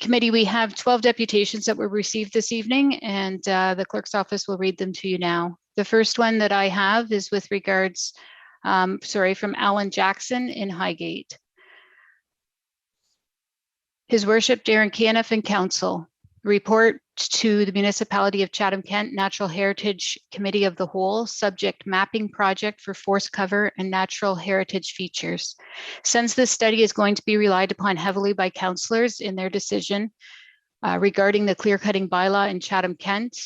Committee, we have 12 deputations that were received this evening, and the clerk's office will read them to you now. The first one that I have is with regards, from Alan Jackson in Highgate. His Worship Darren Caniff and Council, report to the Municipality of Chatham-Kent Natural Heritage Committee of the Whole, subject mapping project for forest cover and natural heritage features. Since this study is going to be relied upon heavily by councillors in their decision regarding the clear-cutting bylaw in Chatham-Kent,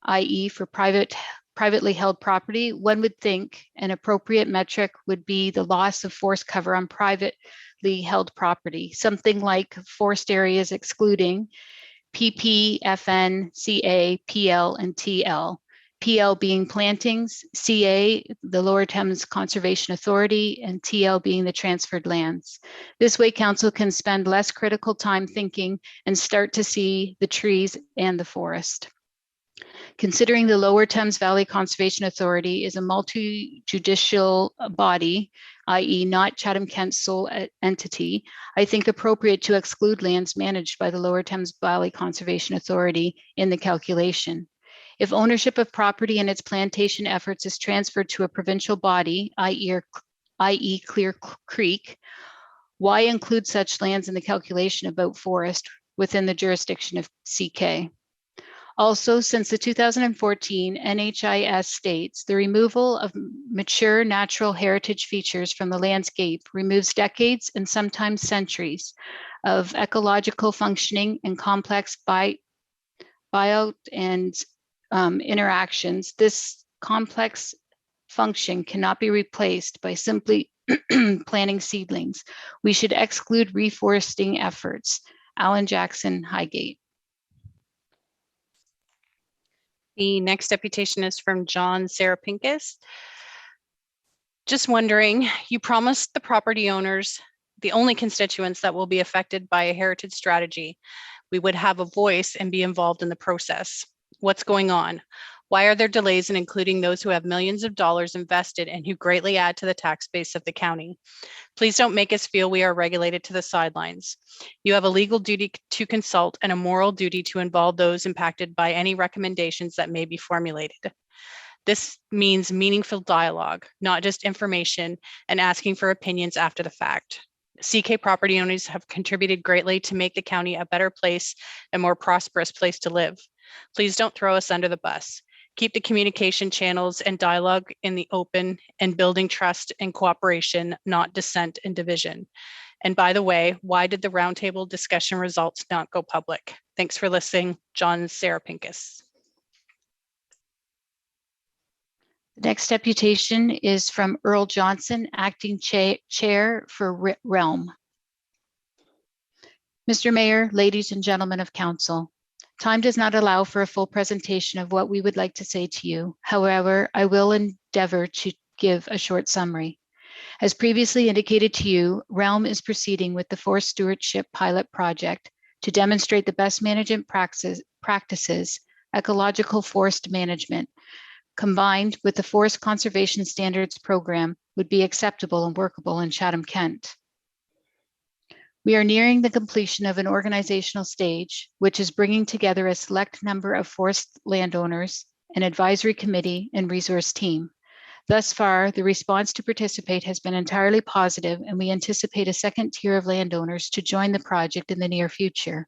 i.e. for privately held property, one would think an appropriate metric would be the loss of forest cover on privately held property, something like forest areas excluding PP, FN, CA, PL, and TL. PL being plantings, CA, the Lower Thames Conservation Authority, and TL being the transferred lands. This way, Council can spend less critical time thinking and start to see the trees and the forest. Considering the Lower Thames Valley Conservation Authority is a multi-judicial body, i.e. not Chatham-Kent's sole entity, I think appropriate to exclude lands managed by the Lower Thames Valley Conservation Authority in the calculation. If ownership of property and its plantation efforts is transferred to a provincial body, i.e. Clear Creek, why include such lands in the calculation about forest within the jurisdiction of CK? Also, since the 2014 NHIS states, the removal of mature natural heritage features from the landscape removes decades and sometimes centuries of ecological functioning and complex bio and interactions. This complex function cannot be replaced by simply planting seedlings. We should exclude reforesting efforts. Alan Jackson, Highgate. The next deputation is from John Sarapinkis. Just wondering, you promised the property owners, the only constituents that will be affected by a heritage strategy, we would have a voice and be involved in the process. What's going on? Why are there delays in including those who have millions of dollars invested and who greatly add to the tax base of the county? Please don't make us feel we are regulated to the sidelines. You have a legal duty to consult and a moral duty to involve those impacted by any recommendations that may be formulated. This means meaningful dialogue, not just information and asking for opinions after the fact. CK property owners have contributed greatly to make the county a better place and more prosperous place to live. Please don't throw us under the bus. Keep the communication channels and dialogue in the open and building trust and cooperation, not dissent and division. And by the way, why did the roundtable discussion results not go public? Thanks for listening, John Sarapinkis. The next deputation is from Earl Johnson, acting chair for Realm. Mr. Mayor, ladies and gentlemen of council, time does not allow for a full presentation of what we would like to say to you. However, I will endeavor to give a short summary. As previously indicated to you, Realm is proceeding with the Forest Stewardship Pilot Project to demonstrate the best management practices, ecological forest management, combined with the Forest Conservation Standards Program would be acceptable and workable in Chatham-Kent. We are nearing the completion of an organizational stage, which is bringing together a select number of forest landowners, an advisory committee, and resource team. Thus far, the response to participate has been entirely positive, and we anticipate a second tier of landowners to join the project in the near future.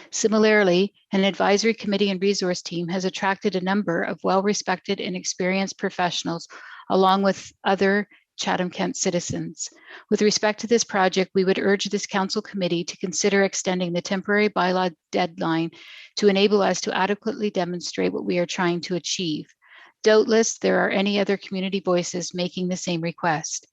Similarly, an advisory committee and resource team has attracted a number of well-respected and experienced professionals, along with other Chatham-Kent citizens. With respect to this project, we would urge this council committee to consider extending the temporary bylaw deadline to enable us to adequately demonstrate what we are trying to achieve. Doubtless, there are any other community voices making the same request.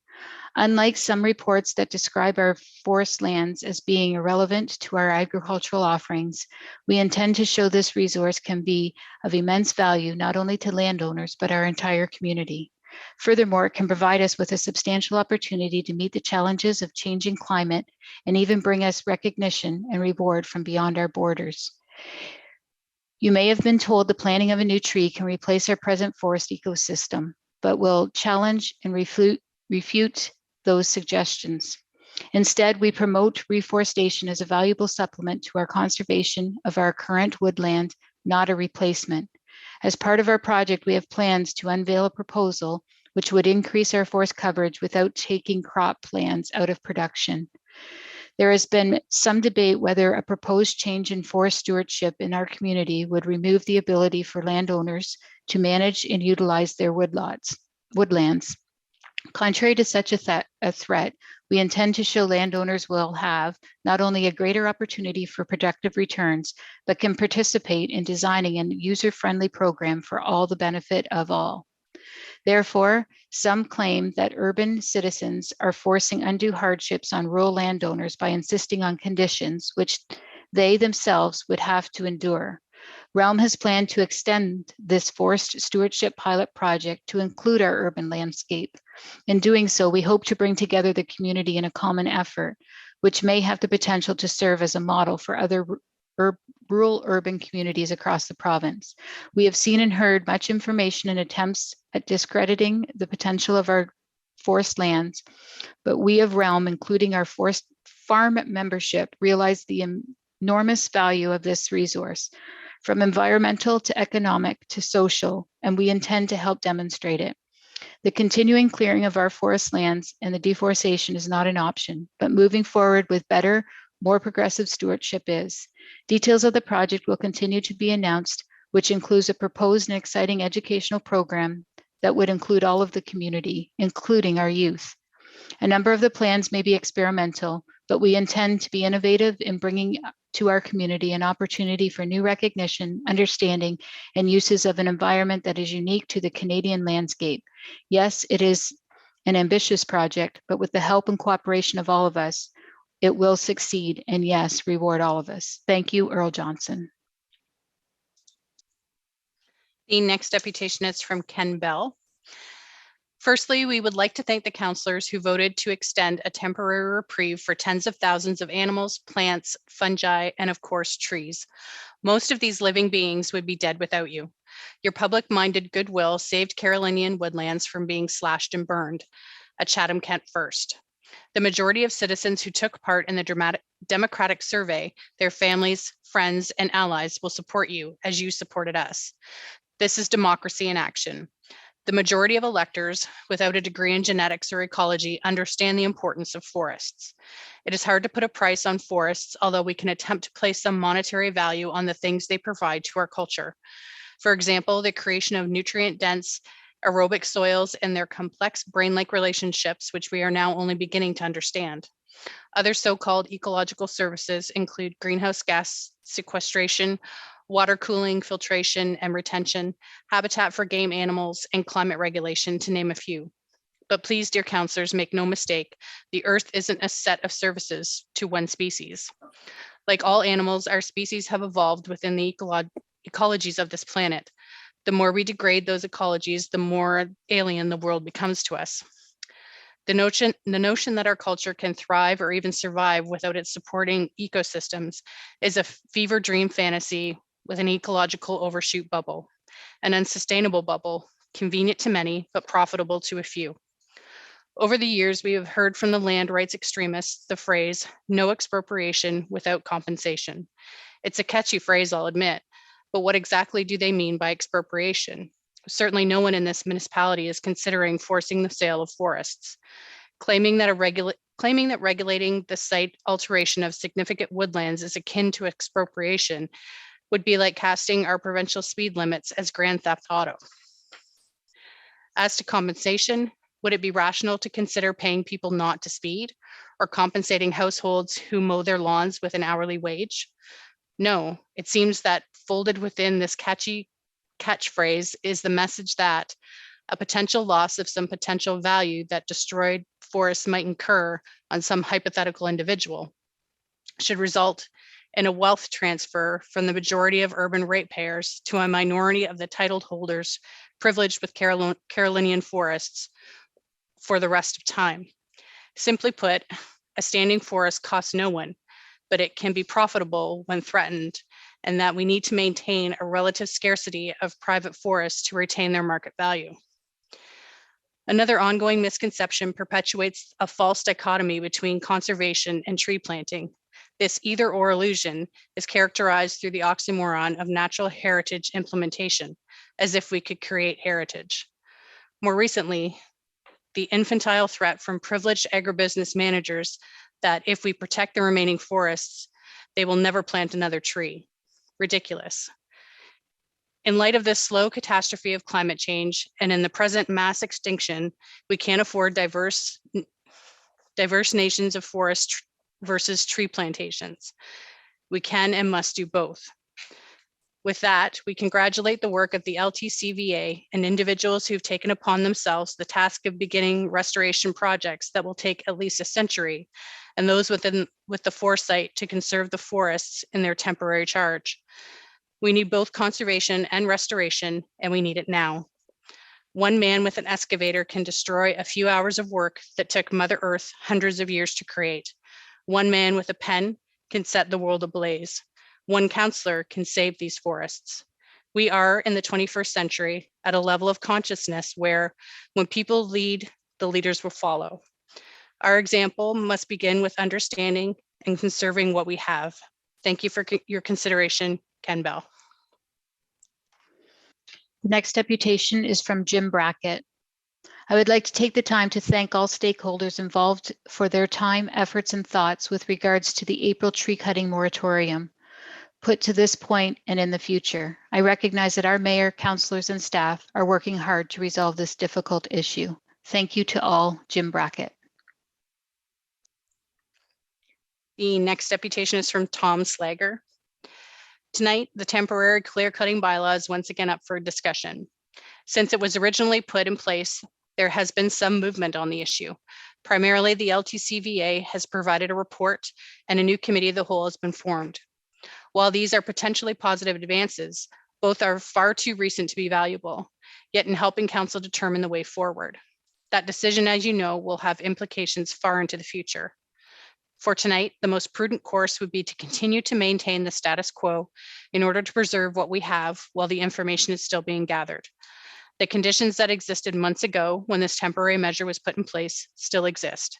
Unlike some reports that describe our forest lands as being irrelevant to our agricultural offerings, we intend to show this resource can be of immense value not only to landowners, but our entire community. Furthermore, it can provide us with a substantial opportunity to meet the challenges of changing climate and even bring us recognition and reward from beyond our borders. You may have been told the planting of a new tree can replace our present forest ecosystem, but will challenge and refute those suggestions. Instead, we promote reforestation as a valuable supplement to our conservation of our current woodland, not a replacement. As part of our project, we have plans to unveil a proposal which would increase our forest coverage without taking crop lands out of production. There has been some debate whether a proposed change in forest stewardship in our community would remove the ability for landowners to manage and utilize their woodlands. Contrary to such a threat, we intend to show landowners will have not only a greater opportunity for productive returns, but can participate in designing a user-friendly program for all the benefit of all. Therefore, some claim that urban citizens are forcing undue hardships on rural landowners by insisting on conditions which they themselves would have to endure. Realm has planned to extend this forest stewardship pilot project to include our urban landscape. In doing so, we hope to bring together the community in a common effort, which may have the potential to serve as a model for other rural urban communities across the province. We have seen and heard much information and attempts at discrediting the potential of our forest lands, but we of Realm, including our forest farm membership, realize the enormous value of this resource, from environmental to economic to social, and we intend to help demonstrate it. The continuing clearing of our forest lands and the deforestation is not an option, but moving forward with better, more progressive stewardship is. Details of the project will continue to be announced, which includes a proposed and exciting educational program that would include all of the community, including our youth. A number of the plans may be experimental, but we intend to be innovative in bringing to our community an opportunity for new recognition, understanding, and uses of an environment that is unique to the Canadian landscape. Yes, it is an ambitious project, but with the help and cooperation of all of us, it will succeed, and yes, reward all of us. Thank you, Earl Johnson. The next deputation is from Ken Bell. Firstly, we would like to thank the councillors who voted to extend a temporary reprieve for tens of thousands of animals, plants, fungi, and of course, trees. Most of these living beings would be dead without you. Your public-minded goodwill saved Carolinian woodlands from being slashed and burned, a Chatham-Kent first. The majority of citizens who took part in the democratic survey, their families, friends, and allies will support you as you supported us. This is democracy in action. The majority of electors without a degree in genetics or ecology understand the importance of forests. It is hard to put a price on forests, although we can attempt to place some monetary value on the things they provide to our culture. For example, the creation of nutrient-dense aerobic soils and their complex brain-like relationships, which we are now only beginning to understand. Other so-called ecological services include greenhouse gas sequestration, water cooling, filtration and retention, habitat for game animals, and climate regulation, to name a few. But please, dear councillors, make no mistake, the earth isn't a set of services to one species. Like all animals, our species have evolved within the ecologies of this planet. The more we degrade those ecologies, the more alien the world becomes to us. The notion that our culture can thrive or even survive without its supporting ecosystems is a fever dream fantasy with an ecological overshoot bubble, an unsustainable bubble, convenient to many, but profitable to a few. Over the years, we have heard from the land rights extremists the phrase, no expropriation without compensation. It's a catchy phrase, I'll admit, but what exactly do they mean by expropriation? Certainly no one in this municipality is considering forcing the sale of forests. Claiming that regulating the site alteration of significant woodlands is akin to expropriation would be like casting our provincial speed limits as grand theft auto. As to compensation, would it be rational to consider paying people not to speed or compensating households who mow their lawns with an hourly wage? No, it seems that folded within this catchy catchphrase is the message that a potential loss of some potential value that destroyed forests might incur on some hypothetical individual should result in a wealth transfer from the majority of urban ratepayers to a minority of the title holders privileged with Carolinian forests for the rest of time. Simply put, a standing forest costs no one, but it can be profitable when threatened, and that we need to maintain a relative scarcity of private forests to retain their market value. Another ongoing misconception perpetuates a false dichotomy between conservation and tree planting. This either-or illusion is characterized through the oxymoron of natural heritage implementation, as if we could create heritage. More recently, the infantile threat from privileged agribusiness managers that if we protect the remaining forests, they will never plant another tree. Ridiculous. In light of this slow catastrophe of climate change and in the present mass extinction, we can't afford diverse nations of forest versus tree plantations. We can and must do both. With that, we congratulate the work of the LTCVA and individuals who've taken upon themselves the task of beginning restoration projects that will take at least a century, and those with the foresight to conserve the forests in their temporary charge. We need both conservation and restoration, and we need it now. One man with an excavator can destroy a few hours of work that took Mother Earth hundreds of years to create. One man with a pen can set the world ablaze. One counselor can save these forests. We are in the 21st century at a level of consciousness where when people lead, the leaders will follow. Our example must begin with understanding and conserving what we have. Thank you for your consideration, Ken Bell. The next deputation is from Jim Brackett. I would like to take the time to thank all stakeholders involved for their time, efforts, and thoughts with regards to the April tree cutting moratorium put to this point and in the future. I recognize that our mayor, councilors, and staff are working hard to resolve this difficult issue. Thank you to all, Jim Brackett. The next deputation is from Tom Slager. Tonight, the temporary clear cutting bylaw is once again up for discussion. Since it was originally put in place, there has been some movement on the issue. Primarily, the LTCVA has provided a report and a new committee of the whole has been formed. While these are potentially positive advances, both are far too recent to be valuable, yet in helping council determine the way forward. That decision, as you know, will have implications far into the future. For tonight, the most prudent course would be to continue to maintain the status quo in order to preserve what we have while the information is still being gathered. The conditions that existed months ago when this temporary measure was put in place still exist.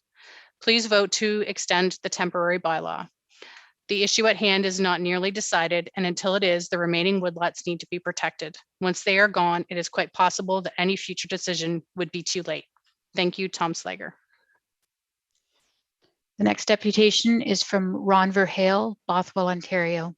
Please vote to extend the temporary bylaw. The issue at hand is not nearly decided, and until it is, the remaining woodlots need to be protected. Once they are gone, it is quite possible that any future decision would be too late. Thank you, Tom Slager. The next deputation is from Ron Verhale, Bothwell, Ontario.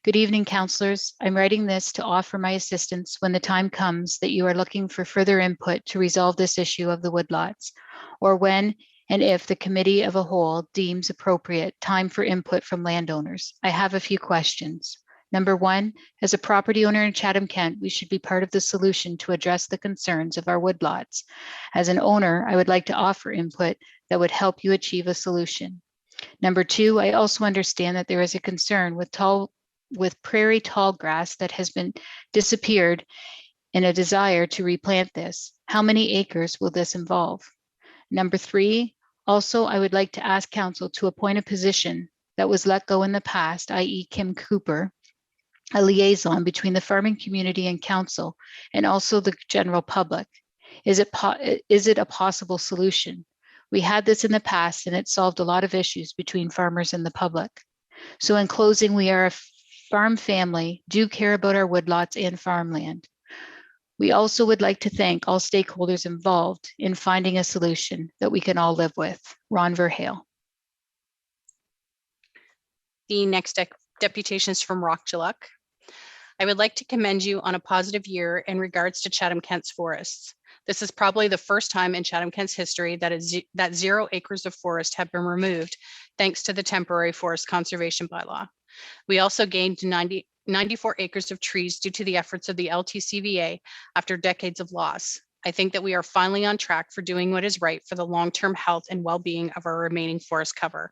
Good evening, councillors. I'm writing this to offer my assistance when the time comes that you are looking for further input to resolve this issue of the woodlots, or when and if the committee of a whole deems appropriate time for input from landowners. I have a few questions. Number one, as a property owner in Chatham-Kent, we should be part of the solution to address the concerns of our woodlots. As an owner, I would like to offer input that would help you achieve a solution. Number two, I also understand that there is a concern with prairie tall grass that has been disappeared and a desire to replant this. How many acres will this involve? Number three, also, I would like to ask council to appoint a position that was let go in the past, i.e. Kim Cooper, a liaison between the farming community and council, and also the general public. Is it a possible solution? We had this in the past and it solved a lot of issues between farmers and the public. So in closing, we are a farm family, do care about our woodlots and farmland. We also would like to thank all stakeholders involved in finding a solution that we can all live with. Ron Verhale. The next deputation is from Rockchuluk. I would like to commend you on a positive year in regards to Chatham-Kent's forests. This is probably the first time in Chatham-Kent's history that 0 acres of forest have been removed thanks to the temporary forest conservation bylaw. We also gained 94 acres of trees due to the efforts of the LTCVA after decades of loss. I think that we are finally on track for doing what is right for the long-term health and well-being of our remaining forest cover.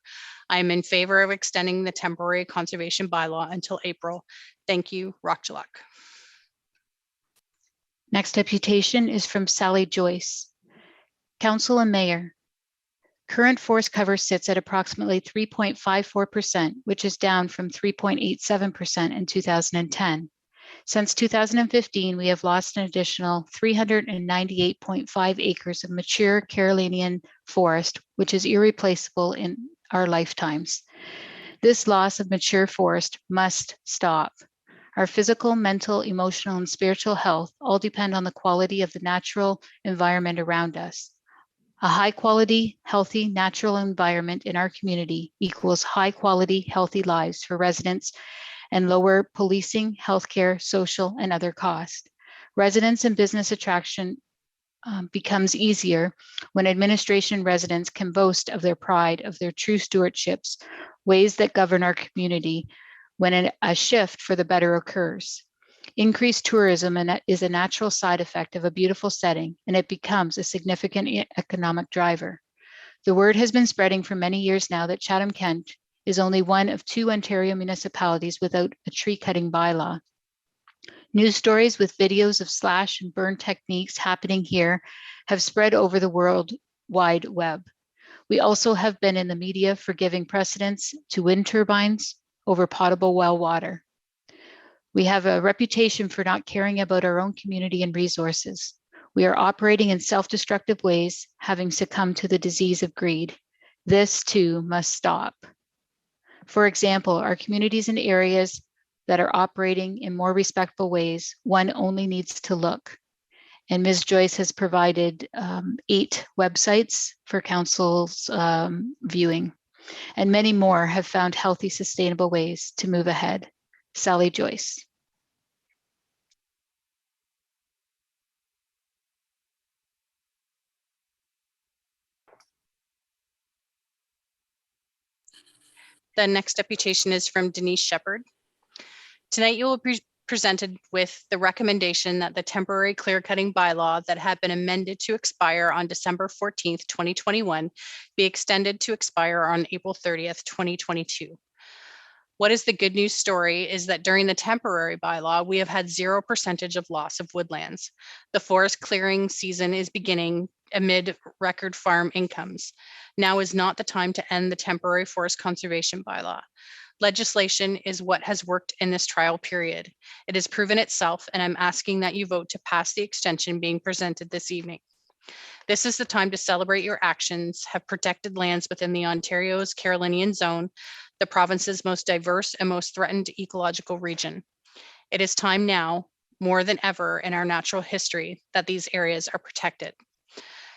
I am in favor of extending the temporary conservation bylaw until April. Thank you, Rockchuluk. Next deputation is from Sally Joyce. Council and Mayor, current forest cover sits at approximately 3.54%, which is down from 3.87% in 2010. Since 2015, we have lost an additional 398.5 acres of mature Carolinian forest, which is irreplaceable in our lifetimes. This loss of mature forest must stop. Our physical, mental, emotional, and spiritual health all depend on the quality of the natural environment around us. A high quality, healthy, natural environment in our community equals high quality, healthy lives for residents and lower policing, healthcare, social, and other costs. Residents and business attraction becomes easier when administration residents can boast of their pride of their true stewardships, ways that govern our community when a shift for the better occurs. Increased tourism is a natural side effect of a beautiful setting, and it becomes a significant economic driver. The word has been spreading for many years now that Chatham-Kent is only one of 2 Ontario municipalities without a tree cutting bylaw. News stories with videos of slash and burn techniques happening here have spread over the World Wide Web. We also have been in the media for giving precedence to wind turbines over potable well water. We have a reputation for not caring about our own community and resources. We are operating in self-destructive ways, having succumbed to the disease of greed. This too must stop. For example, our communities and areas that are operating in more respectful ways, one only needs to look. And Ms. Joyce has provided 8 websites for council's viewing, and many more have found healthy, sustainable ways to move ahead. Sally Joyce. The next deputation is from Denise Shepard. Tonight, you will be presented with the recommendation that the temporary clear-cutting bylaw that had been amended to expire on December 14th, 2021, be extended to expire on April 30th, 2022. What is the good news story is that during the temporary bylaw, we have had 0% of loss of woodlands. The forest clearing season is beginning amid record farm incomes. Now is not the time to end the temporary forest conservation bylaw. Legislation is what has worked in this trial period. It has proven itself, and I'm asking that you vote to pass the extension being presented this evening. This is the time to celebrate your actions, have protected lands within the Ontario's Carolinian Zone, the province's most diverse and most threatened ecological region. It is time now, more than ever in our natural history, that these areas are protected.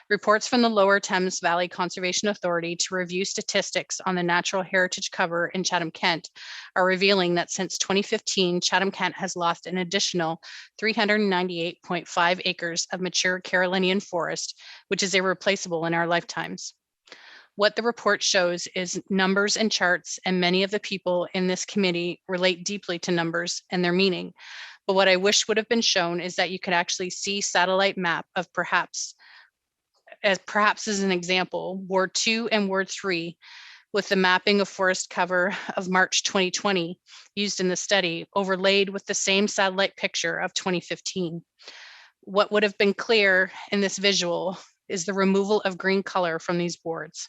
Reports from the Lower Thames Valley Conservation Authority to review statistics on the natural heritage cover in Chatham-Kent are revealing that since 2015, Chatham-Kent has lost an additional 398.5 acres of mature Carolinian forest, which is irreplaceable in our lifetimes. What the report shows is numbers and charts, and many of the people in this committee relate deeply to numbers and their meaning. But what I wish would have been shown is that you could actually see satellite map of perhaps as an example, Ward 2 and Ward 3, with the mapping of forest cover of March 2020 used in the study, overlaid with the same satellite picture of 2015. What would have been clear in this visual is the removal of green color from these boards.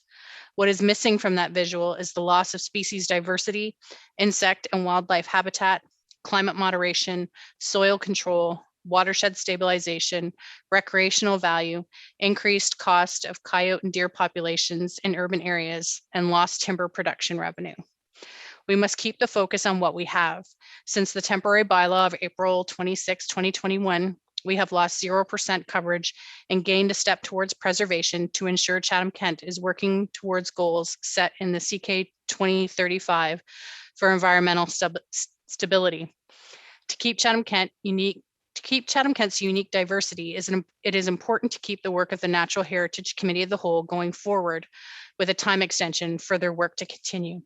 What is missing from that visual is the loss of species diversity, insect and wildlife habitat, climate moderation, soil control, watershed stabilization, recreational value, increased cost of coyote and deer populations in urban areas, and lost timber production revenue. We must keep the focus on what we have. Since the temporary bylaw of April 26, 2021, we have lost 0% coverage and gained a step towards preservation to ensure Chatham-Kent is working towards goals set in the CK 2035 for environmental stability. To keep Chatham-Kent's unique diversity, it is important to keep the work of the Natural Heritage Committee of the Whole going forward with a time extension for their work to continue.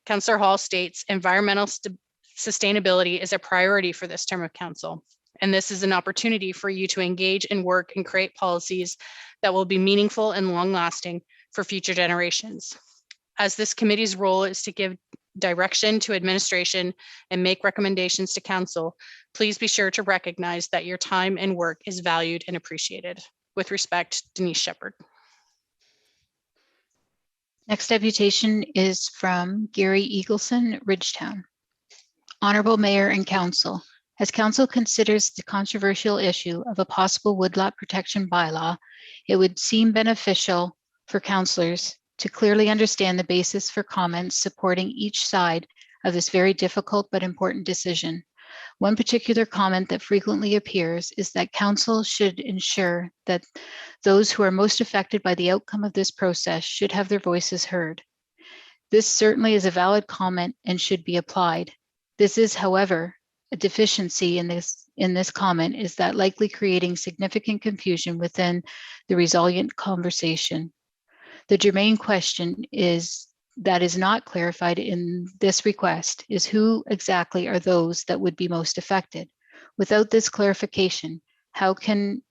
Councillor Hall states environmental sustainability is a priority for this term of council, and this is an opportunity for you to engage in work and create policies that will be meaningful and long-lasting for future generations. As this committee's role is to give direction to administration and make recommendations to council, please be sure to recognize that your time and work is valued and appreciated. With respect, Denise Shepard. Next deputation is from Gary Eagleson, Ridgetown. Honorable Mayor and Council, As Council considers the controversial issue of a possible woodlot protection bylaw, it would seem beneficial for councillors to clearly understand the basis for comments supporting each side of this very difficult but important decision. One particular comment that frequently appears is that Council should ensure that those who are most affected by the outcome of this process should have their voices heard. This certainly is a valid comment and should be applied. This is, however, a deficiency in this comment is that likely creating significant confusion within the resilient conversation. The germane question that is not clarified in this request is who exactly are those that would be most affected. Without this clarification, how can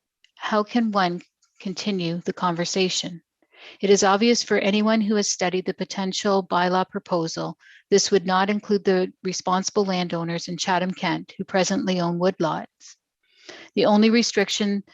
one continue the conversation? It is obvious for anyone who has studied the potential bylaw proposal, this would not include the responsible landowners in Chatham-Kent who presently own woodlots. The only restriction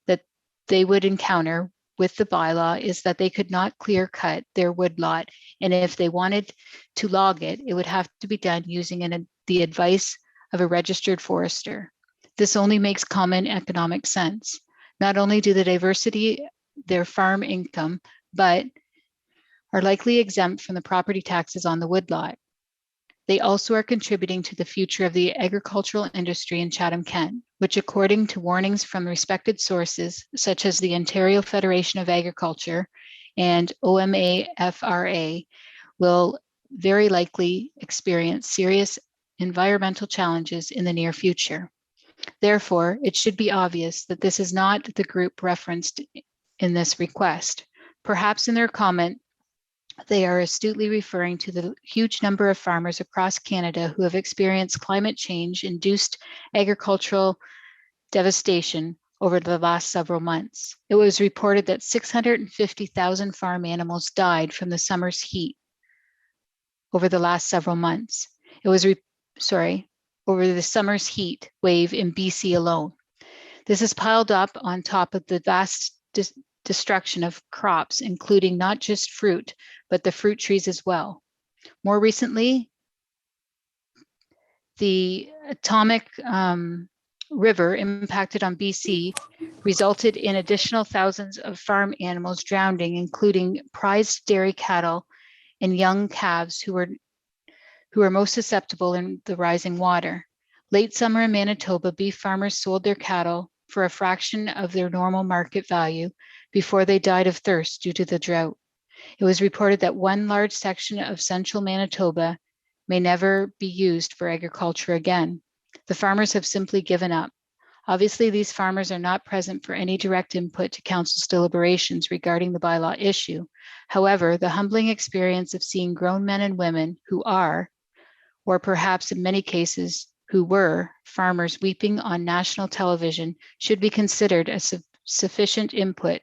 that they would encounter with the bylaw is that they could not clear cut their woodlot, and if they wanted to log it, it would have to be done using the advice of a registered forester. This only makes common economic sense. Not only do the diversity their farm income, but are likely exempt from the property taxes on the woodlot. They also are contributing to the future of the agricultural industry in Chatham-Kent, which according to warnings from respected sources, such as the Ontario Federation of Agriculture and OMAFRA, will very likely experience serious environmental challenges in the near future. Therefore, it should be obvious that this is not the group referenced in this request. Perhaps in their comment, they are astutely referring to the huge number of farmers across Canada who have experienced climate change-induced agricultural devastation over the last several months. It was reported that 650,000 farm animals died from the summer's heat over the last several months. Over the summer's heat wave in BC alone. This is piled up on top of the vast destruction of crops, including not just fruit, but the fruit trees as well. More recently, the atomic river impacted on BC resulted in additional thousands of farm animals drowning, including prized dairy cattle and young calves who are most susceptible in the rising water. Late summer in Manitoba, beef farmers sold their cattle for a fraction of their normal market value before they died of thirst due to the drought. It was reported that one large section of central Manitoba may never be used for agriculture again. The farmers have simply given up. Obviously, these farmers are not present for any direct input to Council's deliberations regarding the bylaw issue. However, the humbling experience of seeing grown men and women who are, or perhaps in many cases who were, farmers weeping on national television should be considered as sufficient input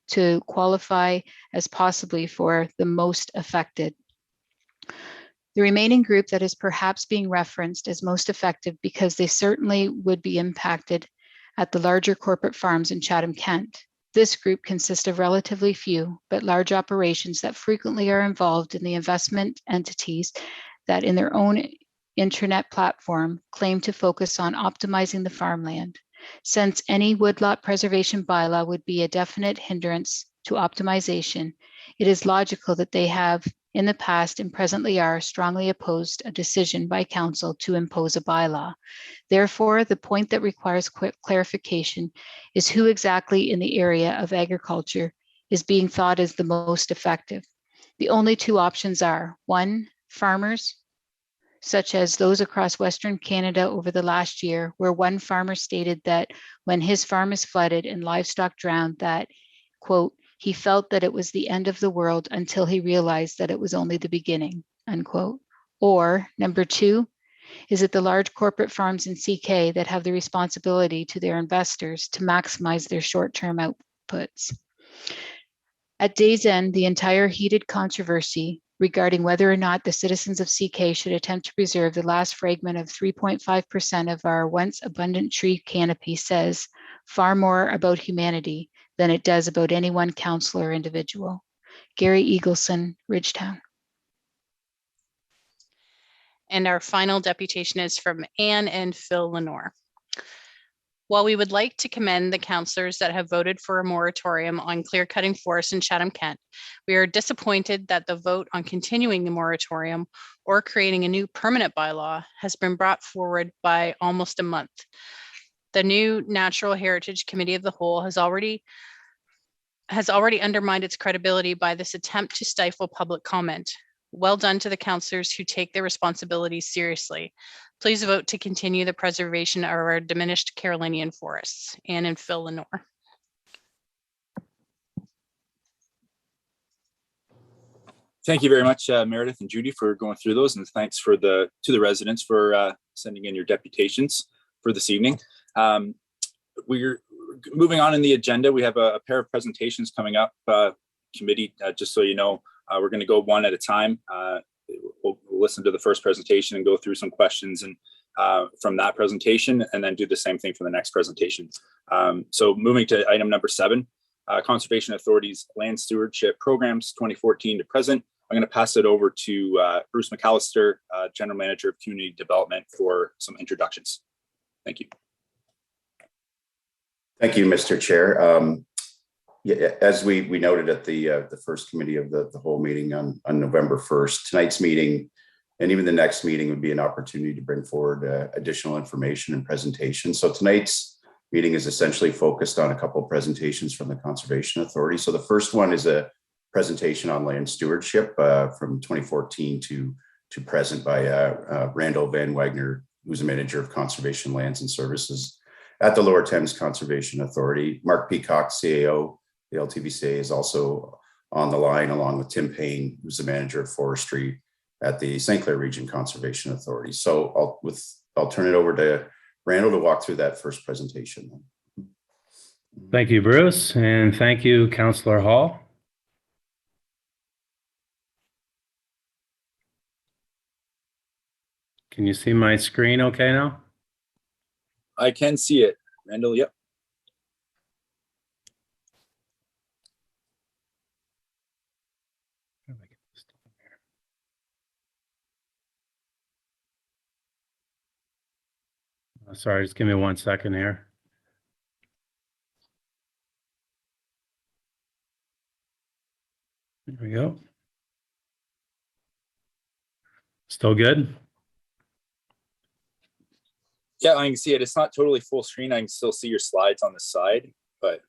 to qualify as possibly for the most affected. The remaining group that is perhaps being referenced as most effective because they certainly would be impacted at the larger corporate farms in Chatham-Kent. This group consists of relatively few, but large operations that frequently are involved in the investment entities that in their own internet platform claim to focus on optimizing the farmland. Since any woodlot preservation bylaw would be a definite hindrance to optimization, it is logical that they have in the past and presently are strongly opposed a decision by Council to impose a bylaw. Therefore, the point that requires quick clarification is who exactly in the area of agriculture is being thought as the most effective. The only two options are, one, farmers, such as those across Western Canada over the last year, where one farmer stated that when his farm is flooded and livestock drowned, that, quote, he felt that it was the end of the world until he realized that it was only the beginning, unquote. Or number two, is it the large corporate farms in CK that have the responsibility to their investors to maximize their short-term outputs? At day's end, the entire heated controversy regarding whether or not the citizens of CK should attempt to preserve the last fragment of 3.5% of our once abundant tree canopy says far more about humanity than it does about any one council or individual. Gary Eagleson, Ridgetown. And our final deputation is from Anne and Phil Lenore. While we would like to commend the councillors that have voted for a moratorium on clear-cutting forests in Chatham-Kent, we are disappointed that the vote on continuing the moratorium or creating a new permanent bylaw has been brought forward by almost a month. The new Natural Heritage Committee of the Whole has already undermined its credibility by this attempt to stifle public comment. Well done to the councillors who take their responsibilities seriously. Please vote to continue the preservation of our diminished Carolinian forests. Anne and Phil Lenore. Thank you very much, Meredith and Judy, for going through those, and thanks to the residents for sending in your deputations for this evening. We're moving on in the agenda. We have a pair of presentations coming up. Committee, just so you know, we're going to go one at a time. We'll listen to the first presentation and go through some questions and from that presentation, and then do the same thing for the next presentation. So moving to item number 7, Conservation Authority's Land Stewardship Programs 2014 to present. I'm going to pass it over to Bruce McAllister, General Manager of Community Development, for some introductions. Thank you. Thank you, Mr. Chair. Yeah, as we noted at the first committee of the whole meeting on November 1st, tonight's meeting and even the next meeting would be an opportunity to bring forward additional information and presentation. So tonight's meeting is essentially focused on a couple of presentations from the Conservation Authority. So the first one is a presentation on land stewardship from 2014 to present by Randall Van Wagner, who's a manager of conservation lands and services at the Lower Thames Conservation Authority. Mark Peacock, CAO, the LTVCA, is also on the line, along with Tim Payne, who's the manager of forestry at the St. Clair Region Conservation Authority. So I'll turn it over to Randall to walk through that first presentation. Thank you, Bruce, and thank you, Councillor Hall. Can you see my screen okay now? I can see it, Randall. Yep. Sorry, just give me 1 second here. There we go. Still good? Yeah, I can see it. It's not totally full screen. I can still see your slides on the side, but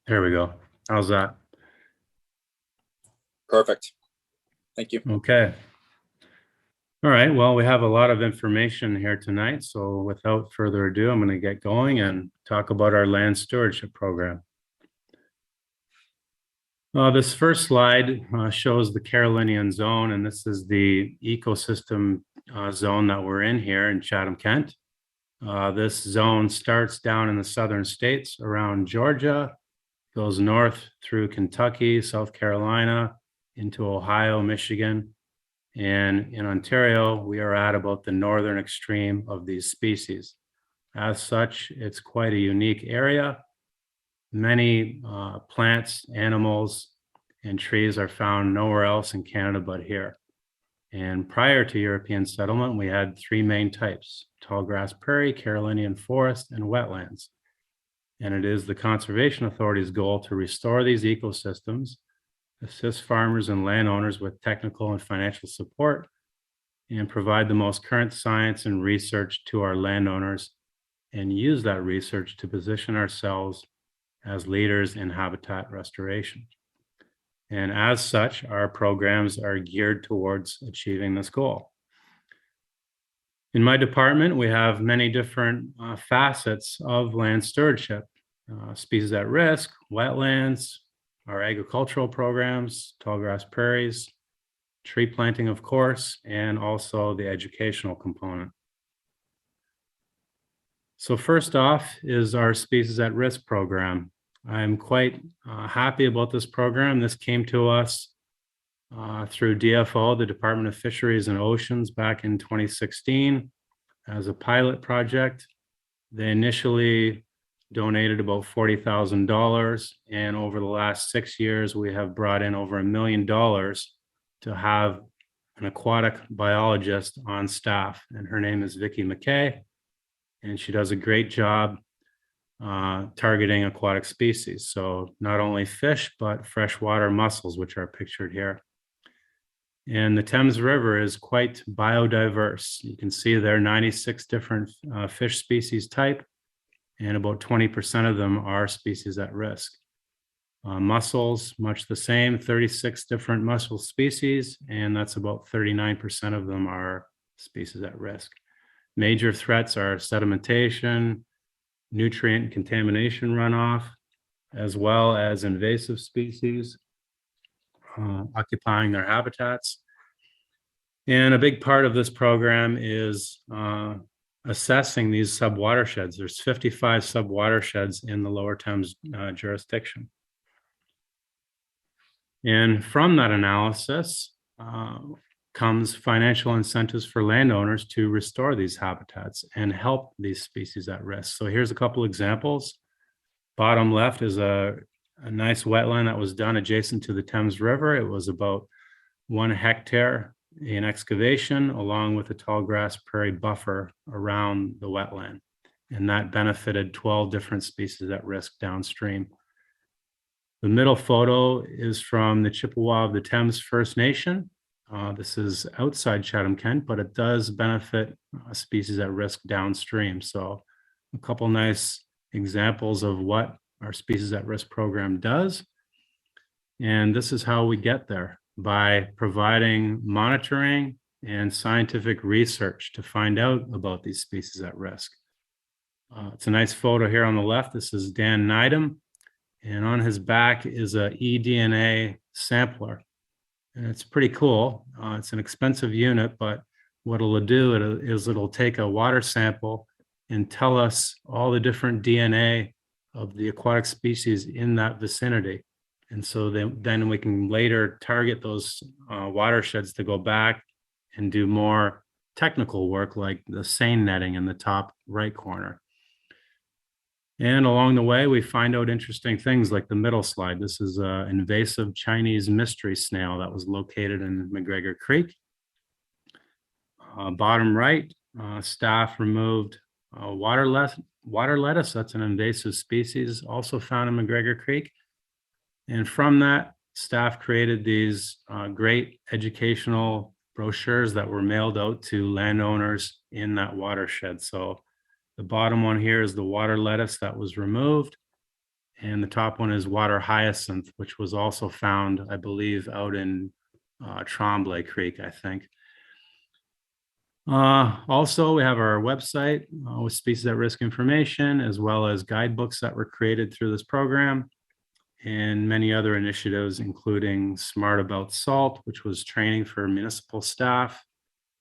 there we go. How's that? perfect. Thank you. Okay. All right. Well, we have a lot of information here tonight. So without further ado, I'm going to get going and talk about our land stewardship program. This first slide shows the Carolinian Zone, and this is the ecosystem zone that we're in here in Chatham-Kent. This zone starts down in the southern states around Georgia, goes north through Kentucky, South Carolina, into Ohio, Michigan. And in Ontario, we are at about the northern extreme of these species. As such, it's quite a unique area. Many plants, animals, and trees are found nowhere else in Canada but here. And prior to European settlement, we had 3 main types: tallgrass prairie, Carolinian forest, and wetlands. And it is the Conservation Authority's goal to restore these ecosystems, assist farmers and landowners with technical and financial support, and provide the most current science and research to our landowners, and use that research to position ourselves as leaders in habitat restoration. And as such, our programs are geared towards achieving this goal. In my department, we have many different facets of land stewardship: species at risk, wetlands, our agricultural programs, tallgrass prairies, tree planting, of course, and also the educational component. So first off is our species at risk program. I'm quite happy about this program. This came to us through DFO, the Department of Fisheries and Oceans, back in 2016. as a pilot project. They initially donated about $40,000, and over the last 6 years, we have brought in over $1 million to have an aquatic biologist on staff, and her name is Vicki McKay, and she does a great job targeting aquatic species. So not only fish, but freshwater mussels, which are pictured here. And the Thames River is quite biodiverse. You can see there are 96 different fish species type, and about 20% of them are species at risk. Mussels, much the same, 36 different mussel species, and that's about 39% of them are species at risk. Major threats are sedimentation, nutrient contamination runoff, as well as invasive species occupying their habitats. And a big part of this program is assessing these subwatersheds. There's 55 subwatersheds in the Lower Thames jurisdiction. And from that analysis comes financial incentives for landowners to restore these habitats and help these species at risk. So here's a couple examples. Bottom left is a nice wetland that was done adjacent to the Thames River. It was about 1 hectare in excavation, along with a tall grass prairie buffer around the wetland. And that benefited 12 different species at risk downstream. The middle photo is from the Chippewa of the Thames First Nation. This is outside Chatham-Kent, but it does benefit species at risk downstream. So a couple nice examples of what our species at risk program does. And this is how we get there, by providing monitoring and scientific research to find out about these species at risk. It's a nice photo here on the left. This is Dan Neidham, and on his back is a eDNA sampler. And it's pretty cool. It's an expensive unit, but what it'll do is it'll take a water sample and tell us all the different DNA of the aquatic species in that vicinity. And so then we can later target those watersheds to go back and do more technical work, like the seine netting in the top right corner. And along the way, we find out interesting things like the middle slide. This is an invasive Chinese mystery snail that was located in McGregor Creek. Bottom right, staff removed water lettuce. That's an invasive species also found in McGregor Creek. And from that, staff created these great educational brochures that were mailed out to landowners in that watershed. So the bottom one here is the water lettuce that was removed. And the top one is water hyacinth, which was also found, I believe, out in Tremblay Creek, I think. Also, we have our website with species at risk information, as well as guidebooks that were created through this program, and many other initiatives, including Smart About Salt, which was training for municipal staff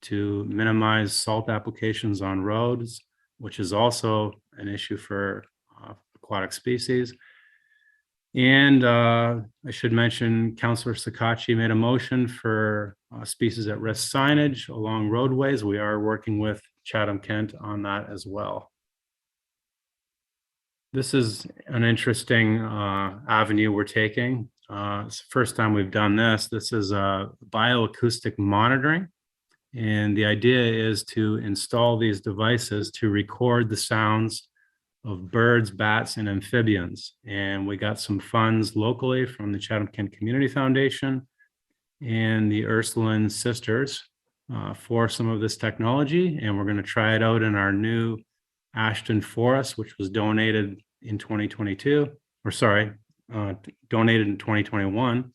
to minimize salt applications on roads, which is also an issue for aquatic species. And I should mention Councillor Sakachi made a motion for species at risk signage along roadways. We are working with Chatham-Kent on that as well. This is an interesting avenue we're taking. It's the first time we've done this. This is bioacoustic monitoring. And the idea is to install these devices to record the sounds of birds, bats, and amphibians. And we got some funds locally from the Chatham-Kent Community Foundation and the Ursuline Sisters for some of this technology. And we're going to try it out in our new Ashton Forest, which was donated in 2022, or sorry, donated in 2021.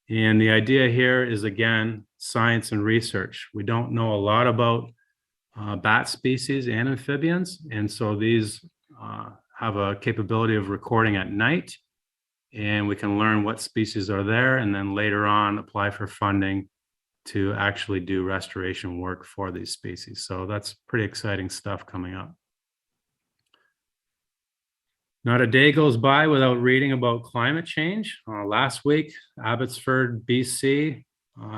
And the idea here is, again, science and research. We don't know a lot about bat species and amphibians. And so these have a capability of recording at night, and we can learn what species are there, and then later on apply for funding to actually do restoration work for these species. So that's pretty exciting stuff coming up. Not a day goes by without reading about climate change. Last week, Abbotsford, BC,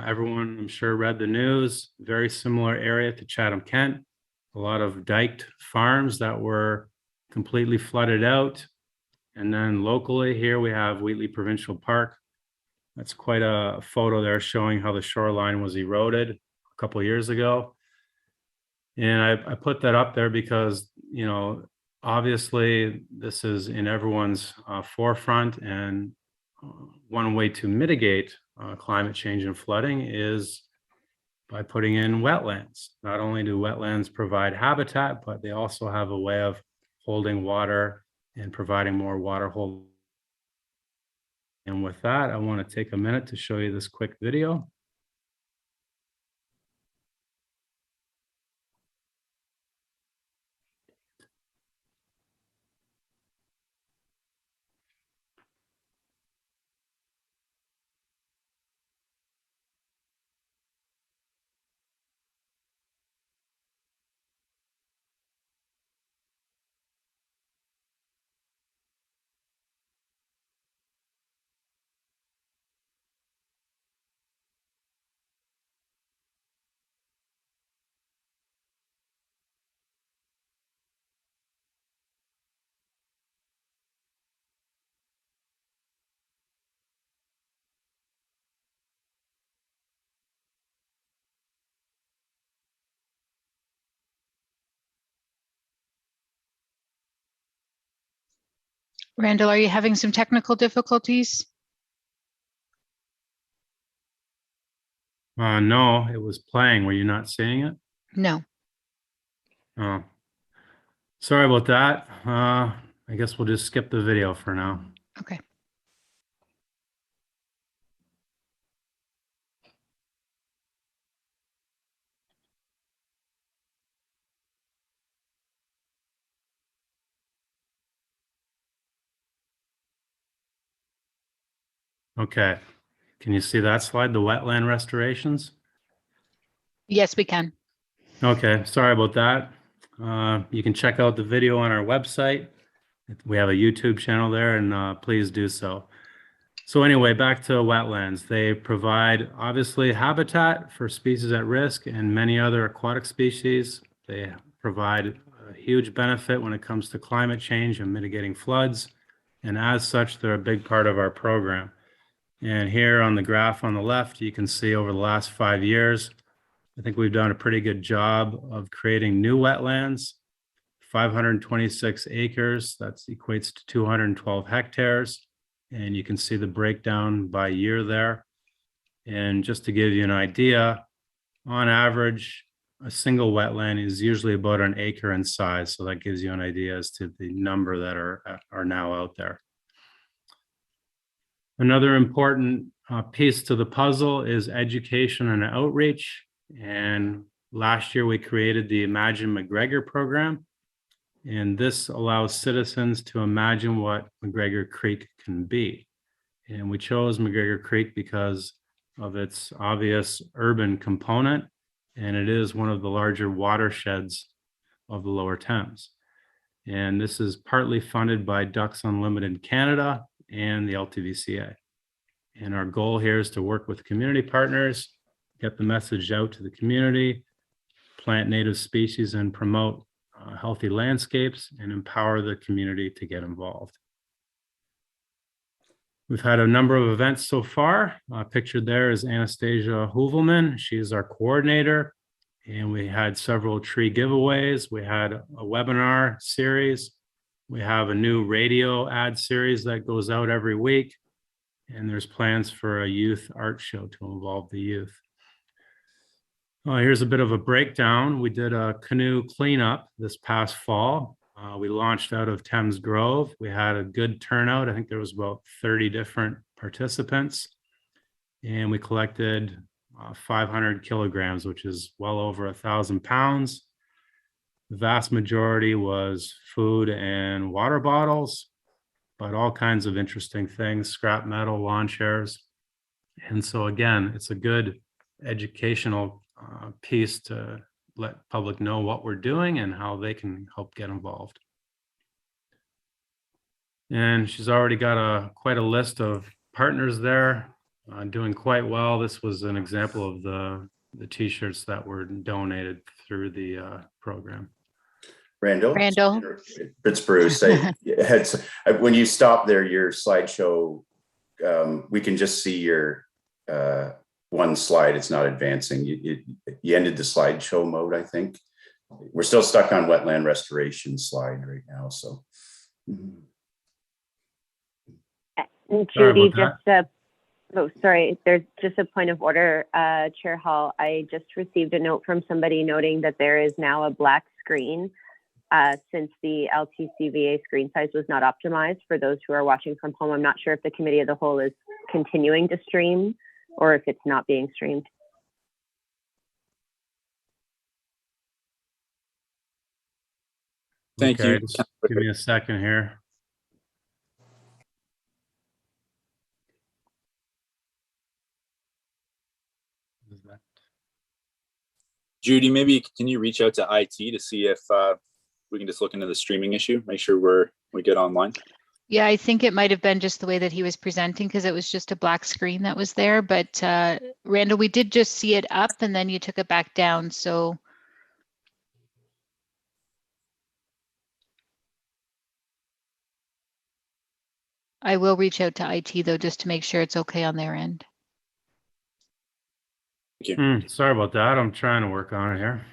everyone I'm sure read the news, very similar area to Chatham-Kent. a lot of diked farms that were completely flooded out. And then locally here we have Wheatley Provincial Park. That's quite a photo there showing how the shoreline was eroded a couple of years ago. And I put that up there because, you know, obviously this is in everyone's forefront, and one way to mitigate climate change and flooding is by putting in wetlands. Not only do wetlands provide habitat, but they also have a way of holding water and providing more water hold. And with that, I want to take a minute to show you this quick video. Randall, are you having some technical difficulties? No, it was playing. Were you not seeing it? No. Oh, sorry about that. I guess we'll just skip the video for now. Okay. Okay. Can you see that slide, the wetland restorations? Yes, we can. Okay, sorry about that. You can check out the video on our website. We have a YouTube channel there, and please do so. So anyway, back to wetlands. They provide obviously habitat for species at risk and many other aquatic species. They provide a huge benefit when it comes to climate change and mitigating floods. And as such, they're a big part of our program. And here on the graph on the left, you can see over the last 5 years, I think we've done a pretty good job of creating new wetlands, 526 acres, that equates to 212 hectares. And you can see the breakdown by year there. And just to give you an idea, on average, a single wetland is usually about an acre in size. So that gives you an idea as to the number that are now out there. Another important piece to the puzzle is education and outreach. And last year we created the Imagine McGregor program. And this allows citizens to imagine what McGregor Creek can be. And we chose McGregor Creek because of its obvious urban component. And it is one of the larger watersheds of the Lower Thames. And this is partly funded by Ducks Unlimited Canada and the LTVCA. And our goal here is to work with community partners, get the message out to the community, plant native species, and promote healthy landscapes and empower the community to get involved. We've had a number of events so far. Pictured there is Anastasia Hoovelman. She is our coordinator. And we had several tree giveaways. We had a webinar series. We have a new radio ad series that goes out every week. And there's plans for a youth art show to involve the youth. Here's a bit of a breakdown. We did a canoe cleanup this past fall. We launched out of Thames Grove. We had a good turnout. I think there was about 30 different participants. And we collected 500 kilograms, which is well over 1,000 pounds. The vast majority was food and water bottles, but all kinds of interesting things, scrap metal, lawn chairs. And so again, it's a good educational piece to let public know what we're doing and how they can help get involved. And she's already got quite a list of partners there, doing quite well. This was an example of the t-shirts that were donated through the program. Randall? Randall. It's Bruce. When you stop there, your slideshow, we can just see your one slide. It's not advancing. You ended the slideshow mode, I think. We're still stuck on wetland restoration slide right now. So, Judy, sorry, there's just a point of order, Chair Hall. I just received a note from somebody noting that there is now a black screen since the LTCVA screen size was not optimized for those who are watching from home. I'm not sure if the committee of the whole is continuing to stream or if it's not being streamed. Thank Okay, you. just give me a second here. Judy, maybe can you reach out to IT to see if we can just look into the streaming issue, make sure we get online. Yeah, I think it might have been just the way that he was presenting because it was just a black screen that was there. But Randall, we did just see it up and then you took it back down. So I will reach out to IT though, just to make sure it's okay on their end. Thank you. Sorry about that. I'm trying to work on it here.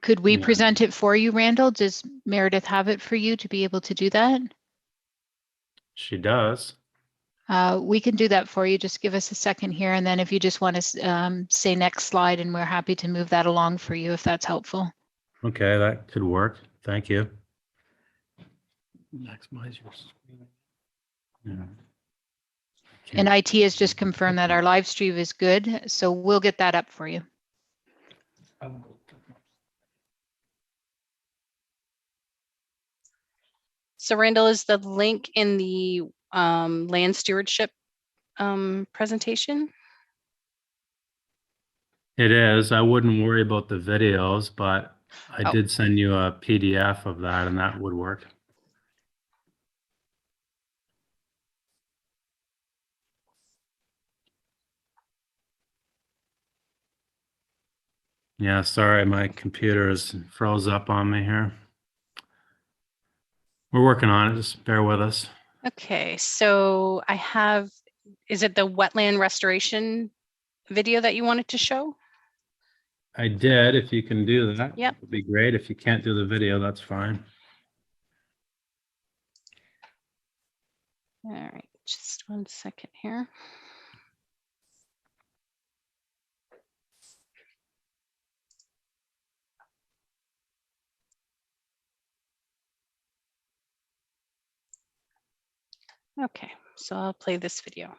Could we Yeah. present it for you, Randall? Does Meredith have it for you to be able to do that? She does. We can do that for you. Just give us a second here. And then if you just want to say next slide, and we're happy to move that along for you if that's helpful. Okay, that could work. Thank you. Maximize your screen. Yeah. And IT has just confirmed that our live stream is good. So we'll get that up for you. So Randall, is the link in the land stewardship presentation? It is. I wouldn't worry about the videos, but I Oh. did send you a PDF of that and that would work. Yeah, sorry, my computer is froze up on me here. We're working on it. Just bear with us. Okay, so I have, is it the wetland restoration video that you wanted to show? I did. If you can do that, Yep. would be great. If you can't do the video, that's fine. All right, just 1 second here. Okay, so I'll play this video.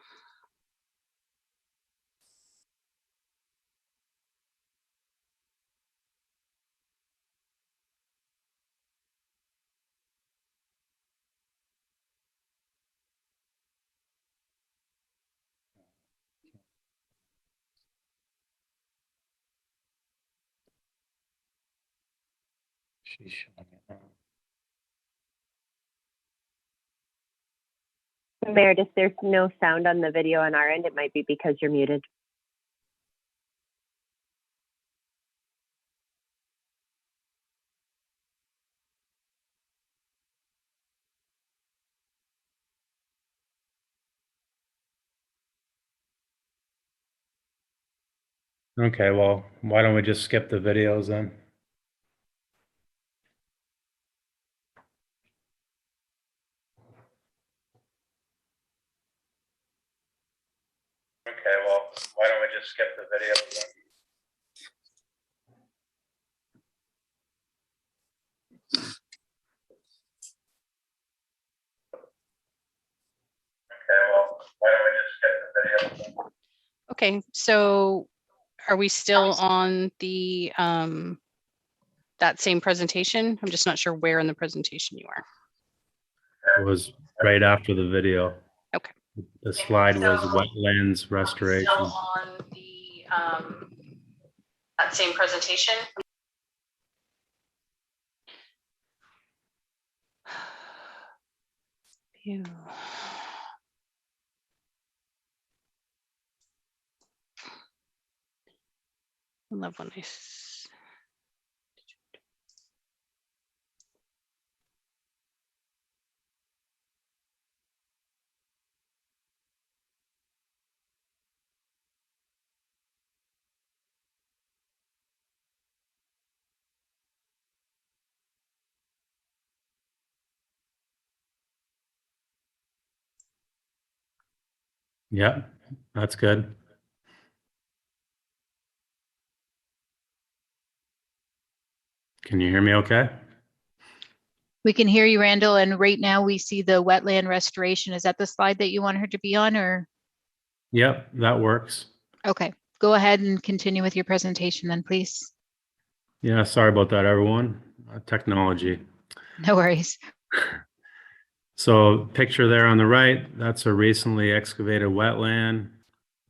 She's showing it now. Meredith, there's no sound on the video on our end. It might be because you're muted. Okay, well, why don't we just skip the videos then? Okay, well, why don't we just skip the videos then? Okay, well, why don't we just skip the videos then? Okay, so are we still on the that same presentation? I'm just not sure where in the presentation you are. It was right after the video. Okay. The slide was wetlands restoration. Still on the that same presentation. Ew. I love when Yep, that's good. Can you hear me okay? We can hear you, Randall, and right now we see the wetland restoration. Is that the slide that you want her to be on, or? Yep, that works. Okay, go ahead and continue with your presentation then, please. Yeah, sorry about that, everyone. Technology. No worries. So picture there on the right, that's a recently excavated wetland.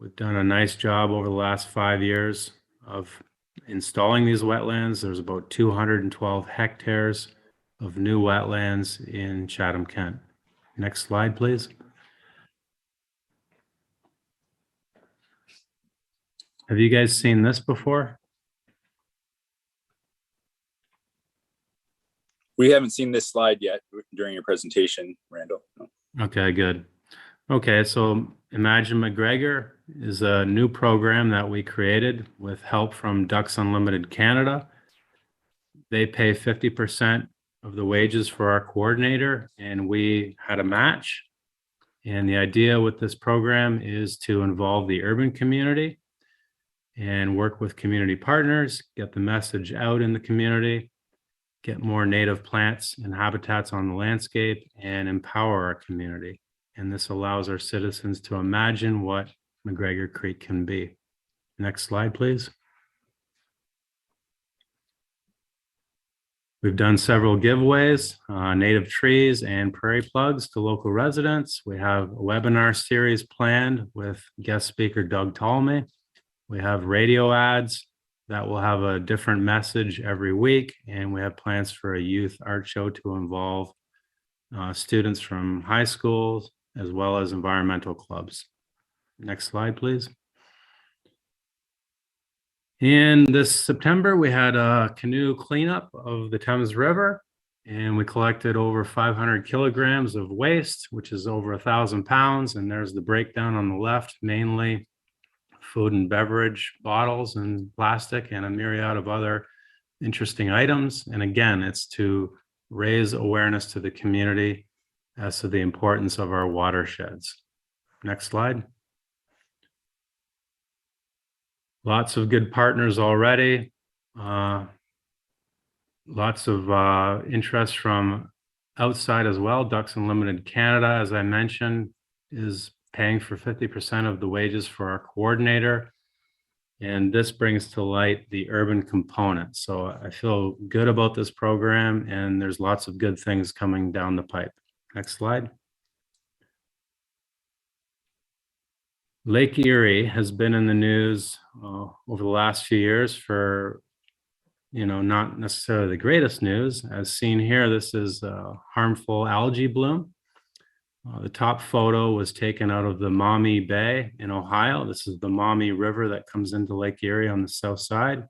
We've done a nice job over the last 5 years of installing these wetlands. There's about 212 hectares of new wetlands in Chatham-Kent. Next slide, please. Have you guys seen this before? We haven't seen this slide yet during your presentation, Randall. No. Okay, good. Okay, so Imagine McGregor is a new program that we created with help from Ducks Unlimited Canada. They pay 50% of the wages for our coordinator, and we had a match. And the idea with this program is to involve the urban community and work with community partners, get the message out in the community, get more native plants and habitats on the landscape, and empower our community. And this allows our citizens to imagine what McGregor Creek can be. Next slide, please. We've done several giveaways, native trees and prairie plugs to local residents. We have a webinar series planned with guest speaker Doug Tallamy. We have radio ads that will have a different message every week, and we have plans for a youth art show to involve students from high schools as well as environmental clubs. Next slide, please. In this September, we had a canoe cleanup of the Thames River, and we collected over 500 kilograms of waste, which is over 1,000 pounds. And there's the breakdown on the left, mainly food and beverage bottles and plastic and a myriad of other interesting items. And again, it's to raise awareness to the community as to the importance of our watersheds. Next slide. Lots of good partners already. Lots of interest from outside as well. Ducks Unlimited Canada, as I mentioned, is paying for 50% of the wages for our coordinator. And this brings to light the urban component. So I feel good about this program, and there's lots of good things coming down the pipe. Next slide. Lake Erie has been in the news over the last few years for, not necessarily the greatest news. As seen here, this is a harmful algae bloom. The top photo was taken out of the Maumee Bay in Ohio. This is the Maumee River that comes into Lake Erie on the south side.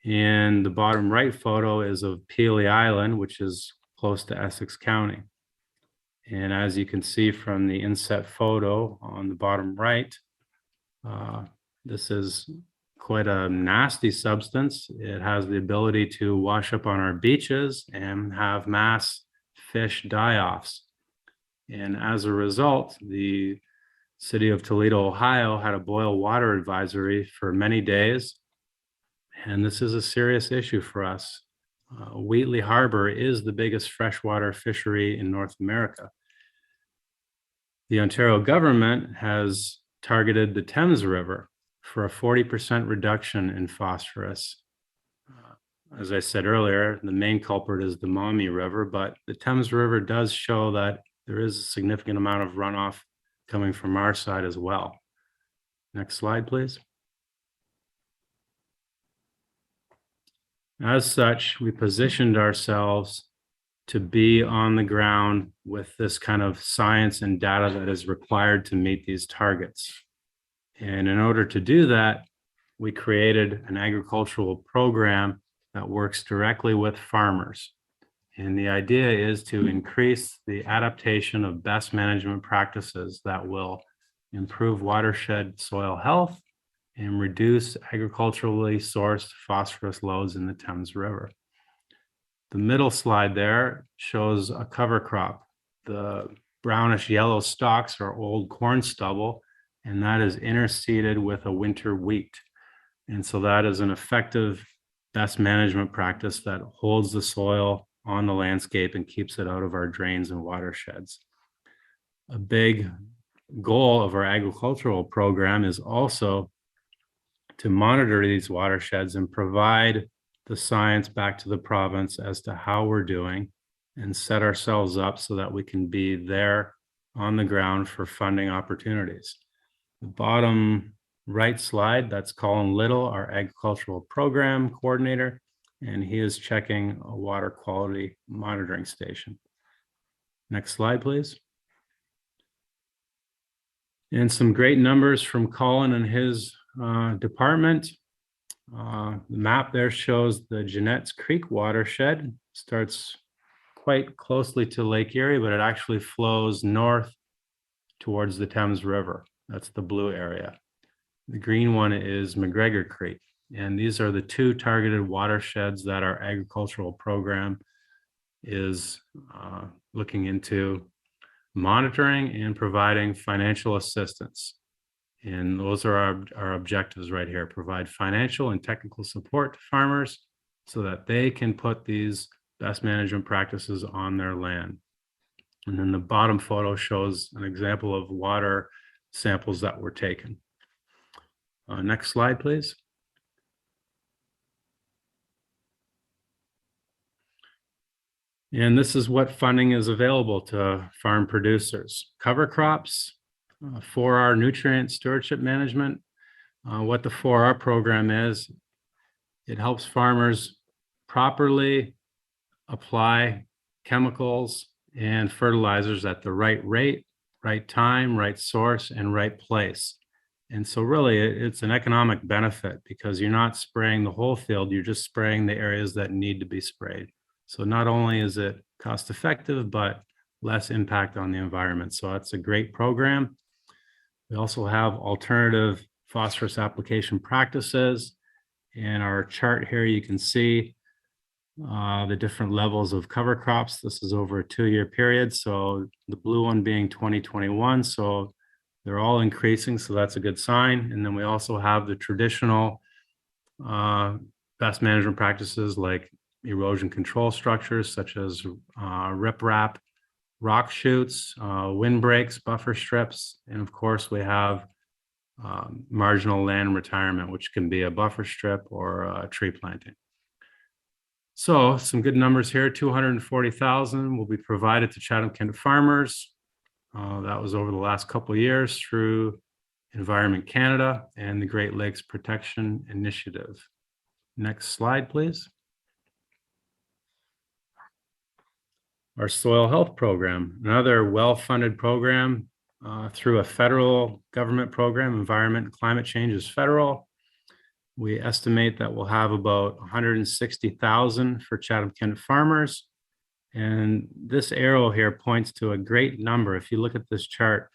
And the bottom right photo is of Peely Island, which is close to Essex County. And as you can see from the inset photo on the bottom right, this is quite a nasty substance. It has the ability to wash up on our beaches and have mass fish die-offs. And as a result, the city of Toledo, Ohio had a boil water advisory for many days. And this is a serious issue for us. Wheatley Harbor is the biggest freshwater fishery in North America. The Ontario government has targeted the Thames River for a 40% reduction in phosphorus. As I said earlier, the main culprit is the Maumee River, but the Thames River does show that there is a significant amount of runoff coming from our side as well. Next slide, please. As such, we positioned ourselves to be on the ground with this kind of science and data that is required to meet these targets. And in order to do that, we created an agricultural program that works directly with farmers. And the idea is to increase the adaptation of best management practices that will improve watershed soil health and reduce agriculturally sourced phosphorus loads in the Thames River. The middle slide there shows a cover crop. The brownish yellow stalks are old corn stubble, and that is interseeded with a winter wheat. And so that is an effective best management practice that holds the soil on the landscape and keeps it out of our drains and watersheds. A big goal of our agricultural program is also to monitor these watersheds and provide the science back to the province as to how we're doing and set ourselves up so that we can be there on the ground for funding opportunities. The bottom right slide, that's Colin Little, our agricultural program coordinator, and he is checking a water quality monitoring station. Next slide, please. And some great numbers from Colin and his department. The map there shows the Jeanette's Creek watershed. Starts quite closely to Lake Erie, but it actually flows north towards the Thames River. That's the blue area. The green one is McGregor Creek. And these are the two targeted watersheds that our agricultural program is looking into monitoring and providing financial assistance. And those are our objectives right here: provide financial and technical support to farmers so that they can put these best management practices on their land. And then the bottom photo shows an example of water samples that were taken. Next slide, please. And this is what funding is available to farm producers. Cover crops, 4R nutrient stewardship management. What the 4R program is, it helps farmers properly apply chemicals and fertilizers at the right rate, right time, right source, and right place. And so really it's an economic benefit because you're not spraying the whole field, you're just spraying the areas that need to be sprayed. So not only is it cost effective, but less impact on the environment. So that's a great program. We also have alternative phosphorus application practices. In our chart here, you can see the different levels of cover crops. This is over a 2-year period. So the blue one being 2021. So they're all increasing. So that's a good sign. And then we also have the traditional best management practices like erosion control structures such as riprap, rock chutes, windbreaks, buffer strips, and of course we have marginal land retirement, which can be a buffer strip or tree planting. So some good numbers here: 240,000 will be provided to Chatham-Kent farmers. That was over the last couple of years through Environment Canada and the Great Lakes Protection Initiative. Next slide, please. Our soil health program, another well-funded program through a federal government program. Environment and climate change is federal. We estimate that we'll have about 160,000 for Chatham-Kent farmers. And this arrow here points to a great number. If you look at this chart,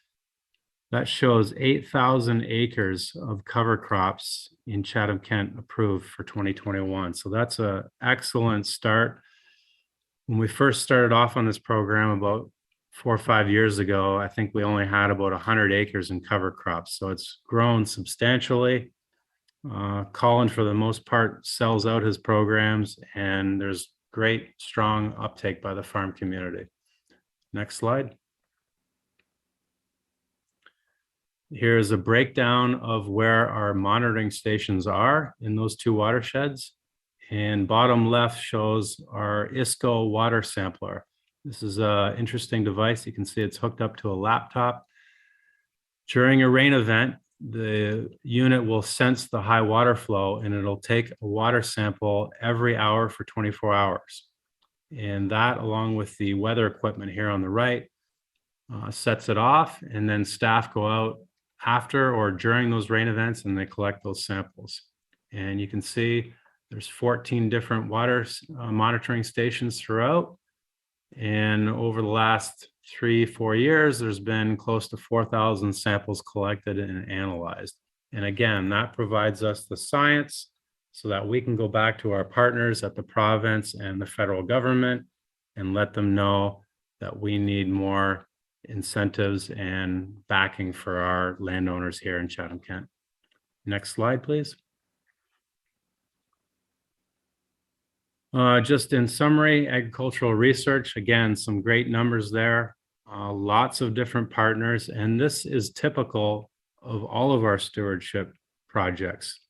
that shows 8,000 acres of cover crops in Chatham-Kent approved for 2021. So that's an excellent start. When we first started off on this program about 4 or 5 years ago, I think we only had about 100 acres in cover crops. So it's grown substantially. Colin, for the most part, sells out his programs, and there's great, strong uptake by the farm community. Next slide. Here's a breakdown of where our monitoring stations are in those two watersheds. And bottom left shows our ISCO water sampler. This is an interesting device. You can see it's hooked up to a laptop. During a rain event, the unit will sense the high water flow and it'll take a water sample every hour for 24 hours. And that, along with the weather equipment here on the right, sets it off, and then staff go out after or during those rain events and they collect those samples. And you can see there's 14 different water monitoring stations throughout. And over the last 3-4 years, there's been close to 4,000 samples collected and analyzed. And again, that provides us the science so that we can go back to our partners at the province and the federal government and let them know that we need more incentives and backing for our landowners here in Chatham-Kent. Next slide, please. Just in summary, agricultural research, again, some great numbers there, lots of different partners, and this is typical of all of our stewardship projects.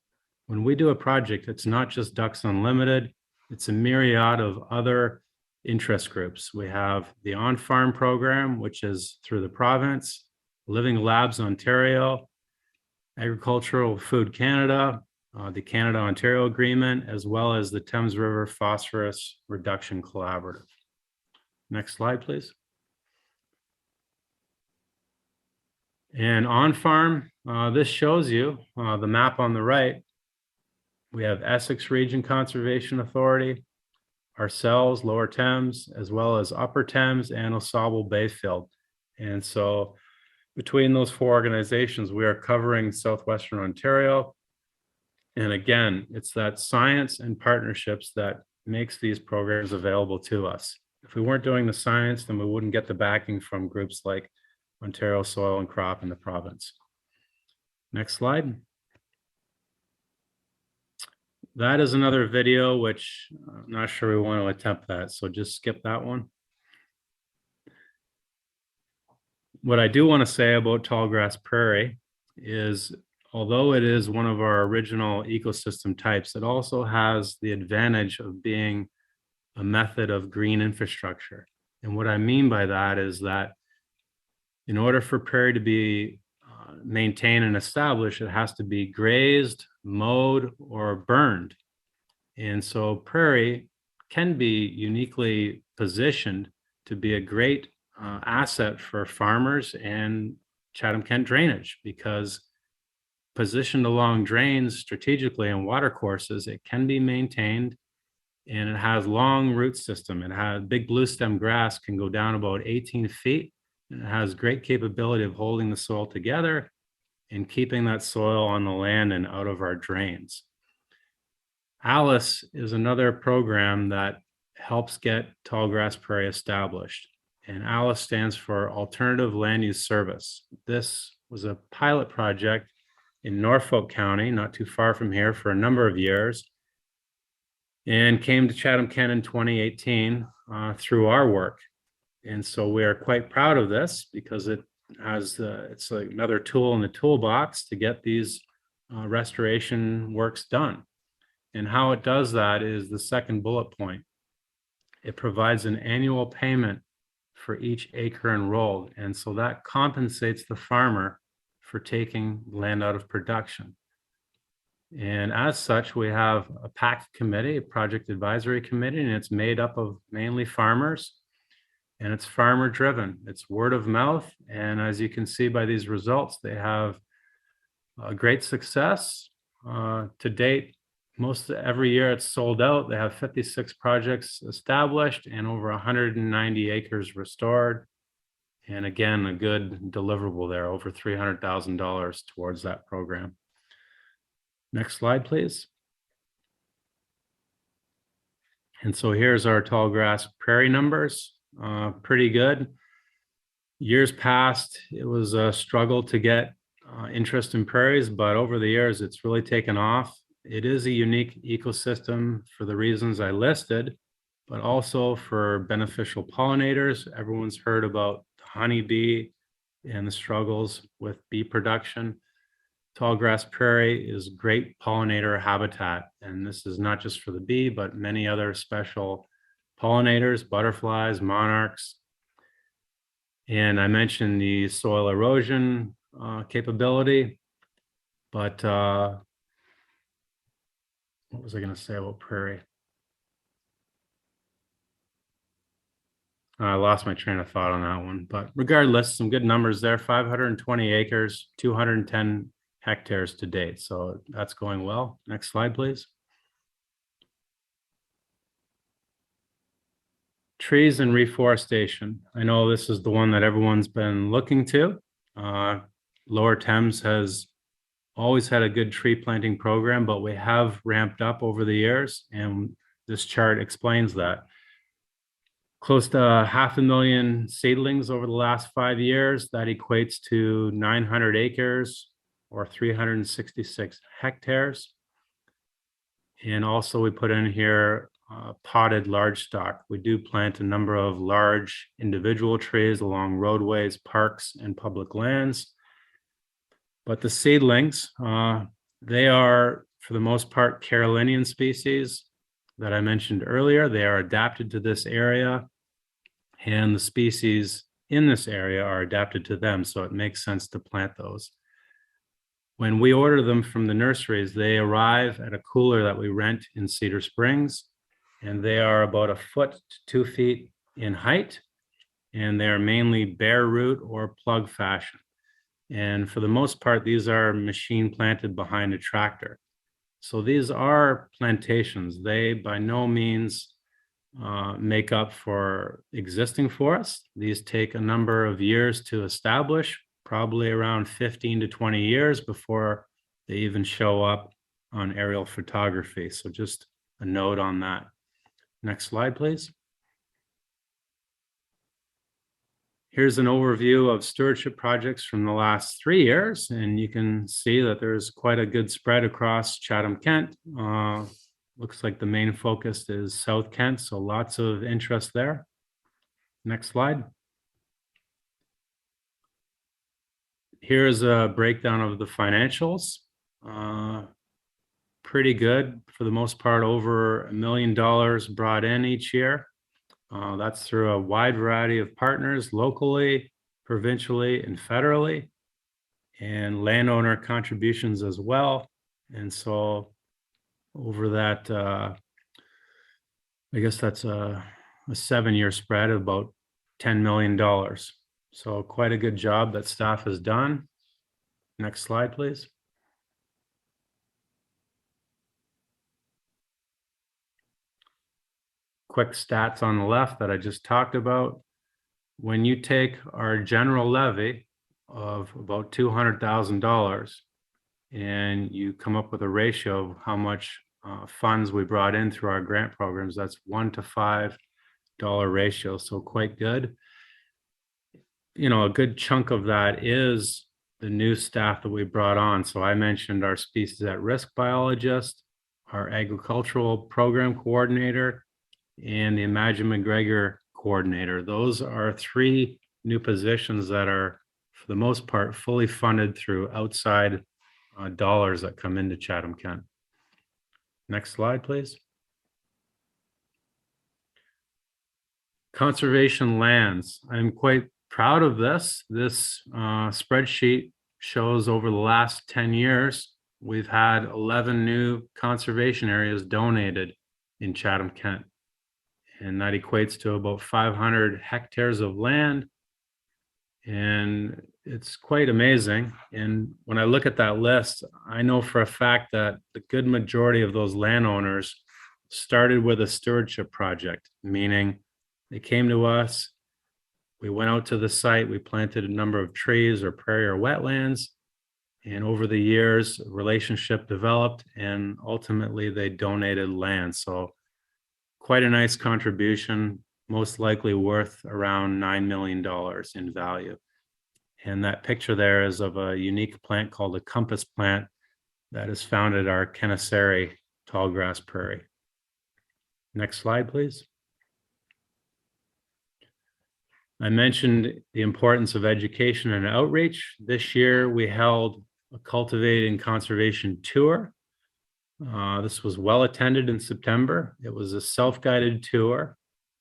When we do a project, it's not just Ducks Unlimited, it's a myriad of other interest groups. We have the on-farm program, which is through the province, Living Labs Ontario, Agricultural Food Canada, the Canada-Ontario Agreement, as well as the Thames River Phosphorus Reduction Collaborative. Next slide, please. And on-farm, this shows you the map on the right. We have Essex Region Conservation Authority, ourselves, Lower Thames, as well as Upper Thames and Osable Bayfield. And so between those 4 organizations, we are covering Southwestern Ontario. And again, it's that science and partnerships that makes these programs available to us. If we weren't doing the science, then we wouldn't get the backing from groups like Ontario Soil and Crop in the province. Next slide. That is another video, which I'm not sure we want to attempt that, so just skip that one. What I do want to say about tallgrass prairie is, although it is one of our original ecosystem types, it also has the advantage of being a method of green infrastructure. And what I mean by that is that in order for prairie to be maintained and established, it has to be grazed, mowed, or burned. And so prairie can be uniquely positioned to be a great asset for farmers and Chatham-Kent drainage, because positioned along drains strategically and water courses, it can be maintained, and it has long root system. It has big blue stem grass can go down about 18 feet. And it has great capability of holding the soil together and keeping that soil on the land and out of our drains. ALICE is another program that helps get tallgrass prairie established. And ALICE stands for Alternative Land Use Service. This was a pilot project in Norfolk County, not too far from here, for a number of years, and came to Chatham-Kent in 2018 through our work. And so we are quite proud of this because it has it's like another tool in the toolbox to get these restoration works done. And how it does that is the second bullet point. It provides an annual payment for each acre enrolled. And so that compensates the farmer for taking land out of production. And as such, we have a PAC committee, a project advisory committee, and it's made up of mainly farmers, and it's farmer driven. It's word of mouth. And as you can see by these results, they have a great success to date. Most every year it's sold out. They have 56 projects established and over 190 acres restored. And again, a good deliverable there, over $300,000 towards that program. Next slide, please. And so here's our tallgrass prairie numbers, pretty good. Years past, it was a struggle to get interest in prairies, but over the years, it's really taken off. It is a unique ecosystem for the reasons I listed, but also for beneficial pollinators. Everyone's heard about the honeybee and the struggles with bee production. Tallgrass prairie is great pollinator habitat, and this is not just for the bee, but many other special pollinators, butterflies, monarchs. And I mentioned the soil erosion capability, but what was I going to say about prairie? I lost my train of thought on that one, but regardless, some good numbers there. 520 acres, 210 hectares to date. So that's going well. Next slide, please. Trees and reforestation. I know this is the one that everyone's been looking to. Lower Thames has always had a good tree planting program, but we have ramped up over the years, and this chart explains that. Close to 500,000 seedlings over the last 5 years. That equates to 900 acres or 366 hectares. And also we put in here potted large stock. We do plant a number of large individual trees along roadways, parks, and public lands. But the seedlings, they are, for the most part, Carolinian species that I mentioned earlier. They are adapted to this area, and the species in this area are adapted to them, so it makes sense to plant those. When we order them from the nurseries, they arrive at a cooler that we rent in Cedar Springs, and they are about 1 foot to 2 feet in height, and they are mainly bare root or plug fashion. And for the most part, these are machine planted behind a tractor. So these are plantations. They by no means make up for existing forests. These take a number of years to establish, probably around 15 to 20 years before they even show up on aerial photography. So just a note on that. Next slide, please. Here's an overview of stewardship projects from the last 3 years, and you can see that there's quite a good spread across Chatham-Kent. Looks like the main focus is South Kent, so lots of interest there. Next slide. Here's a breakdown of the financials. Pretty good, for the most part, over $1 million brought in each year. That's through a wide variety of partners, locally, provincially, and federally, and landowner contributions as well. And so over that, I guess that's a 7-year spread of about $10 million. So quite a good job that staff has done. Next slide, please. Quick stats on the left that I just talked about. When you take our general levy of about $200,000 and you come up with a ratio of how much funds we brought in through our grant programs, that's $1 to $5 ratio, so quite good. You know, a good chunk of that is the new staff that we brought on. So I mentioned our species at risk biologist, our agricultural program coordinator, and the Imagine McGregor coordinator. Those are 3 new positions that are, for the most part, fully funded through outside dollars that come into Chatham-Kent. Next slide, please. Conservation lands. I'm quite proud of this. This spreadsheet shows over the last 10 years, we've had 11 new conservation areas donated in Chatham-Kent. And that equates to about 500 hectares of land. And it's quite amazing. And when I look at that list, I know for a fact that the good majority of those landowners started with a stewardship project, meaning they came to us, we went out to the site, we planted a number of trees or prairie or wetlands. And over the years, a relationship developed, and ultimately they donated land. So quite a nice contribution, most likely worth around $9 million in value. And that picture there is of a unique plant called a compass plant that is found at our Kennesari tallgrass prairie. Next slide, please. I mentioned the importance of education and outreach. This year we held a cultivating conservation tour. This was well attended in September. It was a self-guided tour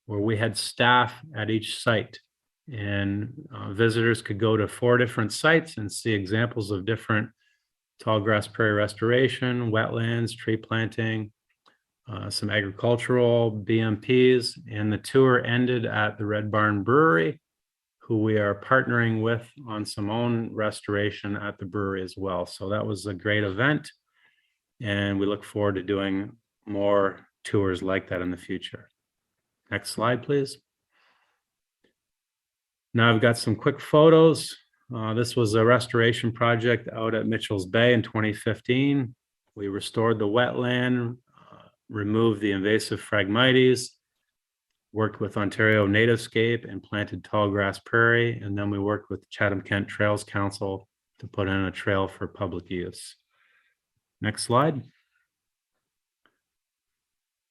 where we had staff at each site, and visitors could go to 4 different sites and see examples of different tallgrass prairie restoration, wetlands, tree planting, some agricultural BMPs, and the tour ended at the Red Barn Brewery, who we are partnering with on some own restoration at the brewery as well. So that was a great event, and we look forward to doing more tours like that in the future. Next slide, please. Now I've got some quick photos. This was a restoration project out at Mitchell's Bay in 2015. We restored the wetland, removed the invasive Phragmites, worked with Ontario Nativescape and planted tall grass prairie. And then we worked with Chatham-Kent Trails Council to put in a trail for public use. Next slide.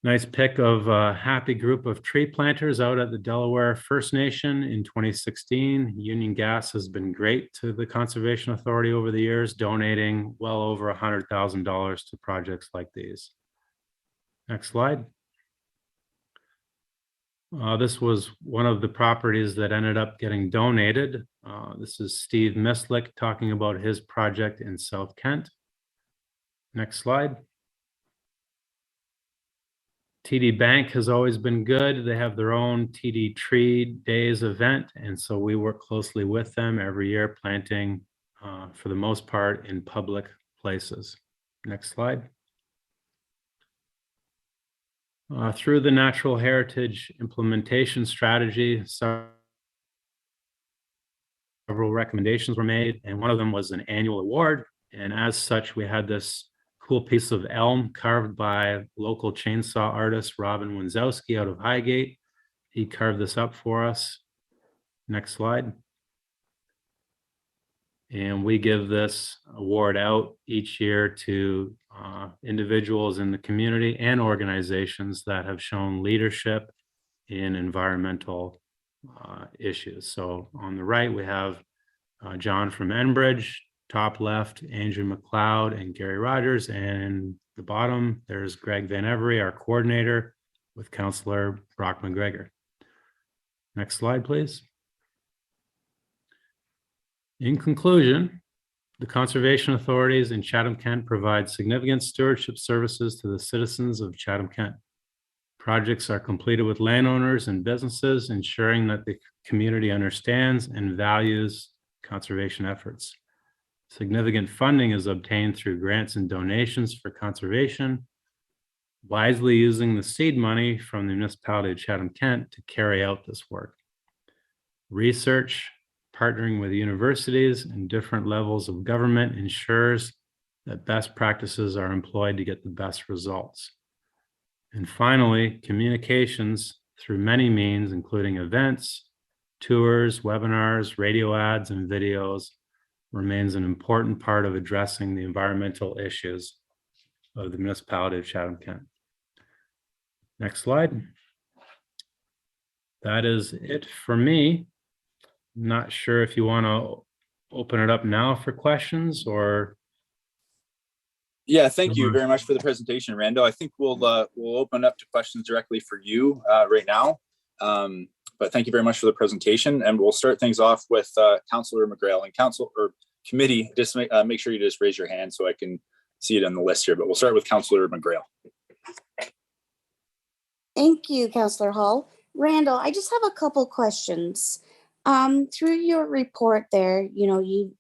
Nice pic of a happy group of tree planters out at the Delaware First Nation in 2016. Union Gas has been great to the Conservation Authority over the years, donating well over $100,000 to projects like these. Next slide. This was one of the properties that ended up getting donated. This is Steve Mislick talking about his project in South Kent. Next slide. TD Bank has always been good. They have their own TD Tree Days event, and so we work closely with them every year, planting for the most part in public places. Next slide. Through the Natural Heritage Implementation Strategy, several recommendations were made, and one of them was an annual award. And as such, we had this cool piece of elm carved by local chainsaw artist Robin Winzowski out of Highgate. He carved this up for us. Next slide. And we give this award out each year to individuals in the community and organizations that have shown leadership in environmental issues. So on the right, we have John from Enbridge. Top left, Andrew McLeod and Gary Rogers. And the bottom, there's Greg Van Every, our coordinator, with Councillor Brock McGregor. Next slide, please. In conclusion, the conservation authorities in Chatham-Kent provide significant stewardship services to the citizens of Chatham-Kent. Projects are completed with landowners and businesses, ensuring that the community understands and values conservation efforts. Significant funding is obtained through grants and donations for conservation, wisely using the seed money from the municipality of Chatham-Kent to carry out this work. Research, partnering with universities and different levels of government ensures that best practices are employed to get the best results. And finally, communications through many means, including events, tours, webinars, radio ads, and videos, remains an important part of addressing the environmental issues of the municipality of Chatham-Kent. Next slide. That is it for me. Not sure if you want to open it up now for questions or. Yeah, thank you very much for the presentation, Randall. I think we'll open up to questions directly for you right now. But thank you very much for the presentation, and we'll start things off with Councillor McGrail and Council or Committee. Just make sure you just raise your hand so I can see it on the list here. But we'll start with Councillor McGrail. Thank you, Councillor Hall. Randall, I just have a couple questions. Through your report there, you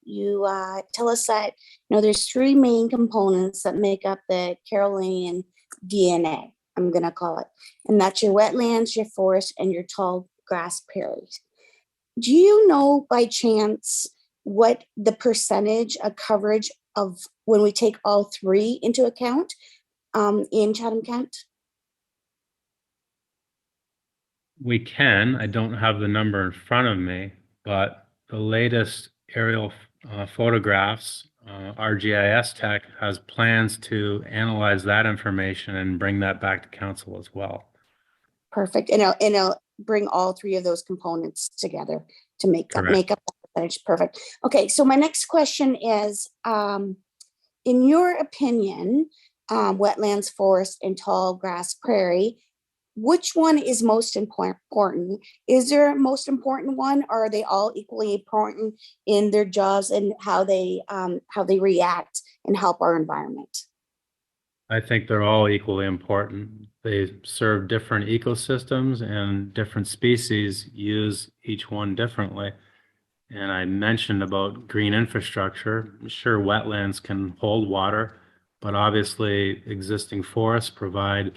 tell us that there's three main components that make up the Carolinian DNA. I'm gonna call it, and that's your wetlands, your forest, and your tall grass prairies. Do you know by chance what the percentage of coverage of when we take all three into account in Chatham-Kent? We can. I don't have the number in front of me, but the latest aerial photographs, RGIS Tech has plans to analyze that information and bring that back to council as well. Perfect. And I'll bring all three of those components together to make up that percentage. Perfect. Okay, so my next question is, in your opinion, wetlands, forest, and tall grass prairie, which one is most important? Is there a most important one, or are they all equally important in their jobs and how they react and help our environment? I think they're all equally important. They serve different ecosystems, and different species use each one differently. And I mentioned about green infrastructure. Sure, wetlands can hold water, but obviously existing forests provide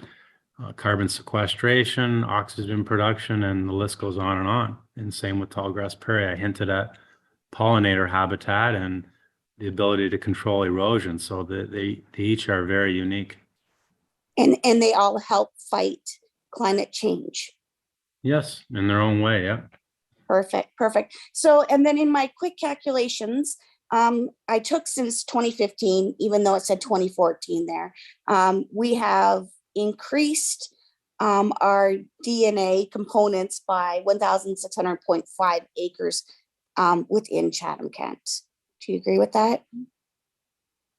carbon sequestration, oxygen production, and the list goes on. And same with tallgrass prairie. I hinted at pollinator habitat and the ability to control erosion. So they each are very unique. And they all help fight climate change. Yes, in their own way. Yeah. Perfect. So, and then in my quick calculations, I took since 2015, even though it said 2014 there, we have increased our DNA components by 1,600.5 acres within Chatham-Kent. Do you agree with that?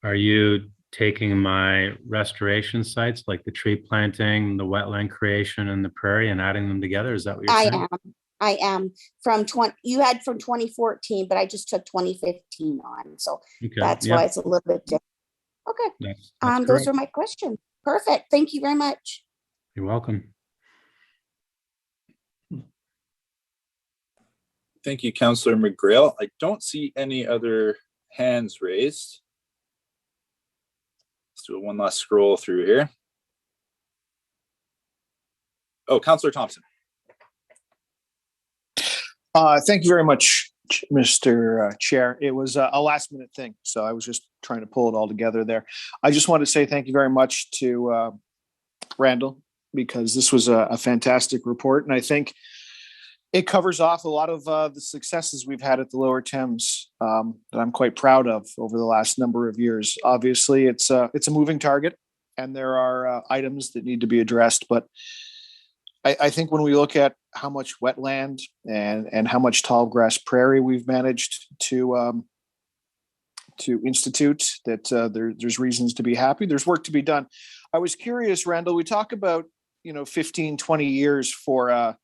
Are you taking my restoration sites like the tree planting, the wetland creation, and the prairie and adding them together? Is that what you're saying? I am from you had from 2014, but I just took 2015 on. So Okay. That's why it's a little bit different. Okay. That's Those are my questions. Perfect. Thank you very much. You're welcome. Thank you, Councillor McGregor. I don't see any other hands raised. Let's do one last scroll through here. Oh, Councillor Thompson. Thank you very much, Mr. Chair. It was a last minute thing, so I was just trying to pull it all together there. I just want to say thank you very much to Randall, because this was a fantastic report, and I think it covers off a lot of the successes we've had at the Lower Thames that I'm quite proud of over the last number of years. Obviously, it's a moving target, and there are items that need to be addressed, but I think when we look at how much wetland and how much tall grass prairie we've managed to institute, that there's reasons to be happy. There's work to be done. I was curious, Randall, we talk about 15, 20 years for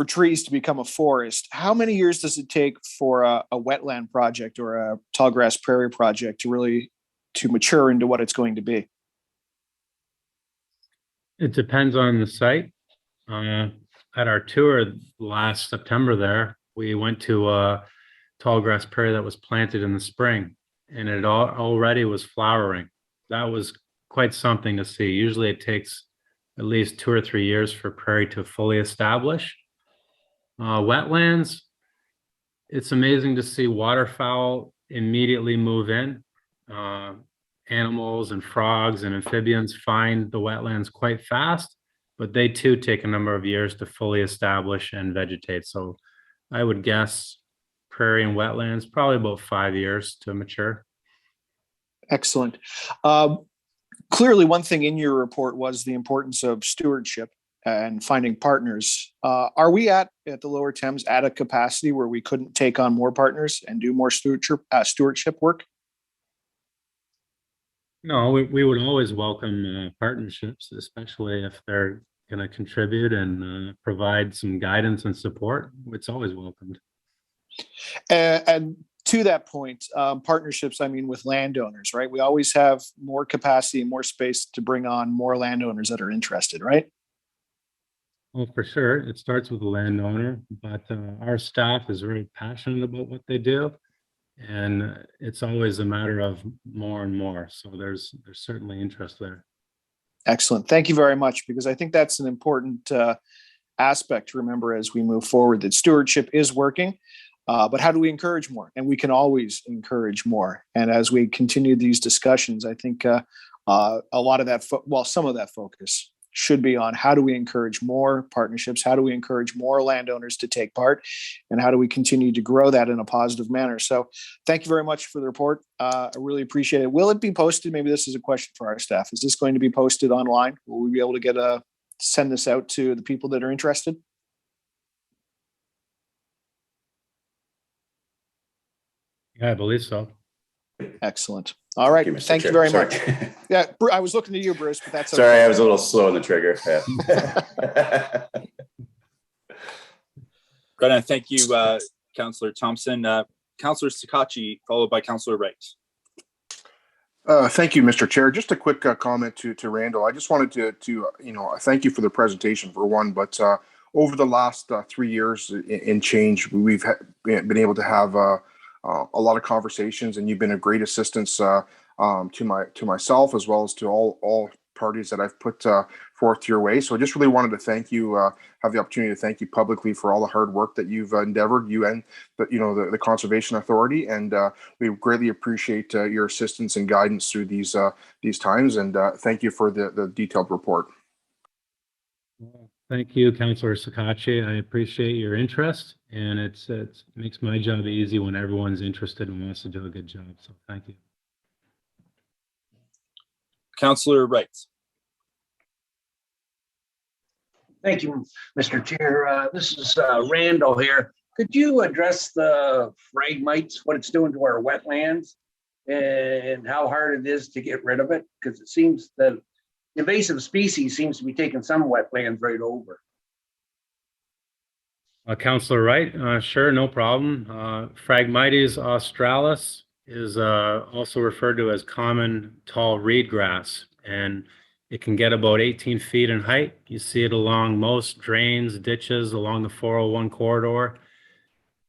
trees to become a forest. How many years does it take for a wetland project or a tall grass prairie project to mature into what it's going to be? It depends on the site. At our tour last September there, we went to a tall grass prairie that was planted in the spring, and it already was flowering. That was quite something to see. Usually it takes at least 2 or 3 years for prairie to fully establish. Wetlands, it's amazing to see waterfowl immediately move in. Animals and frogs and amphibians find the wetlands quite fast, but they too take a number of years to fully establish and vegetate. So I would guess prairie and wetlands, probably about 5 years to mature. Excellent. Clearly, one thing in your report was the importance of stewardship and finding partners. Are we at the Lower Thames at a capacity where we couldn't take on more partners and do more stewardship work? No, we would always welcome partnerships, especially if they're going to contribute and provide some guidance and support. It's always welcomed. And to that point, partnerships, I mean, with landowners, right? We always have more capacity and more space to bring on more landowners that are interested, right? Well, for sure. It starts with the landowner, but our staff is very passionate about what they do. And it's always a matter of more and more. So there's certainly interest there. Excellent. Thank you very much, because I think that's an important aspect to remember as we move forward, that stewardship is working, but how do we encourage more? And we can always encourage more. And as we continue these discussions, I think a lot of that, some of that focus should be on how do we encourage more partnerships? How do we encourage more landowners to take part? And how do we continue to grow that in a positive manner? So thank you very much for the report. I really appreciate it. Will it be posted? Maybe this is a question for our staff. Is this going to be posted online? Will we be able to send this out to the people that are interested? Yeah, I believe so. Excellent. All right. Thank you very much. Yeah, I was looking to you, Bruce, but that's okay. Sorry, I was a little slow on the trigger. Yeah. Great, and thank you, Councillor Thompson. Councillor Sakachi, followed by Councillor Wright. Thank you, Mr. Chair. Just a quick comment to Randall. I just wanted to thank you for the presentation for one, but over the last 3 years in change, we've been able to have a lot of conversations, and you've been a great assistance to myself as well as to all parties that I've put forth your way. So I just really wanted to thank you, have the opportunity to thank you publicly for all the hard work that you've endeavored, you and the Conservation Authority, and we greatly appreciate your assistance and guidance through these times. And thank you for the detailed report. Thank you, Councillor Sakachi. I appreciate your interest, and it makes my job easy when everyone's interested and wants to do a good job. So thank you. Councillor Wright. Thank you, Mr. Chair. This is Randall here. Could you address the phragmites, what it's doing to our wetlands, and how hard it is to get rid of it? Because it seems that invasive species seems to be taking some wetlands right over. Councillor Wright, sure, no problem. Phragmites australis is also referred to as common tall reed grass, and it can get about 18 feet in height. You see it along most drains, ditches along the 401 corridor,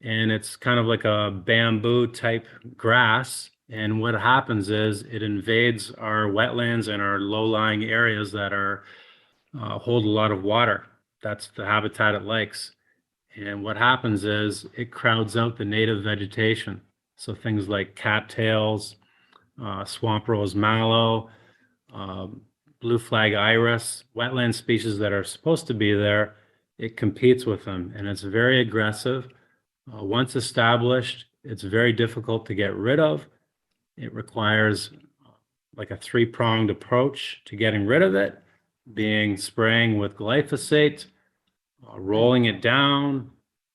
and it's kind of like a bamboo type grass. And what happens is it invades our wetlands and our low-lying areas that are hold a lot of water. That's the habitat it likes. And what happens is it crowds out the native vegetation. So things like cattails, swamp rose mallow, blue flag iris, wetland species that are supposed to be there, it competes with them, and it's very aggressive. Once established, it's very difficult to get rid of. It requires like a three-pronged approach to getting rid of it, being spraying with glyphosate, rolling it down,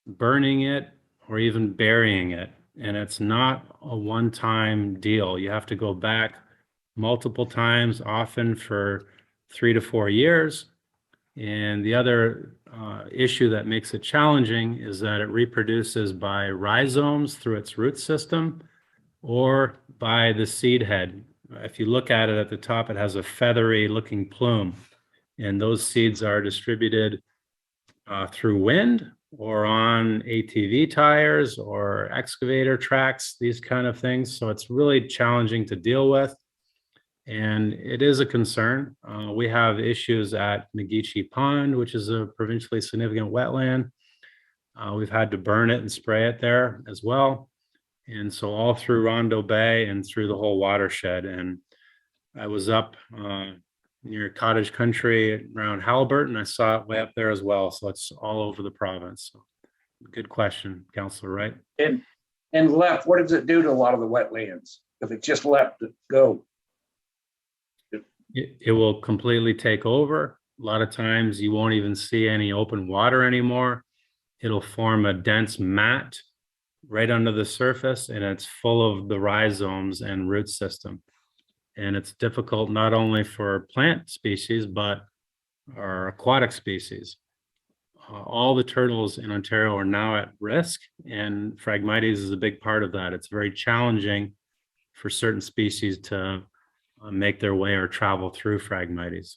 burning it, or even burying it. And it's not a one-time deal. You have to go back multiple times, often for 3 to 4 years. And the other issue that makes it challenging is that it reproduces by rhizomes through its root system or by the seed head. If you look at it at the top, it has a feathery looking plume, and those seeds are distributed through wind or on ATV tires or excavator tracks, these kind of things. So it's really challenging to deal with. And it is a concern. We have issues at McGeechee Pond, which is a provincially significant wetland. We've had to burn it and spray it there as well. And so all through Rondo Bay and through the whole watershed. And I was up near Cottage Country around Halliburton. I saw it way up there as well. So it's all over the province. So good question, Councillor Wright. And left, what does it do to a lot of the wetlands if it just left it go? It will completely take over. A lot of times you won't even see any open water anymore. It'll form a dense mat right under the surface, and it's full of the rhizomes and root system. And it's difficult not only for plant species, but our aquatic species. All the turtles in Ontario are now at risk, and Phragmites is a big part of that. It's very challenging for certain species to make their way or travel through Phragmites.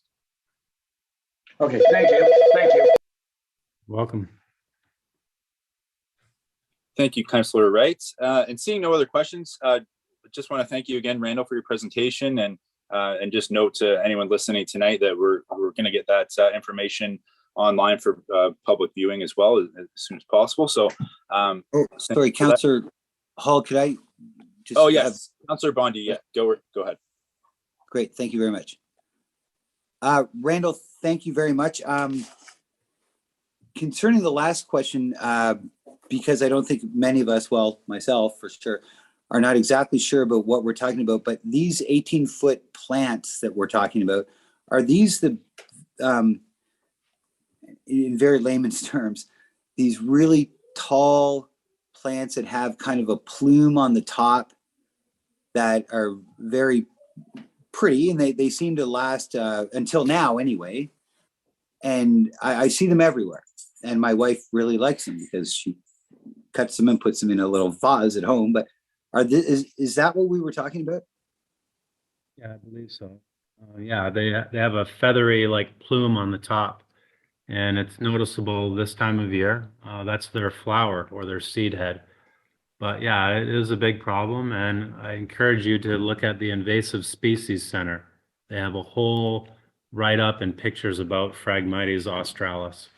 Okay, thank you. Thank you. Welcome. Thank you, Councillor Wright. And seeing no other questions, just want to thank you again, Randall, for your presentation, and just note to anyone listening tonight that we're going to get that information online for public viewing as well as soon as possible. So, sorry, Councillor Hall, could I just? Oh yes, Councillor Bondi. Yeah, go ahead. Great, thank you very much. Randall, thank you very much. Concerning the last question, because I don't think many of us, well, myself for sure, are not exactly sure about what we're talking about, but these 18-foot plants that we're talking about, are these the, in very layman's terms, these really tall plants that have kind of a plume on the top that are very pretty, and they seem to last until now anyway. And I see them everywhere, and my wife really likes them because she cuts them and puts them in a little vase at home. But is that what we were talking about? Yeah, I believe so. Yeah, they have a feathery like plume on the top, and it's noticeable this time of year. That's their flower or their seed head. But yeah, it is a big problem, and I encourage you to look at the Invasive Species Center. They have a whole write-up and pictures about Phragmites australis.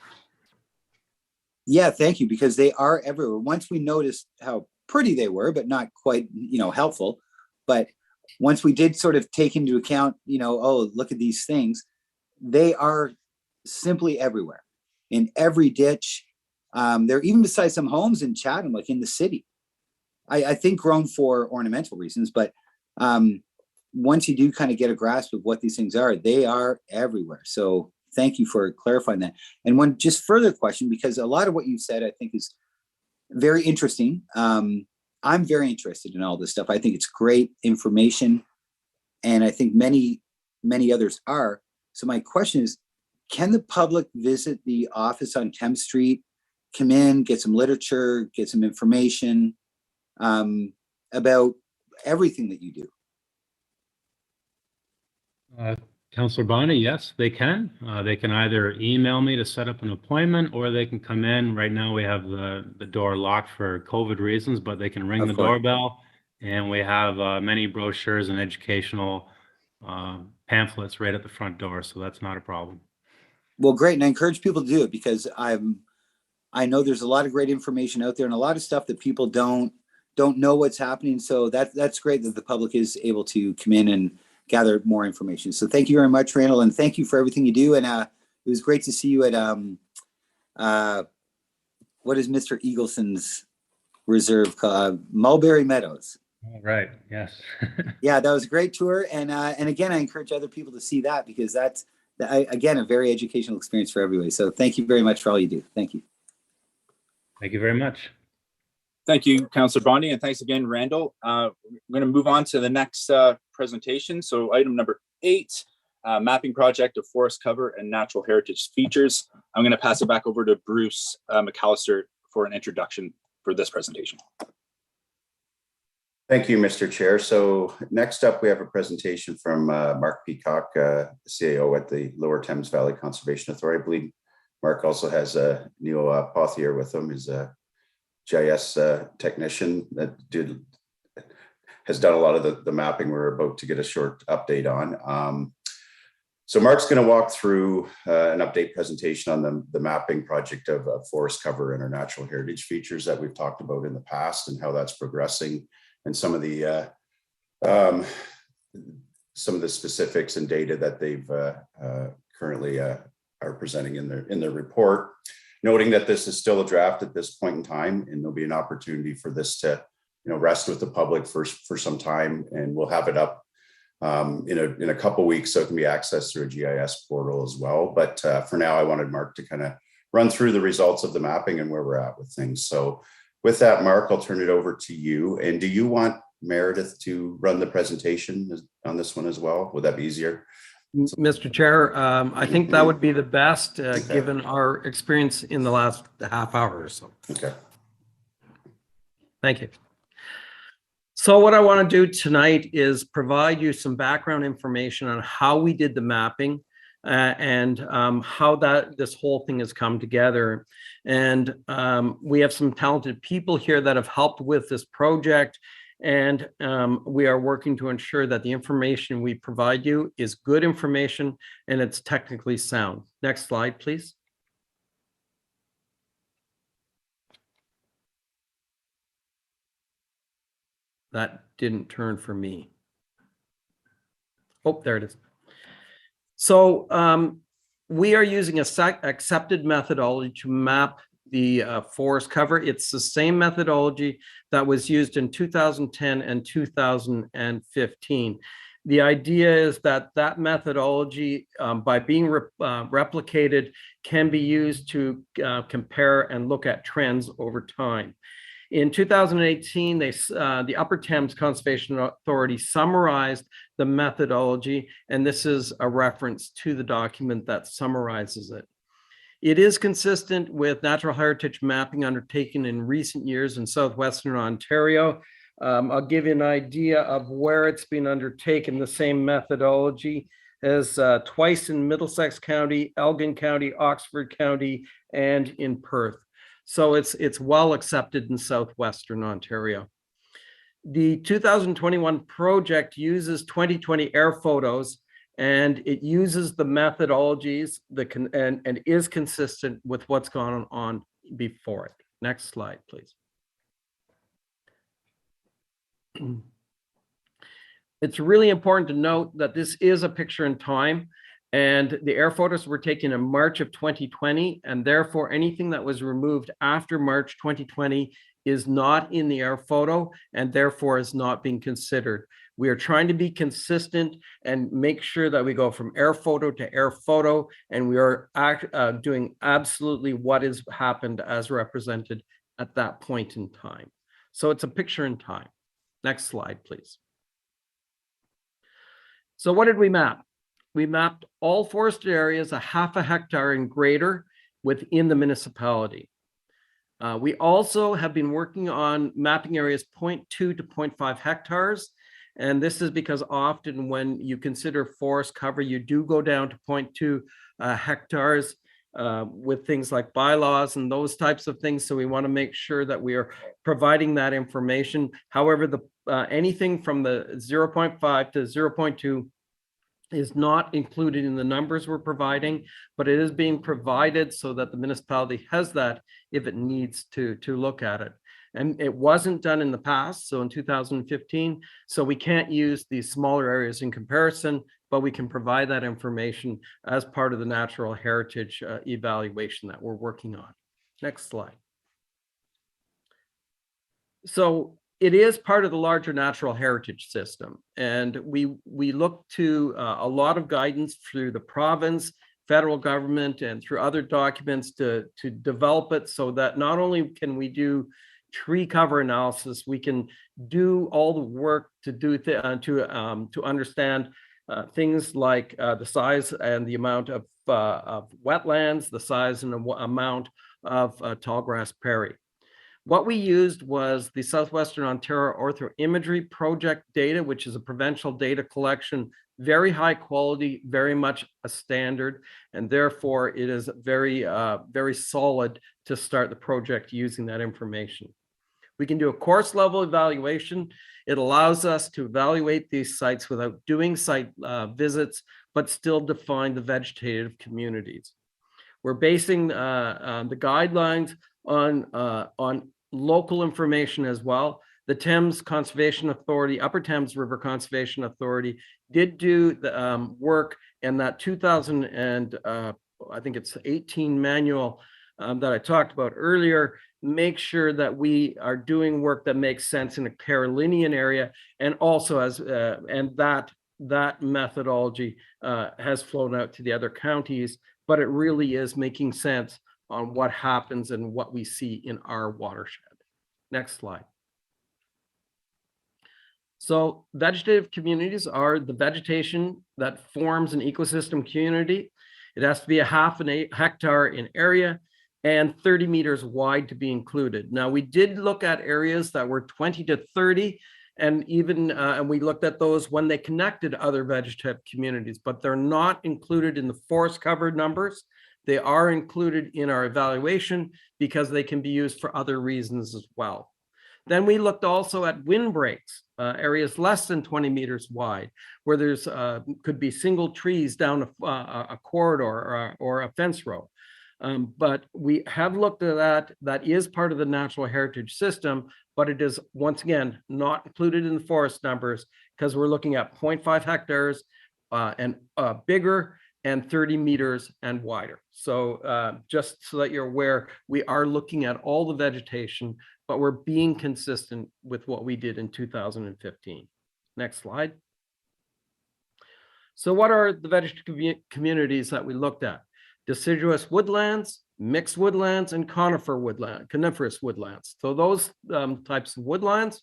Yeah, thank you, because they are everywhere. Once we noticed how pretty they were, but not quite, helpful. But once we did sort of take into account, oh, look at these things, they are simply everywhere, in every ditch. They're even beside some homes in Chatham, like in the city. I think grown for ornamental reasons, but once you do kind of get a grasp of what these things are, they are everywhere. So thank you for clarifying that. And one just further question, because a lot of what you said, I think, is very interesting. I'm very interested in all this stuff. I think it's great information, and I think many, many others are. So my question is, can the public visit the office on Kemp Street, come in, get some literature, get some information about everything that you do? Councillor Bonnie, yes, they can. They can either email me to set up an appointment, or they can come in. Right now we have the door locked for COVID reasons, but they can ring the doorbell, and we have many brochures and educational pamphlets right at the front door, so that's not a problem. Well, great, and I encourage people to do it, because I know there's a lot of great information out there, and a lot of stuff that people don't know what's happening. So that's great that the public is able to come in and gather more information. So thank you very much, Randall, and thank you for everything you do. And it was great to see you at what is Mr. Eagleson's reserve called? Mulberry Meadows. All right. Yes. Yeah, that was a great tour. And again, I encourage other people to see that, because that's again a very educational experience for everybody. So thank you very much for all you do. Thank you. Thank you very much. Thank you, Councillor Bondi, and thanks again, Randall. We're going to move on to the next presentation. So item number 8, mapping project of forest cover and natural heritage features. I'm going to pass it back over to Bruce McAllister for an introduction for this presentation. Thank you, Mr. Chair. So next up, we have a presentation from Mark Peacock, CAO at the Lower Thames Valley Conservation Authority. I believe Mark also has Neil Pothier with him. He's a GIS technician that has done a lot of the mapping we're about to get a short update on. So Mark's going to walk through an update presentation on the mapping project of forest cover and our natural heritage features that we've talked about in the past, and how that's progressing, and some of the specifics and data that they've currently are presenting in their report. Noting that this is still a draft at this point in time, and there'll be an opportunity for this to, rest with the public for some time, and we'll have it up in a couple weeks, so it can be accessed through a GIS portal as well. But for now, I wanted Mark to kind of run through the results of the mapping and where we're at with things. So with that, Mark, I'll turn it over to you. And do you want Meredith to run the presentation on this one as well? Would that be easier? Mr. Chair, I think that would be the best, given our experience in the last half hour or so. Okay. Thank you. So what I want to do tonight is provide you some background information on how we did the mapping and how this whole thing has come together. And we have some talented people here that have helped with this project. And we are working to ensure that the information we provide you is good information and it's technically sound. Next slide, please. That didn't turn for me. Oh, there it is. So we are using a accepted methodology to map the forest cover. It's the same methodology that was used in 2010 and 2015. The idea is that methodology, by being replicated, can be used to compare and look at trends over time. In 2018, the Upper Thames Conservation Authority summarized the methodology, and this is a reference to the document that summarizes it. It is consistent with natural heritage mapping undertaken in recent years in southwestern Ontario. I'll give you an idea of where it's been undertaken. The same methodology has twice in Middlesex County, Elgin County, Oxford County, and in Perth. So it's well accepted in southwestern Ontario. The 2021 project uses 2020 air photos, and it uses the methodologies that and is consistent with what's gone on before it. Next slide, please. It's really important to note that this is a picture in time, and the air photos were taken in March of 2020, and therefore anything that was removed after March 2020 is not in the air photo and therefore is not being considered. We are trying to be consistent and make sure that we go from air photo to air photo, and we are doing absolutely what has happened as represented at that point in time. So it's a picture in time. Next slide, please. So what did we map? We mapped all forested areas a half a hectare and greater within the municipality. We also have been working on mapping areas 0.2 to 0.5 hectares. And this is because often when you consider forest cover, you do go down to 0.2 hectares with things like bylaws and those types of things. So we want to make sure that we are providing that information. However, anything from the 0.5 to 0.2 is not included in the numbers we're providing, but it is being provided so that the municipality has that if it needs to look at it. And it wasn't done in the past, so in 2015, so we can't use these smaller areas in comparison, but we can provide that information as part of the natural heritage evaluation that we're working on. Next slide. So it is part of the larger natural heritage system, and we look to a lot of guidance through the province, federal government, and through other documents to develop it so that not only can we do tree cover analysis, we can do all the work to understand things like the size and the amount of wetlands, the size and the amount of tallgrass prairie. What we used was the Southwestern Ontario Ortho Imagery Project data, which is a provincial data collection, very high quality, very much a standard, and therefore it is very, very solid to start the project using that information. We can do a course level evaluation. It allows us to evaluate these sites without doing site visits, but still define the vegetative communities. We're basing the guidelines on local information as well. The Thames Conservation Authority, Upper Thames River Conservation Authority did do the work in that 2000 and I think it's 18 manual that I talked about earlier, make sure that we are doing work that makes sense in a Carolinian area, and also as and that methodology has flown out to the other counties, but it really is making sense on what happens and what we see in our watershed. Next slide. So vegetative communities are the vegetation that forms an ecosystem community. It has to be a half an hectare in area and 30 meters wide to be included. Now, we did look at areas that were 20 to 30, and even and we looked at those when they connected other vegetative communities, but they're not included in the forest covered numbers. They are included in our evaluation because they can be used for other reasons as well. Then we looked also at windbreaks, areas less than 20 meters wide, where there's could be single trees down a corridor or a fence row. But we have looked at that. That is part of the natural heritage system, but it is once again not included in the forest numbers because we're looking at 0.5 hectares and bigger and 30 meters and wider. So just so that you're aware, we are looking at all the vegetation, but we're being consistent with what we did in 2015. Next slide. So what are the vegetative communities that we looked at? Deciduous woodlands, mixed woodlands, and coniferous woodlands. So those types of woodlands,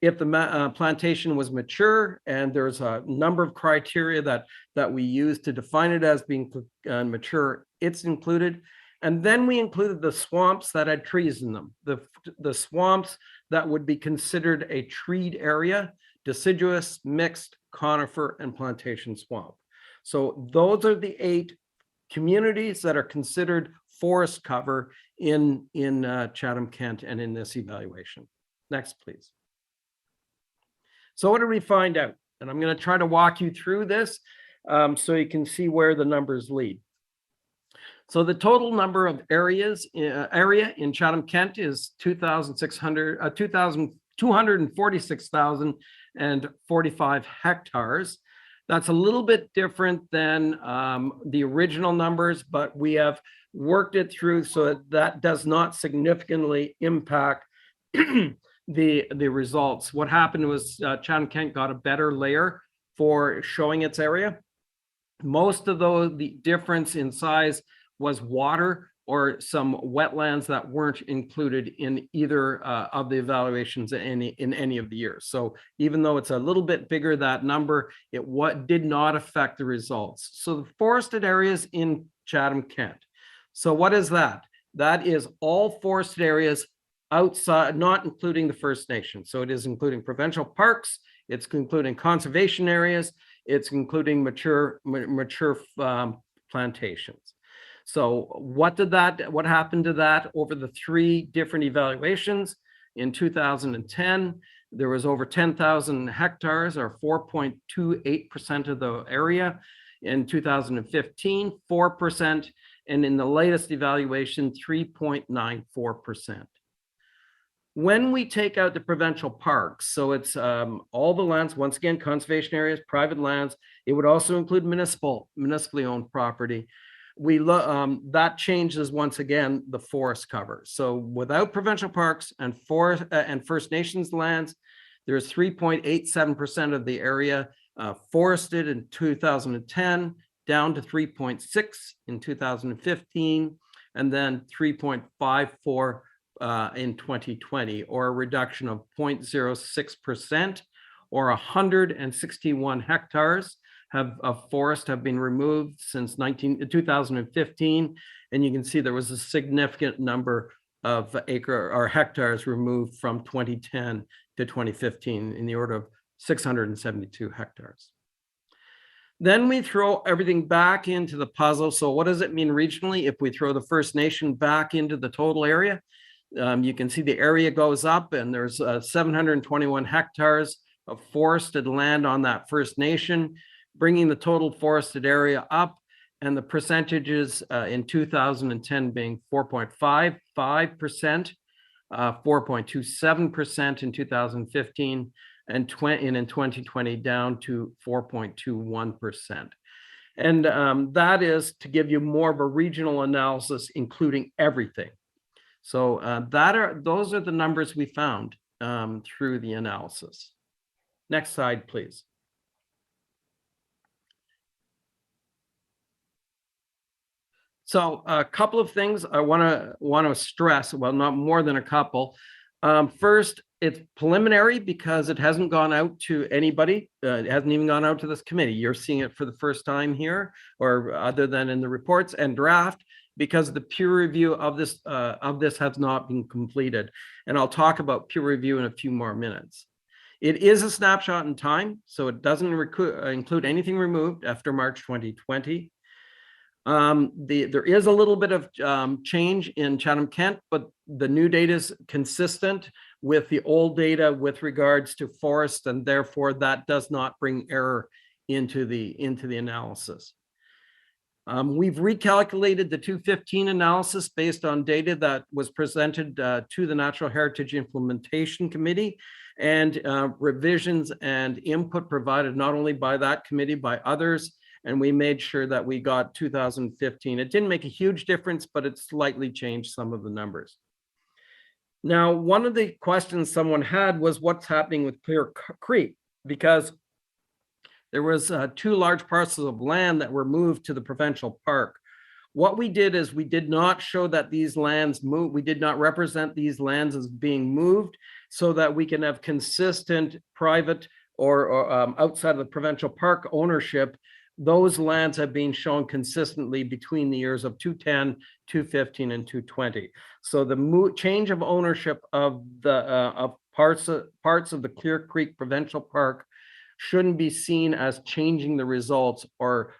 if the plantation was mature, and there's a number of criteria that we use to define it as being mature, it's included. And then we included the swamps that had trees in them, the swamps that would be considered a treed area, deciduous, mixed, conifer, and plantation swamp. So those are the 8 communities that are considered forest cover in Chatham-Kent and in this evaluation. Next, please. So what did we find out? And I'm going to try to walk you through this so you can see where the numbers lead. So the total number of area in Chatham-Kent is 246,045 hectares. That's a little bit different than the original numbers, but we have worked it through so that does not significantly impact the results. What happened was Chatham-Kent got a better layer for showing its area. Most of the difference in size was water or some wetlands that weren't included in either of the evaluations in any of the years. So even though it's a little bit bigger, that number, it did not affect the results. So the forested areas in Chatham-Kent. So what is that? That is all forested areas outside, not including the First Nation. So it is including provincial parks, it's including conservation areas, it's including mature plantations. So what happened to that over the 3 different evaluations? In 2010, there was over 10,000 hectares or 4.28% of the area. In 2015, 4%. And in the latest evaluation, 3.94%. When we take out the provincial parks, so it's all the lands, once again, conservation areas, private lands, it would also include municipally owned property. That changes once again the forest cover. So without provincial parks and First Nations lands, there's 3.87% of the area forested in 2010, down to 3.6 in 2015, and then 3.54 in 2020, or a reduction of 0.06%, or 161 hectares of forest have been removed since 2015. And you can see there was a significant number of hectares removed from 2010 to 2015 in the order of 672 hectares. Then we throw everything back into the puzzle. So what does it mean regionally if we throw the First Nation back into the total area? You can see the area goes up, and there's 721 hectares of forested land on that First Nation, bringing the total forested area up, and the percentages in 2010 being 4.55%, 4.27% in 2015, and in 2020 down to 4.21%. And that is to give you more of a regional analysis, including everything. So those are the numbers we found through the analysis. Next slide, please. So a couple of things I want to stress, well, not more than a couple. First, it's preliminary because it hasn't gone out to anybody. It hasn't even gone out to this committee. You're seeing it for the first time here, or other than in the reports and draft, because the peer review of this has not been completed. And I'll talk about peer review in a few more minutes. It is a snapshot in time, so it doesn't include anything removed after March 2020. There is a little bit of change in Chatham-Kent, but the new data is consistent with the old data with regards to forest, and therefore that does not bring error into the analysis. We've recalculated the 2015 analysis based on data that was presented to the Natural Heritage Implementation Committee, and revisions and input provided not only by that committee, by others. And we made sure that we got 2015. It didn't make a huge difference, but it slightly changed some of the numbers. Now, one of the questions someone had was what's happening with Clear Creek, because there was 2 large parcels of land that were moved to the provincial park. What we did is we did not show that these lands moved. We did not represent these lands as being moved so that we can have consistent private or outside of the provincial park ownership. Those lands have been shown consistently between the years of 2010, 2015, and 2020. So the change of ownership of the parts of the Clear Creek Provincial Park shouldn't be seen as changing the results or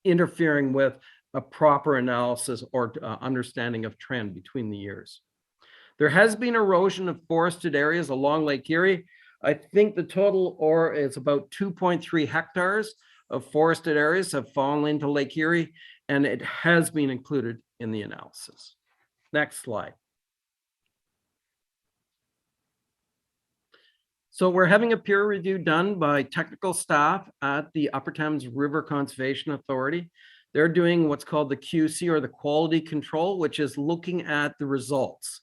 interfering with a proper analysis or understanding of trend between the years. There has been erosion of forested areas along Lake Erie. I think the total is about 2.3 hectares of forested areas have fallen into Lake Erie, and it has been included in the analysis. Next slide. So we're having a peer review done by technical staff at the Upper Thames River Conservation Authority. They're doing what's called the QC, or the quality control, which is looking at the results.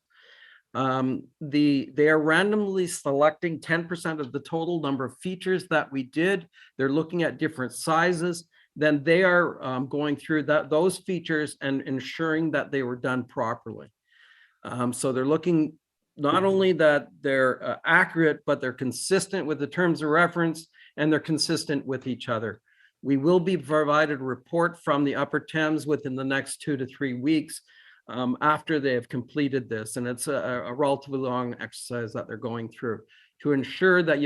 They are randomly selecting 10% of the total number of features that we did. They're looking at different sizes. Then they are going through those features and ensuring that they were done properly. So they're looking not only that they're accurate, but they're consistent with the terms of reference, and they're consistent with each other. We will be provided a report from the Upper Thames within the next 2 to 3 weeks after they have completed this. And it's a relatively long exercise that they're going through to ensure that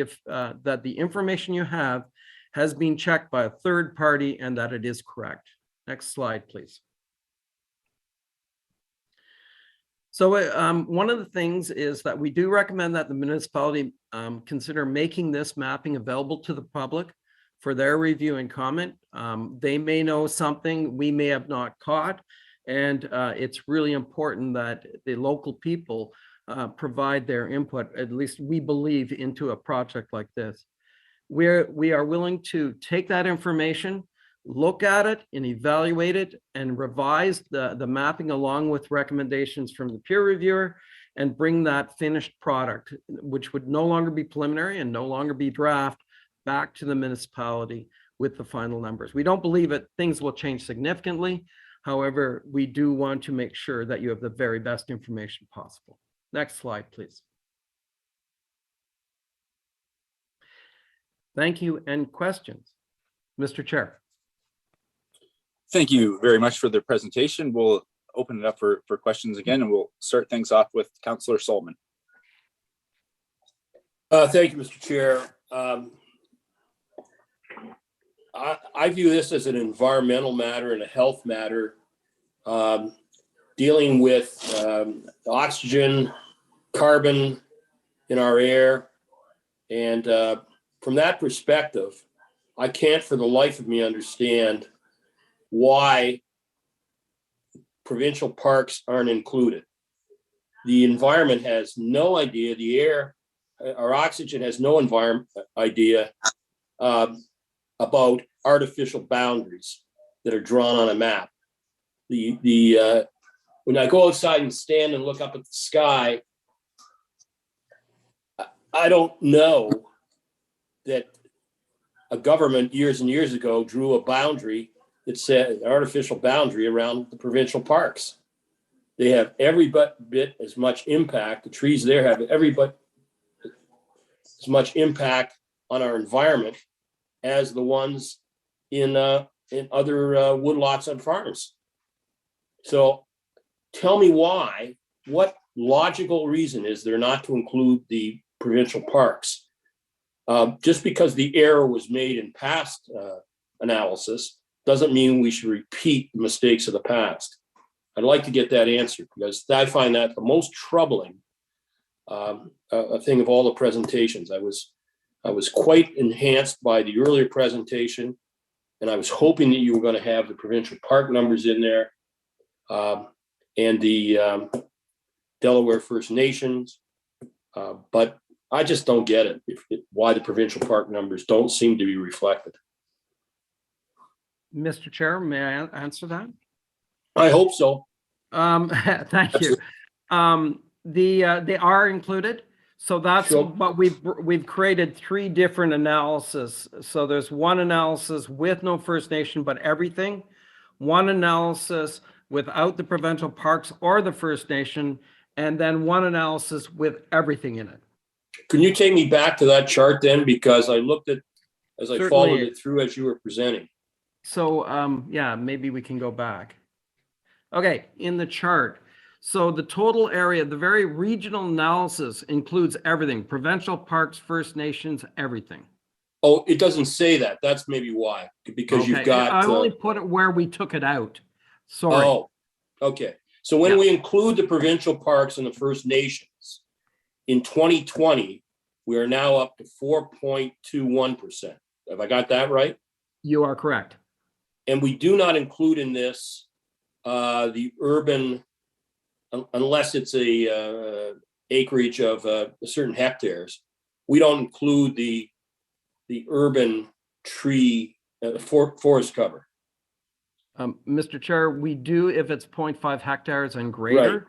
that the information you have has been checked by a third party and that it is correct. Next slide, please. So one of the things is that we do recommend that the municipality consider making this mapping available to the public for their review and comment. They may know something we may have not caught, and it's really important that the local people provide their input, at least we believe, into a project like this. We are willing to take that information, look at it and evaluate it, and revise the mapping along with recommendations from the peer reviewer, and bring that finished product, which would no longer be preliminary and no longer be draft, back to the municipality with the final numbers. We don't believe that things will change significantly. However, we do want to make sure that you have the very best information possible. Next slide, please. Thank you. And questions? Mr. Chair. Thank you very much for the presentation. We'll open it up for questions again, and we'll start things off with Councillor Saltman. Thank you, Mr. Chair. I view this as an environmental matter and a health matter, dealing with oxygen, carbon in our air. And from that perspective, I can't for the life of me understand why provincial parks aren't included. The environment has no idea, the air, our oxygen has no idea about artificial boundaries that are drawn on a map. When I go outside and stand and look up at the sky, I don't know that a government years and years ago drew a boundary that said an artificial boundary around the provincial parks. They have every bit as much impact. The trees there have every bit as much impact on our environment as the ones in other woodlots and farms. So tell me why, what logical reason is there not to include the provincial parks? Just because the error was made in past analysis doesn't mean we should repeat the mistakes of the past. I'd like to get that answered, because I find that the most troubling thing of all the presentations. I was quite enhanced by the earlier presentation, and I was hoping that you were going to have the provincial park numbers in there, and the Delaware First Nations, but I just don't get it, why the provincial park numbers don't seem to be reflected. Mr. Chair, may I answer that? I hope so. Thank you. They are included. So that's Sure. what we've created 3 different analyses. So there's one analysis with no First Nation, but everything. One analysis without the provincial parks or the First Nation, and then one analysis with everything in it. Can you take me back to that chart then? Because I looked at, as I Certainly. followed it through as you were presenting. So yeah, maybe we can go back. Okay, in the chart. So the total area, the very regional analysis includes everything, provincial parks, First Nations, everything. Oh, it doesn't say that. That's maybe why, because you've Okay, got. I only put it where we took it out. Sorry. Oh, okay. So when Yeah. we include the provincial parks and the First Nations, in 2020, we are now up to 4.21%. Have I got that right? You are correct. And we do not include in this the urban, unless it's a acreage of certain hectares. We don't include the urban tree forest cover. Mr. Chair, we do if it's 0.5 hectares and greater,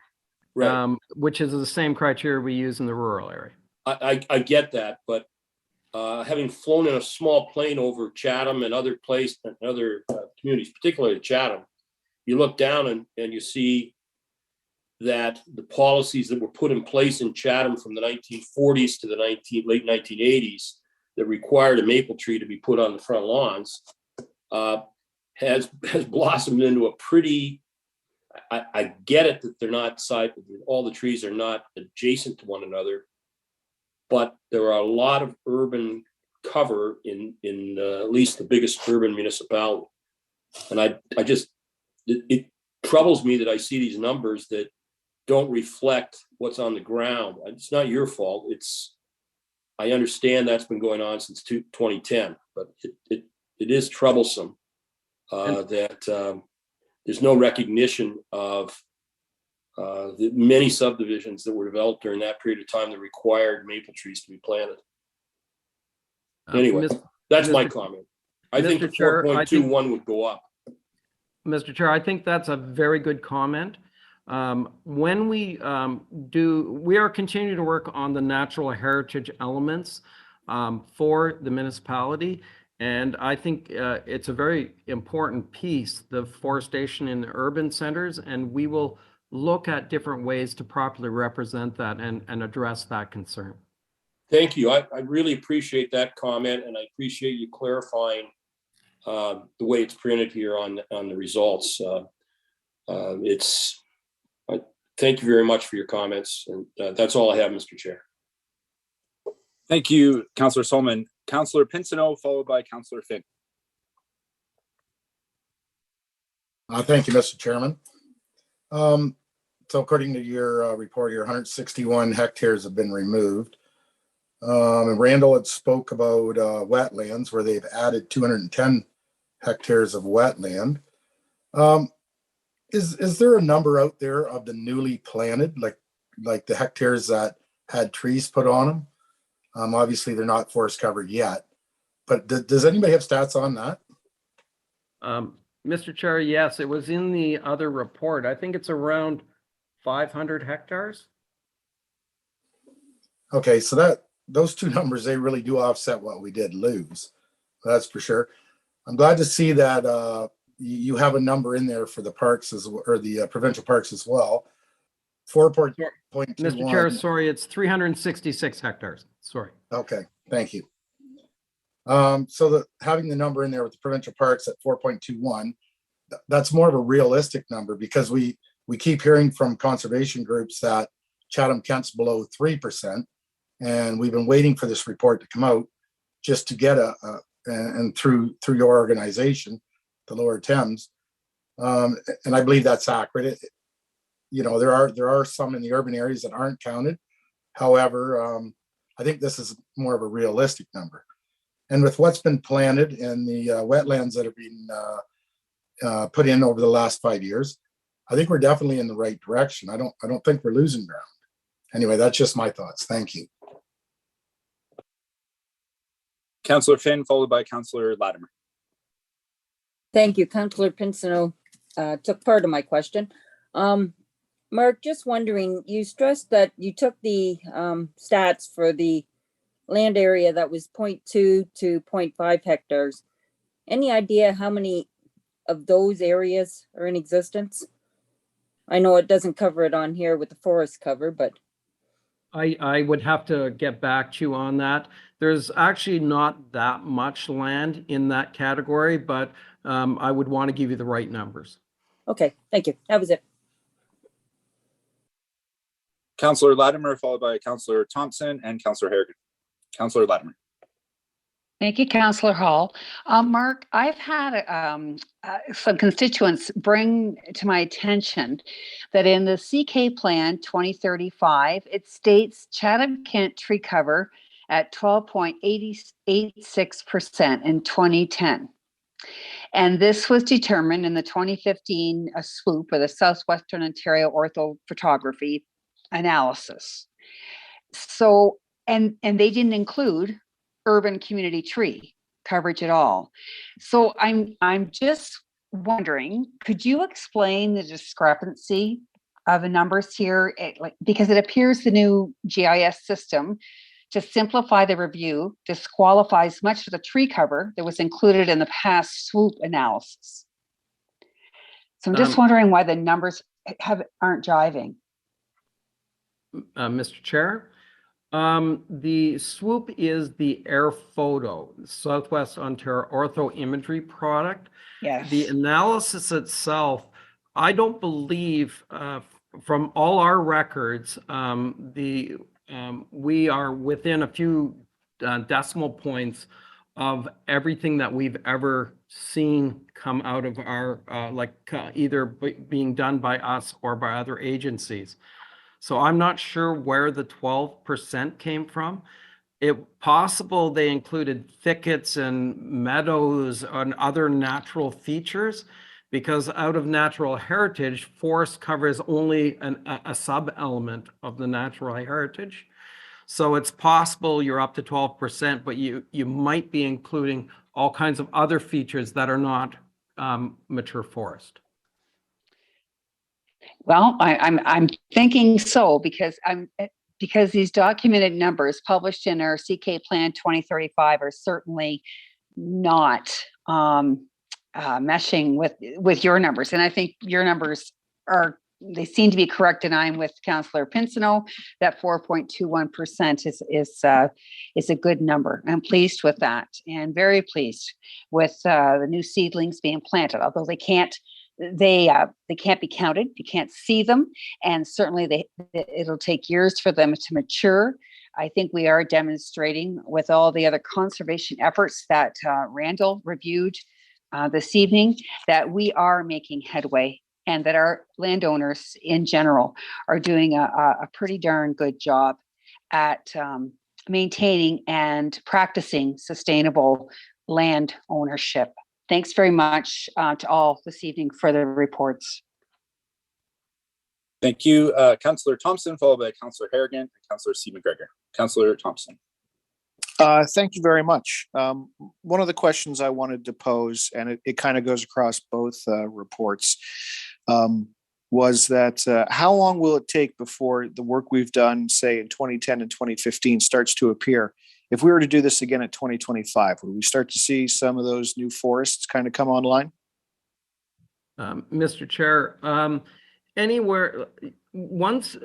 Right. which is the same criteria we use in the rural area. I get that, but having flown in a small plane over Chatham and other places and other communities, particularly Chatham, you look down and you see that the policies that were put in place in Chatham from the 1940s to the late 1980s that required a maple tree to be put on the front lawns has blossomed into a pretty, I get it that they're not all the trees are not adjacent to one another, but there are a lot of urban cover in at least the biggest urban municipality. And it troubles me that I see these numbers that don't reflect what's on the ground. It's not your fault. I understand that's been going on since 2010, but it is troublesome that there's no recognition of the many subdivisions that were developed during that period of time that required maple trees to be planted. Anyway, that's my comment. I think the 4.21 would go up. Mr. Chair, I think that's a very good comment. When we we are continuing to work on the natural heritage elements for the municipality. And I think it's a very important piece, the forestation in the urban centers, and we will look at different ways to properly represent that and address that concern. Thank you. I really appreciate that comment, and I appreciate you clarifying the way it's printed here on the results. Thank you very much for your comments, and that's all I have, Mr. Chair. Thank you, Councillor Solomon. Councillor Pinsino, followed by Councillor Finn. Thank you, Mr. Chairman. So according to your report here, 161 hectares have been removed. And Randall had spoke about wetlands where they've added 210 hectares of wetland. Is there a number out there of the newly planted, like the hectares that had trees put on them? Obviously, they're not forest covered yet, but does anybody have stats on that? Mr. Chair, yes, it was in the other report. I think it's around 500 hectares. Okay, so those two numbers, they really do offset what we did lose. That's for sure. I'm glad to see that you have a number in there for the parks or the provincial parks as well. 4.21. Mr. Chair, sorry, it's 366 hectares. Sorry. Okay, thank you. So having the number in there with the provincial parks at 4.21, that's more of a realistic number because we keep hearing from conservation groups that Chatham-Kent's below 3%, and we've been waiting for this report to come out just to get and through your organization, the Lower Thames, and I believe that's accurate. There are some in the urban areas that aren't counted. However, I think this is more of a realistic number. And with what's been planted and the wetlands that have been put in over the last 5 years, I think we're definitely in the right direction. I don't think we're losing ground. Anyway, that's just my thoughts. Thank you. Councillor Finn, followed by Councillor Latimer. Thank you. Councillor Pinsino took part of my question. Mark, just wondering, you stressed that you took the stats for the land area that was 0.2 to 0.5 hectares. Any idea how many of those areas are in existence? I know it doesn't cover it on here with the forest cover, but I would have to get back to you on that. There's actually not that much land in that category, but I would want to give you the right numbers. Okay, thank you. That was it. Councillor Latimer, followed by Councillor Thompson and Councillor Harrigan. Councillor Latimer. Thank you, Councillor Hall. Mark, I've had some constituents bring to my attention that in the CK Plan 2035, it states Chatham-Kent tree cover at 12.86% in 2010. And this was determined in the 2015 swoop or the Southwestern Ontario Orthophotography analysis. So, and they didn't include urban community tree coverage at all. So I'm just wondering, could you explain the discrepancy of the numbers here? Because it appears the new GIS system, to simplify the review, disqualifies much of the tree cover that was included in the past swoop analysis. So I'm just wondering why the numbers aren't jiving. Mr. Chair, the swoop is the air photo, Southwest Ontario Ortho Imagery product. Yes. The analysis itself, I don't believe, from all our records, we are within a few decimal points of everything that we've ever seen come out of our, either being done by us or by other agencies. So I'm not sure where the 12% came from. It's possible they included thickets and meadows and other natural features, because out of natural heritage, forest covers only a sub-element of the natural heritage. So it's possible you're up to 12%, but you might be including all kinds of other features that are not mature forest. Well, I'm thinking so, because these documented numbers published in our CK Plan 2035 are certainly not meshing with your numbers, and I think your numbers they seem to be correct. And I'm with Councillor Pinsino that 4.21% is a good number. I'm pleased with that, and very pleased with the new seedlings being planted, although they can't be counted. You can't see them, and certainly it'll take years for them to mature. I think we are demonstrating with all the other conservation efforts that Randall reviewed this evening that we are making headway, and that our landowners in general are doing a pretty darn good job at maintaining and practicing sustainable land ownership. Thanks very much to all this evening for the reports. Thank you, Councillor Thompson, followed by Councillor Harrigan and Councillor C. McGregor. Councillor Thompson. Thank you very much. One of the questions I wanted to pose, and it kind of goes across both reports, was that how long will it take before the work we've done, say in 2010 and 2015, starts to appear? If we were to do this again at 2025, would we start to see some of those new forests kind of come online? Mr. Chair, once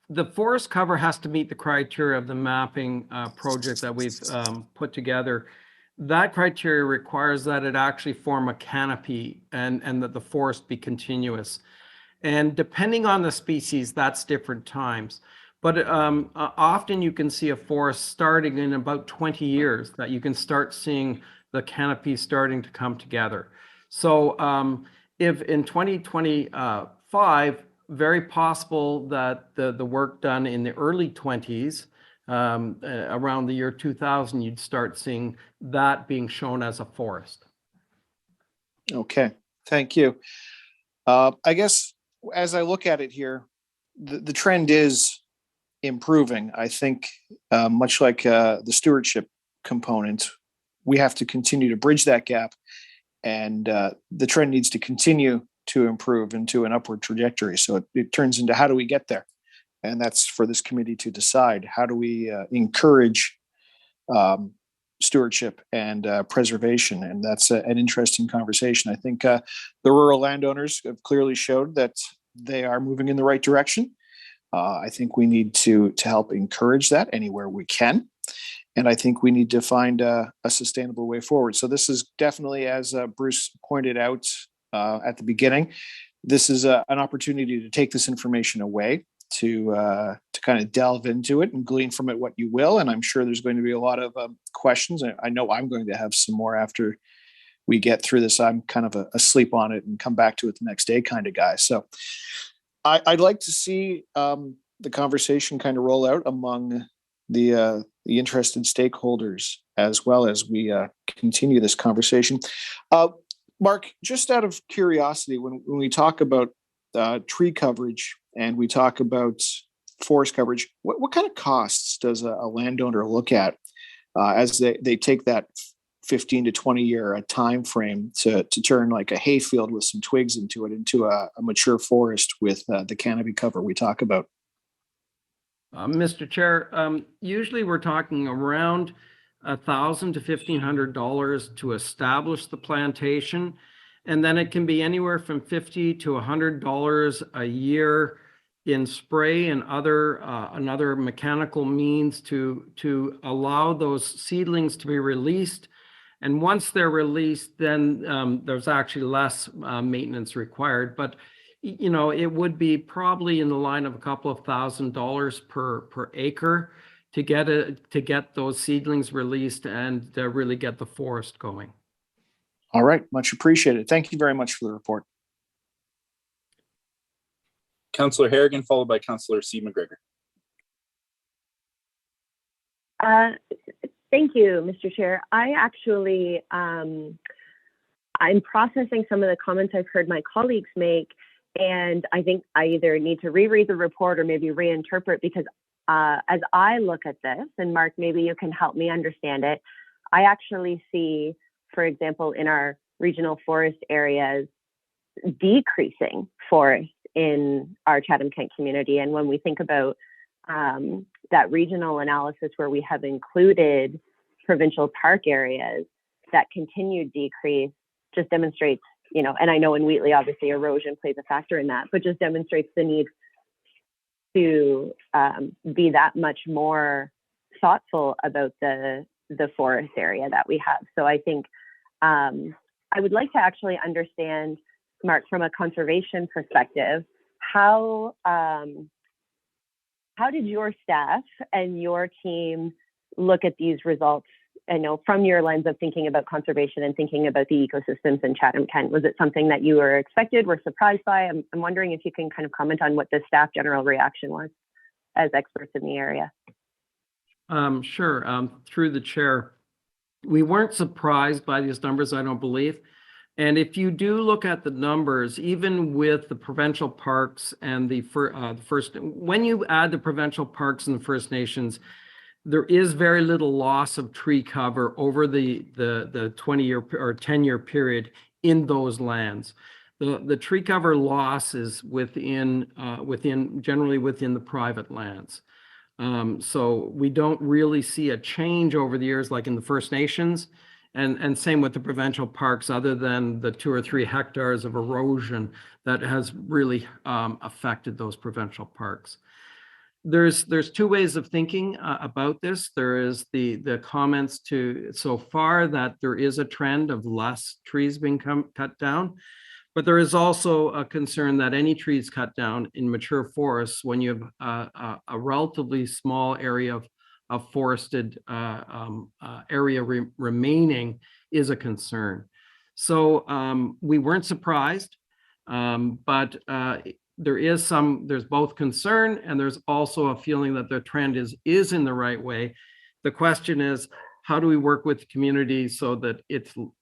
the forest cover has to meet the criteria of the mapping project that we've put together, that criteria requires that it actually form a canopy and that the forest be continuous. And depending on the species, that's different times. But often you can see a forest starting in about 20 years that you can start seeing the canopy starting to come together. So if in 2025, very possible that the work done in the early 20s, around the year 2000, you'd start seeing that being shown as a forest. Okay, thank you. I guess as I look at it here, the trend is improving. I think much like the stewardship component, we have to continue to bridge that gap, and the trend needs to continue to improve into an upward trajectory. So it turns into, how do we get there? And that's for this committee to decide. How do we encourage stewardship and preservation? And that's an interesting conversation. I think the rural landowners have clearly showed that they are moving in the right direction. I think we need to help encourage that anywhere we can. And I think we need to find a sustainable way forward. So this is definitely, as Bruce pointed out at the beginning, this is an opportunity to take this information away, to kind of delve into it and glean from it what you will. And I'm sure there's going to be a lot of questions. I know I'm going to have some more after we get through this. I'm kind of asleep on it and come back to it the next day kind of guy. So I'd like to see the conversation kind of roll out among the interested stakeholders as well as we continue this conversation. Mark, just out of curiosity, when we talk about tree coverage and we talk about forest coverage, what kind of costs does a landowner look at as they take that 15 to 20 year time frame to turn like a hayfield with some twigs into it into a mature forest with the canopy cover we talk about? Mr. Chair, usually we're talking around $1,000 to $1,500 to establish the plantation, and then it can be anywhere from $50 to $100 a year in spray and other mechanical means to allow those seedlings to be released. And once they're released, then there's actually less maintenance required. But you know, it would be probably in the line of a couple of $1,000s per acre to get those seedlings released and really get the forest going. All right, much appreciated. Thank you very much for the report. Councillor Harrigan, followed by Councillor C. McGregor. Thank you, Mr. Chair. I actually, I'm processing some of the comments I've heard my colleagues make, and I think I either need to reread the report or maybe reinterpret, because as I look at this, and Mark, maybe you can help me understand it, I actually see, for example, in our regional forest areas, decreasing forests in our Chatham-Kent community. And when we think about that regional analysis where we have included provincial park areas, that continued decrease just demonstrates, you know, and I know in Wheatley, obviously erosion plays a factor in that, but just demonstrates the need to be that much more thoughtful about the forest area that we have. So I think I would like to actually understand, Mark, from a conservation perspective, how did your staff and your team look at these results? I know from your lens of thinking about conservation and thinking about the ecosystems in Chatham-Kent, was it something that you were expected, were surprised by? I'm wondering if you can kind of comment on what the staff general reaction was as experts in the area. Sure. Through the chair, we weren't surprised by these numbers, I don't believe. And if you do look at the numbers, even with the provincial parks and the first, when you add the provincial parks and the First Nations, there is very little loss of tree cover over the 20-year or 10-year period in those lands. The tree cover loss is generally within the private lands. So we don't really see a change over the years like in the First Nations, and same with the provincial parks, other than the 2 or 3 hectares of erosion that has really affected those provincial parks. There's 2 ways of thinking about this. There is the comments so far that there is a trend of less trees being cut down, but there is also a concern that any trees cut down in mature forests, when you have a relatively small area of forested area remaining, is a concern. So we weren't surprised, but there's both concern and there's also a feeling that the trend is in the right way. The question is, how do we work with the community so that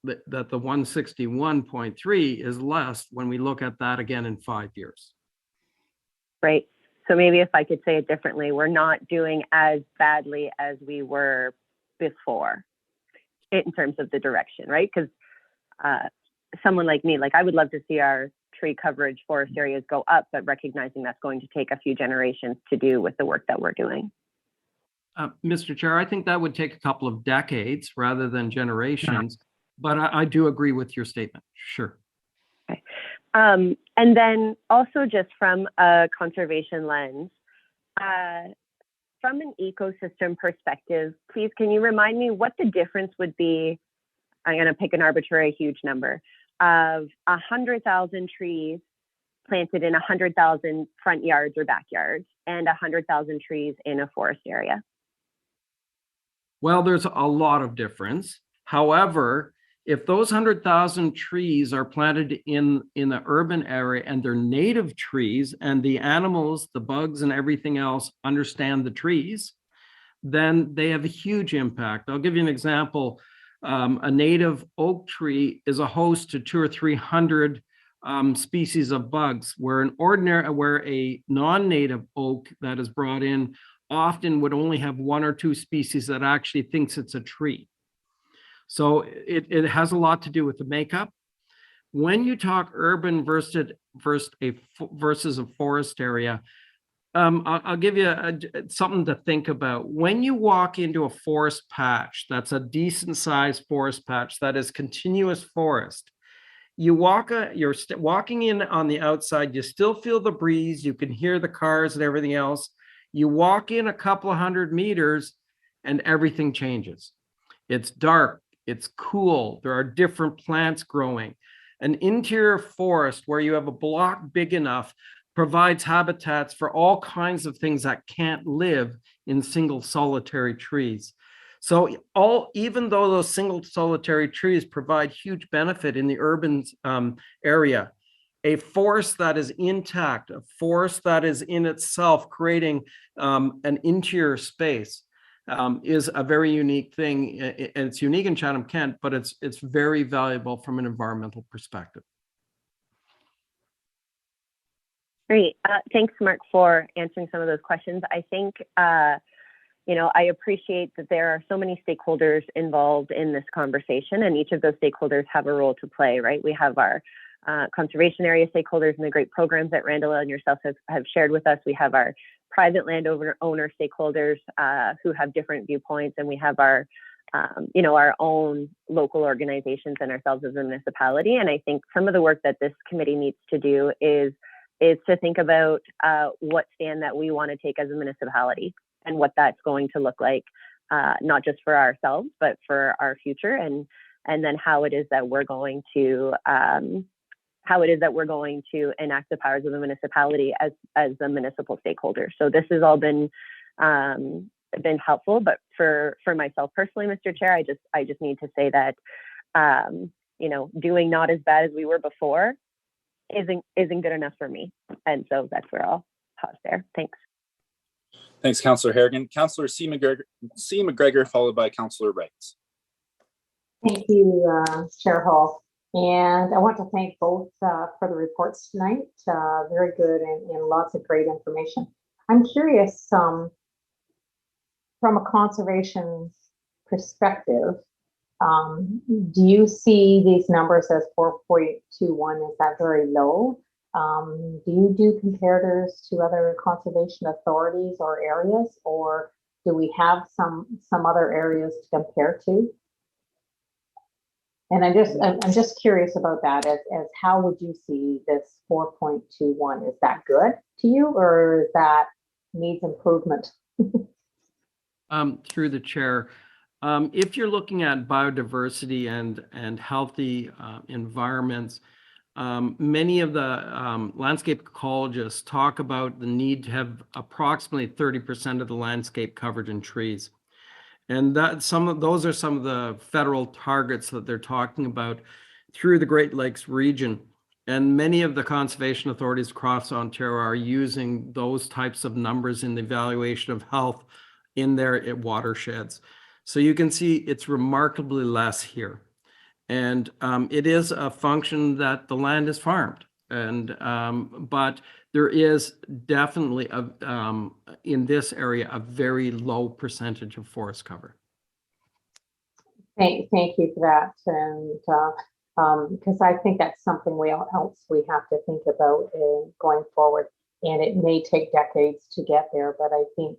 that the 161.3 is less when we look at that again in 5 years? Right. So maybe if I could say it differently, we're not doing as badly as we were before in terms of the direction, right? Because someone like me, I would love to see our tree coverage forest areas go up, but recognizing that's going to take a few generations to do with the work that we're doing. Mr. Chair, I think that would take a couple of decades rather than generations, but I do agree with your statement. Sure. Okay. And then also just from a conservation lens, from an ecosystem perspective, please, can you remind me what the difference would be? I'm going to pick an arbitrary huge number of 100,000 trees planted in 100,000 front yards or backyards and 100,000 trees in a forest area? Well, there's a lot of difference. However, if those 100,000 trees are planted in the urban area and they're native trees and the animals, the bugs and everything else understand the trees, then they have a huge impact. I'll give you an example. A native oak tree is a host to 200 or 300 species of bugs, where a non-native oak that is brought in often would only have 1 or 2 species that actually thinks it's a tree. So it has a lot to do with the makeup. When you talk urban versus a forest area, I'll give you something to think about. When you walk into a forest patch, that's a decent sized forest patch, that is continuous forest. You're walking in on the outside, you still feel the breeze, you can hear the cars and everything else. You walk in a couple of 100 meters and everything changes. It's dark, it's cool, there are different plants growing. An interior forest where you have a block big enough provides habitats for all kinds of things that can't live in single solitary trees. So even though those single solitary trees provide huge benefit in the urban area, a forest that is intact, a forest that is in itself creating an interior space is a very unique thing. And it's unique in Chatham-Kent, but it's very valuable from an environmental perspective. Great. Thanks, Mark, for answering some of those questions. I think, I appreciate that there are so many stakeholders involved in this conversation, and each of those stakeholders have a role to play, right? We have our conservation area stakeholders and the great programs that Randall and yourself have shared with us. We have our private landowner stakeholders who have different viewpoints, and we have our own local organizations and ourselves as a municipality. And I think some of the work that this committee needs to do is to think about what stand that we want to take as a municipality and what that's going to look like, not just for ourselves, but for our future, and then how it is that we're going to enact the powers of the municipality as a municipal stakeholder. So this has all been helpful, but for myself personally, Mr. Chair, I just need to say that doing not as bad as we were before isn't good enough for me. And so that's where I'll pause there. Thanks. Thanks, Councillor Harrigan. Councillor C. McGregor, followed by Councillor Wright. Thank you, Chair Hall. And I want to thank both for the reports tonight. Very good and lots of great information. I'm curious, from a conservation perspective, do you see these numbers as 4.21? Is that very low? Do you do comparators to other conservation authorities or areas, or do we have some other areas to compare to? And I'm just curious about that, as how would you see this 4.21? Is that good to you, or is that needs improvement? Through the chair, if you're looking at biodiversity and healthy environments, many of the landscape ecologists talk about the need to have approximately 30% of the landscape covered in trees. And those are some of the federal targets that they're talking about through the Great Lakes region. And many of the conservation authorities across Ontario are using those types of numbers in the evaluation of health in their watersheds. So you can see it's remarkably less here. And it is a function that the land is farmed. And but there is definitely in this area a very low percentage of forest cover. Thank you for that, and because I think that's something else we have to think about going forward, and it may take decades to get there. But I think,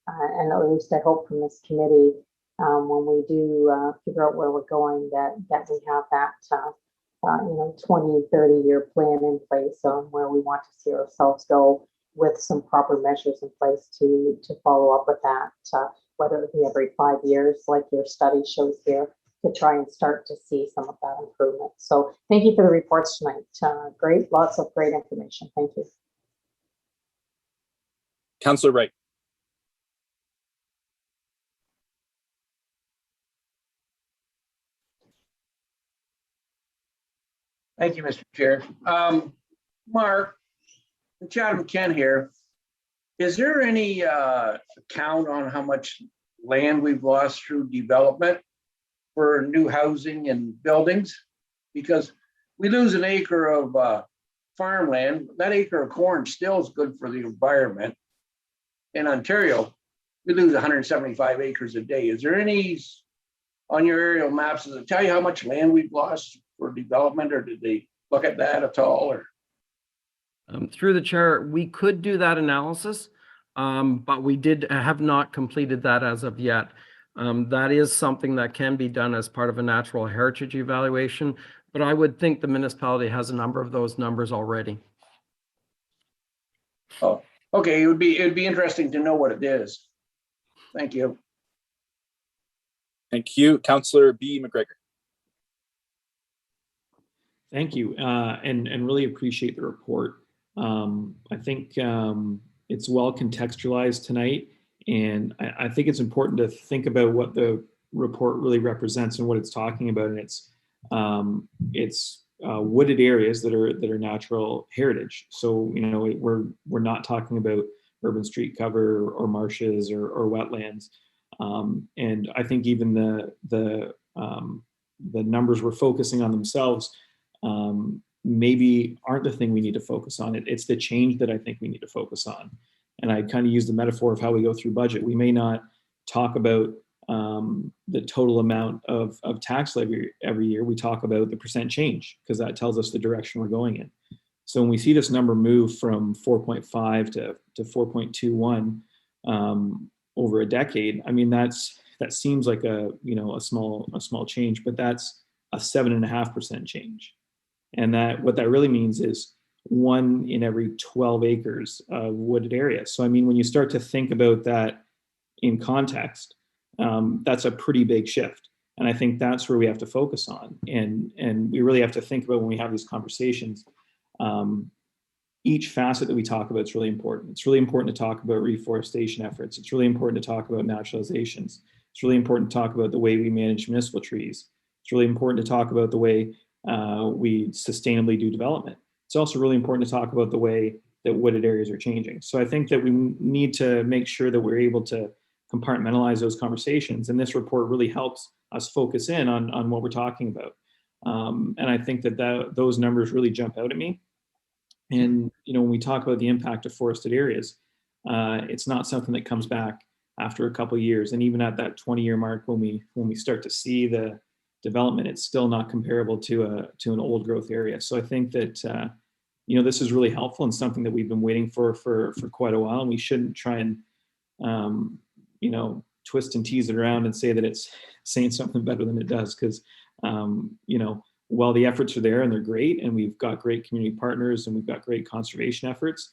and at least I hope from this committee, when we do figure out where we're going, that we have that 20-30-year plan in place on where we want to see ourselves go, with some proper measures in place to follow up with that, whether it be every 5 years, like your study shows here, to try and start to see some of that improvement. So thank you for the reports tonight. Great, lots of great information. Thank you. Councillor Wright. Thank you, Mr. Chair. Mark, Chatham-Kent here. Is there any count on how much land we've lost through development for new housing and buildings? Because we lose an acre of farmland, that acre of corn still is good for the environment. In Ontario, we lose 175 acres a day. Is there any on your aerial maps, does it tell you how much land we've lost for development, or did they look at that at all? Or through the chair, we could do that analysis, but we have not completed that as of yet. That is something that can be done as part of a natural heritage evaluation, but I would think the municipality has a number of those numbers already. oh, okay, it'd be interesting to know what it is. Thank you. Thank you, Councillor B. McGregor. Thank you, and really appreciate the report. I think it's well contextualized tonight, and I think it's important to think about what the report really represents and what it's talking about. And it's wooded areas that are natural heritage. So we're not talking about urban street cover or marshes or wetlands. And I think even the numbers we're focusing on themselves maybe aren't the thing we need to focus on. It's the change that I think we need to focus on. And I kind of use the metaphor of how we go through budget. We may not talk about the total amount of tax levy every year. We talk about the percent change because that tells us the direction we're going in. So when we see this number move from 4.5 to 4.21 over a decade, I mean, that seems like a small change, but that's a 7.5% change. And what that really means is 1 in every 12 acres of wooded area. So I mean, when you start to think about that in context, that's a pretty big shift. And I think that's where we have to focus on. And we really have to think about when we have these conversations, each facet that we talk about is really important. It's really important to talk about reforestation efforts. It's really important to talk about naturalizations. It's really important to talk about the way we manage municipal trees. It's really important to talk about the way we sustainably do development. It's also really important to talk about the way that wooded areas are changing. So I think that we need to make sure that we're able to compartmentalize those conversations. And this report really helps us focus in on what we're talking about. And I think that those numbers really jump out at me. And when we talk about the impact of forested areas, it's not something that comes back after a couple of years. And even at that 20-year mark, when we start to see the development, it's still not comparable to an old growth area. So I think that this is really helpful and something that we've been waiting for quite a while. And we shouldn't try and twist and tease it around and say that it's saying something better than it does, because while the efforts are there and they're great, and we've got great community partners and we've got great conservation efforts,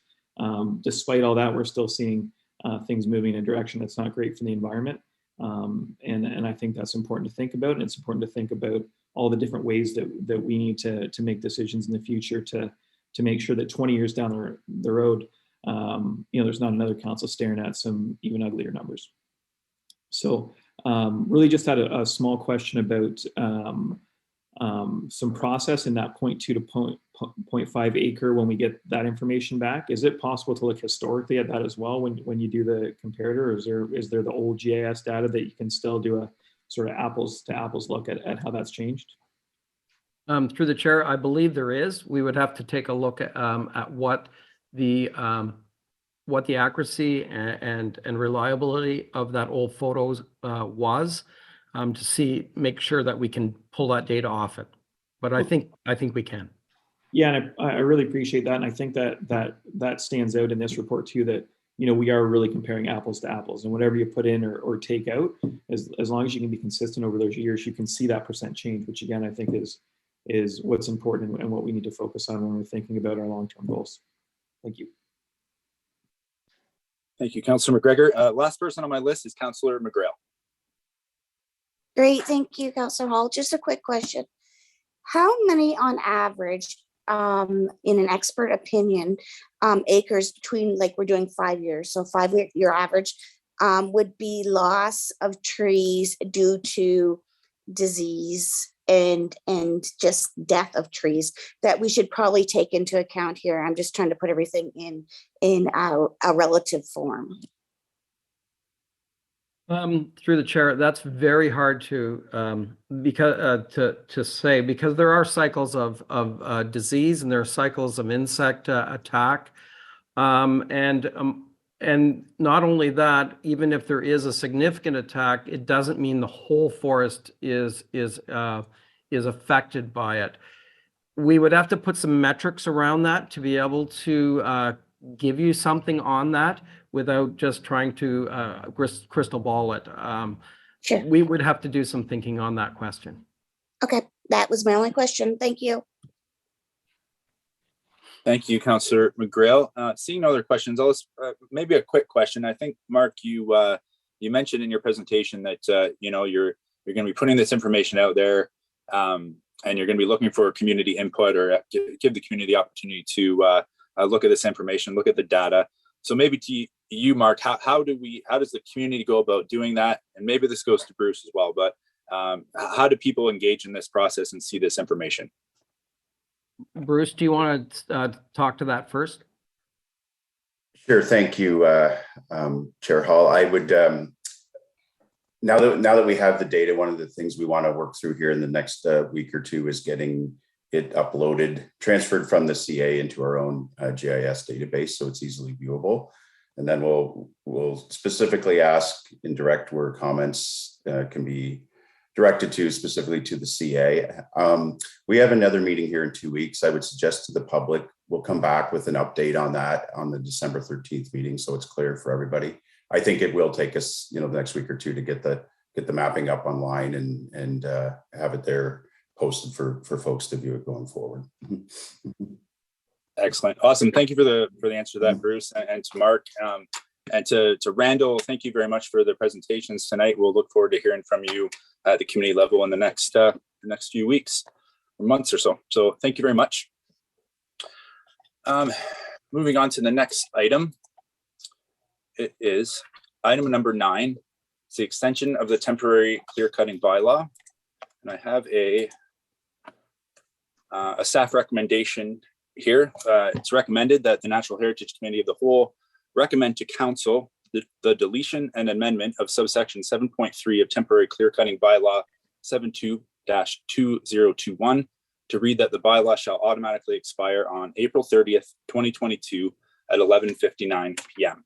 despite all that, we're still seeing things moving in a direction that's not great for the environment. And I think that's important to think about. And it's important to think about all the different ways that we need to make decisions in the future to make sure that 20 years down the road, there's not another council staring at some even uglier numbers. So really just had a small question about some process in that 0.2 to 0.5 acre when we get that information back. Is it possible to look historically at that as well when you do the comparator? Or is there the old GIS data that you can still do a sort of apples to apples look at how that's changed? Through the chair, I believe there is. We would have to take a look at what the accuracy and reliability of that old photos was to make sure that we can pull that data off it. But I think we can. Yeah, and I really appreciate that, and I think that stands out in this report too. That we are really comparing apples to apples, and whatever you put in or take out, as long as you can be consistent over those years, you can see that percent change, which again I think is what's important and what we need to focus on when we're thinking about our long-term goals. Thank you. Thank you, Councillor McGregor. Last person on my list is Councillor McGrail. Great, thank you, Councillor Hall. Just a quick question. How many on average in an expert opinion, acres between, like, we're doing 5 years, so 5-year average, would be loss of trees due to disease and just death of trees that we should probably take into account here. I'm just trying to put everything in a relative form. Through the chair, that's very hard to say, because there are cycles of disease and there are cycles of insect attack, and not only that, even if there is a significant attack, it doesn't mean the whole forest is affected by it. We would have to put some metrics around that to be able to give you something on that without just trying to crystal ball it. Sure. We would have to do some thinking on that question. Okay, that was my only question. Thank you. Thank you, Councillor McGrail. Seeing no other questions, I'll maybe a quick question. I think, Mark, you mentioned in your presentation that you're going to be putting this information out there, and you're going to be looking for community input, or give the community the opportunity to look at this information, look at the data. So maybe to you, Mark, how does the community go about doing that? And maybe this goes to Bruce as well, but how do people engage in this process and see this information? Bruce, do you want to talk to that first? Sure. Thank you, Chair Hall. I would, now that we have the data, one of the things we want to work through here in the next week or two is getting it uploaded, transferred from the CA into our own GIS database, so it's easily viewable. And then we'll specifically ask in direct where comments can be directed to specifically to the CA. We have another meeting here in 2 weeks. I would suggest to the public, we'll come back with an update on that on the December 13th meeting, so it's clear for everybody. I think it will take us, the next week or two to get the mapping up online and have it there posted for folks to view it going forward. Excellent. Awesome. Thank you for the answer to that, Bruce, and to Mark. And to Randall, thank you very much for the presentations tonight. We'll look forward to hearing from you at the community level in the next few weeks or months or so. So thank you very much. Moving on to the next item. It is item number 9. It's the extension of the temporary clear cutting bylaw. And I have a staff recommendation here. It's recommended that the Natural Heritage Committee of the Whole recommend to Council the deletion and amendment of subsection 7.3 of temporary clear cutting bylaw 72-2021 to read that the bylaw shall automatically expire on April 30th, 2022 at 11:59 p.m.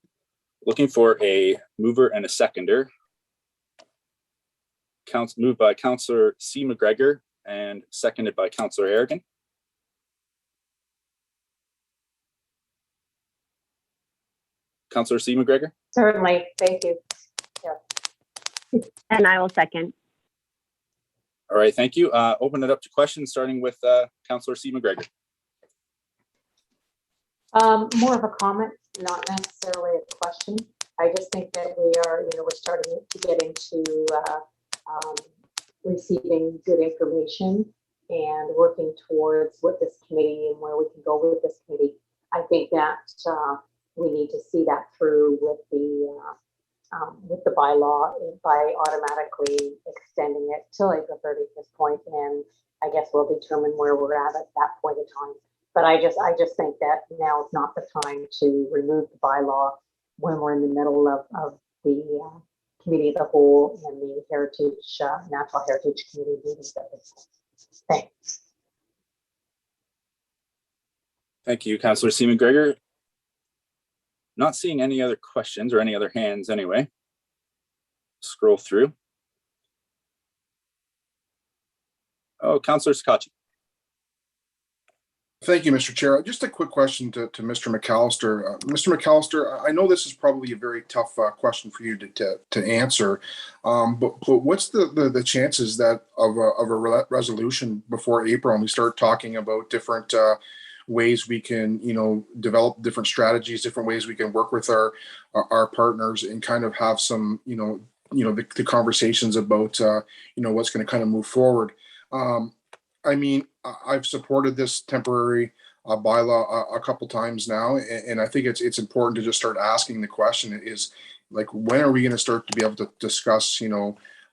Looking for a mover and a seconder. Moved by Councillor C. McGregor and seconded by Councillor Harrigan. Councillor C. McGregor? Certainly, thank you. Yeah. And I will second. All right, thank you. Open it up to questions, starting with Councillor C. McGregor. More of a comment, not necessarily a question. I just think that we are, we're starting to get into receiving good information and working towards what this committee and where we can go with this committee. I think that we need to see that through with the bylaw by automatically extending it till April 30th at this point, and I guess we'll determine where we're at that point in time. But I just think that now is not the time to remove the bylaw when we're in the middle of the Committee of the Whole and the Heritage Natural Heritage Committee meetings. Thanks. Thank you, Councillor C. McGregor. Not seeing any other questions or any other hands anyway. Scroll through. Oh, Councillor Scotchy. Thank you, Mr. Chair. Just a quick question to Mr. McAllister. Mr. McAllister, I know this is probably a very tough question for you to answer, but what's the chances that of a resolution before April and we start talking about different ways we can, develop different strategies, different ways we can work with our partners and kind of have some, the conversations about, what's going to kind of move forward. I mean, I've supported this temporary bylaw a couple times now, and I think it's important to just start asking the question is like, when are we going to start to be able to discuss,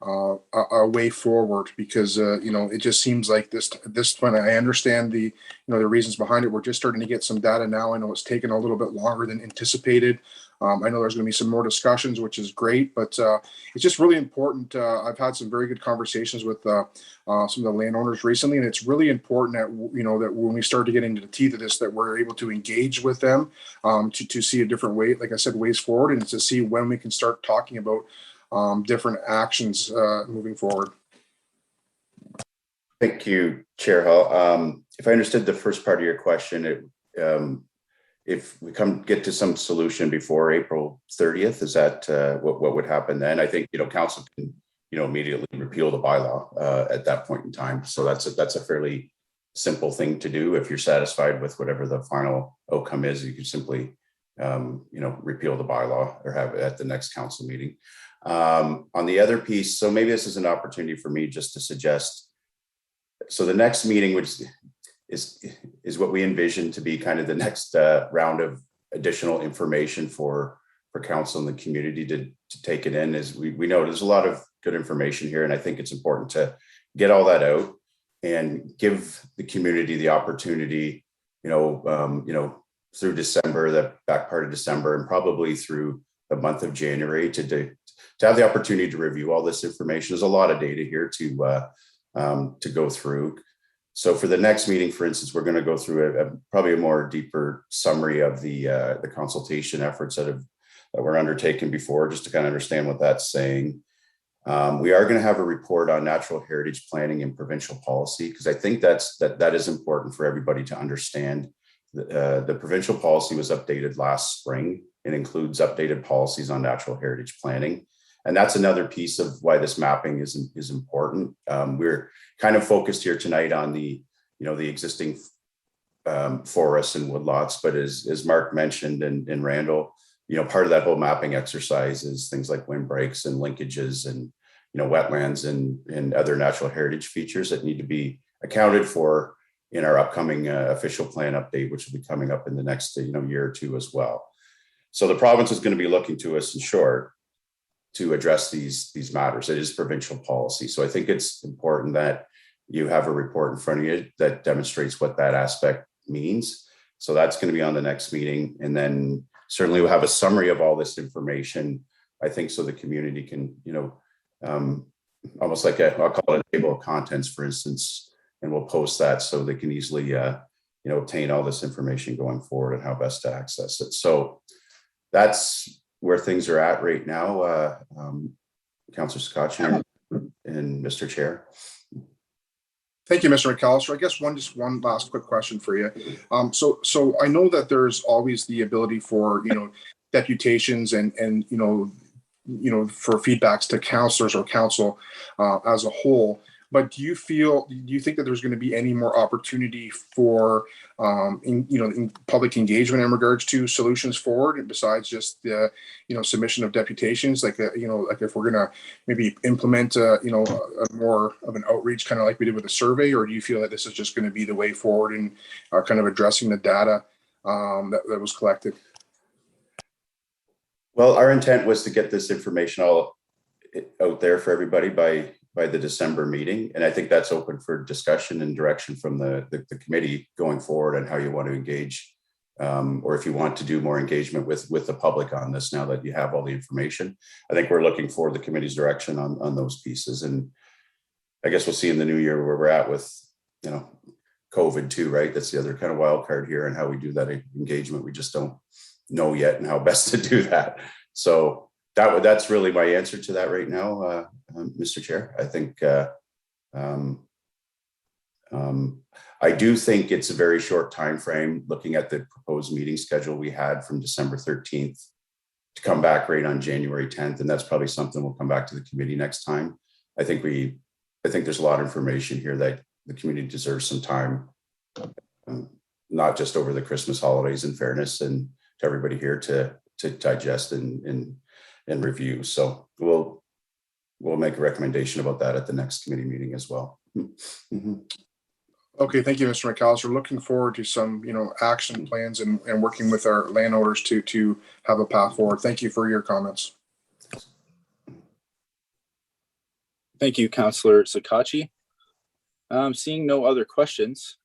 a way forward? Because it just seems like this when I understand the the reasons behind it, we're just starting to get some data now. I know it's taken a little bit longer than anticipated. I know there's going to be some more discussions, which is great, but it's just really important. I've had some very good conversations with some of the landowners recently, and it's really important that that when we start to get into the teeth of this, that we're able to engage with them to see a different way, like I said, ways forward, and to see when we can start talking about different actions moving forward. Thank you, Chair Hall. If I understood the first part of your question, if we get to some solution before April 30th, is that what would happen then? I think council can immediately repeal the bylaw at that point in time. So that's a fairly simple thing to do. If you're satisfied with whatever the final outcome is, you can simply repeal the bylaw or have it at the next council meeting. On the other piece, so maybe this is an opportunity for me just to suggest. So the next meeting, which is what we envision to be kind of the next round of additional information for council and the community to take it in, is we know there's a lot of good information here, and I think it's important to get all that out and give the community the opportunity, through December, the back part of December, and probably through the month of January to have the opportunity to review all this information. There's a lot of data here to go through. So for the next meeting, for instance, we're going to go through probably a more deeper summary of the consultation efforts that were undertaken before, just to kind of understand what that's saying. We are going to have a report on natural heritage planning and provincial policy, because I think that is important for everybody to understand. The provincial policy was updated last spring. It includes updated policies on natural heritage planning. And that's another piece of why this mapping is important. We're kind of focused here tonight on the existing forests and woodlots, but as Mark mentioned and Randall, part of that whole mapping exercise is things like windbreaks and linkages and wetlands and other natural heritage features that need to be accounted for in our upcoming official plan update, which will be coming up in the next year or two as well. So the province is going to be looking to us, in short, to address these matters. It is provincial policy. So I think it's important that you have a report in front of you that demonstrates what that aspect means. So that's going to be on the next meeting. And then certainly we'll have a summary of all this information, I think, so the community can, almost like I'll call it a table of contents, for instance, and we'll post that so they can easily, obtain all this information going forward and how best to access it. So that's where things are at right now, Councillor Scotch and Mr. Chair. Thank you, Mr. McAllister. I guess one last quick question for you. So I know that there's always the ability for deputations and for feedbacks to councillors or council as a whole. But do you think that there's going to be any more opportunity for in public engagement in regards to solutions forward, and besides just the submission of deputations, like if we're going to maybe implement a more of an outreach, kind of like we did with the survey, or do you feel that this is just going to be the way forward in kind of addressing the data that was collected? Well, our intent was to get this information all out there for everybody by the December meeting. And I think that's open for discussion and direction from the committee going forward on how you want to engage, or if you want to do more engagement with the public on this now that you have all the information. I think we're looking for the committee's direction on those pieces. And I guess we'll see in the new year where we're at with, COVID too, right? That's the other kind of wild card here, and how we do that engagement. We just don't know yet and how best to do that. So that's really my answer to that right now, Mr. Chair. I think I do think it's a very short time frame, looking at the proposed meeting schedule we had from December 13th to come back right on January 10th, and that's probably something we'll come back to the committee next time. I think there's a lot of information here that the community deserves some time, not just over the Christmas holidays, in fairness, and to everybody here to digest and review. So we'll make a recommendation about that at the next committee meeting as well. Mm-hmm. Okay, thank you, Mr. McAllister. Looking forward to some, action plans and working with our landowners to have a path forward. Thank you for your comments. Thank you, Councillor Sakachi. Seeing no other questions,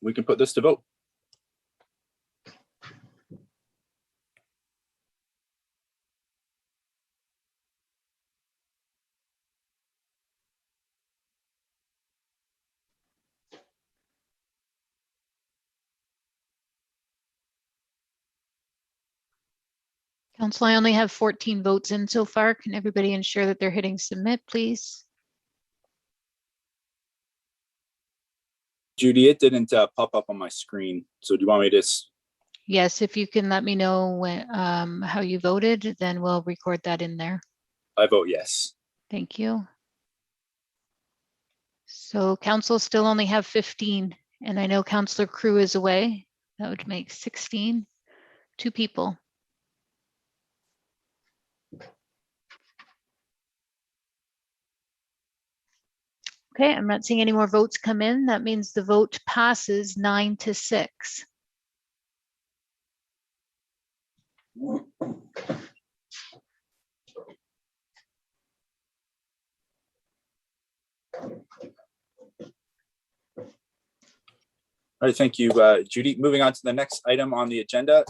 we can put this to vote. Council, I only have 14 votes in so far. Can everybody ensure that they're hitting submit, please? Judy, it didn't pop up on my screen. So do you want me to? Yes, if you can let me know when, how you voted, then we'll record that in there. I vote yes. Thank you. So council still only have 15, and I know Councillor Crew is away. That would make 16, 2 people. Okay, I'm not seeing any more votes come in. That means the vote passes 9-6. All right, thank you, Judy. Moving on to the next item on the agenda.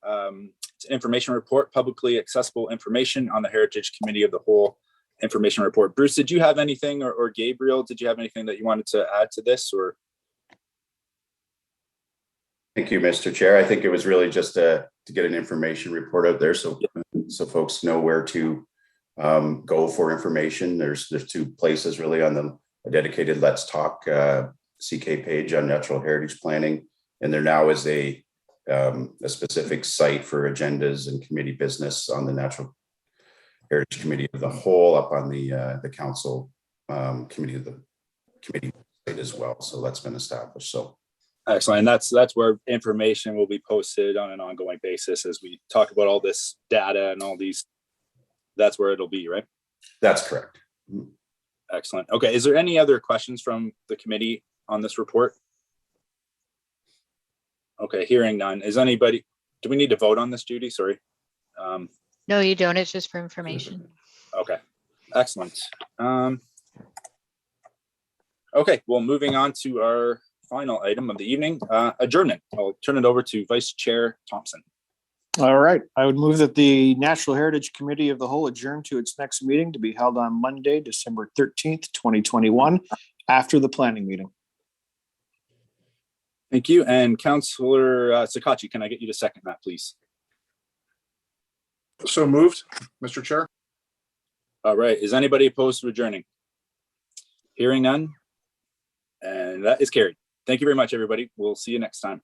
It's an information report, publicly accessible information on the Heritage Committee of the Whole information report. Bruce, did you have anything, or Gabriel, did you have anything that you wanted to add to this? Or? Thank you, Mr. Chair. I think it was really just to get an information report out there so folks know where to go for information. There's 2 places really on the dedicated Let's Talk CK page on natural heritage planning, and there now is a specific site for agendas and committee business on the Natural Heritage Committee of the Whole up on the council committee site as well. So that's been established. So excellent. And that's where information will be posted on an ongoing basis as we talk about all this data and all these. That's where it'll be, right? That's correct. Excellent. Okay. Is there any other questions from the committee on this report? Okay, hearing none. Is anybody, do we need to vote on this, Judy? Sorry. No, you don't. It's just for information. Okay, excellent. Okay, well, moving on to our final item of the evening, adjournment. I'll turn it over to Vice Chair Thompson. All right. I would move that the Natural Heritage Committee of the Whole adjourn to its next meeting to be held on Monday, December 13th, 2021, after the planning meeting. Thank you. And Councillor Sakachi, can I get you to second that, please? So moved, Mr. Chair. All right. Is anybody opposed to adjourning? Hearing none. And that is carried. Thank you very much, everybody. We'll see you next time.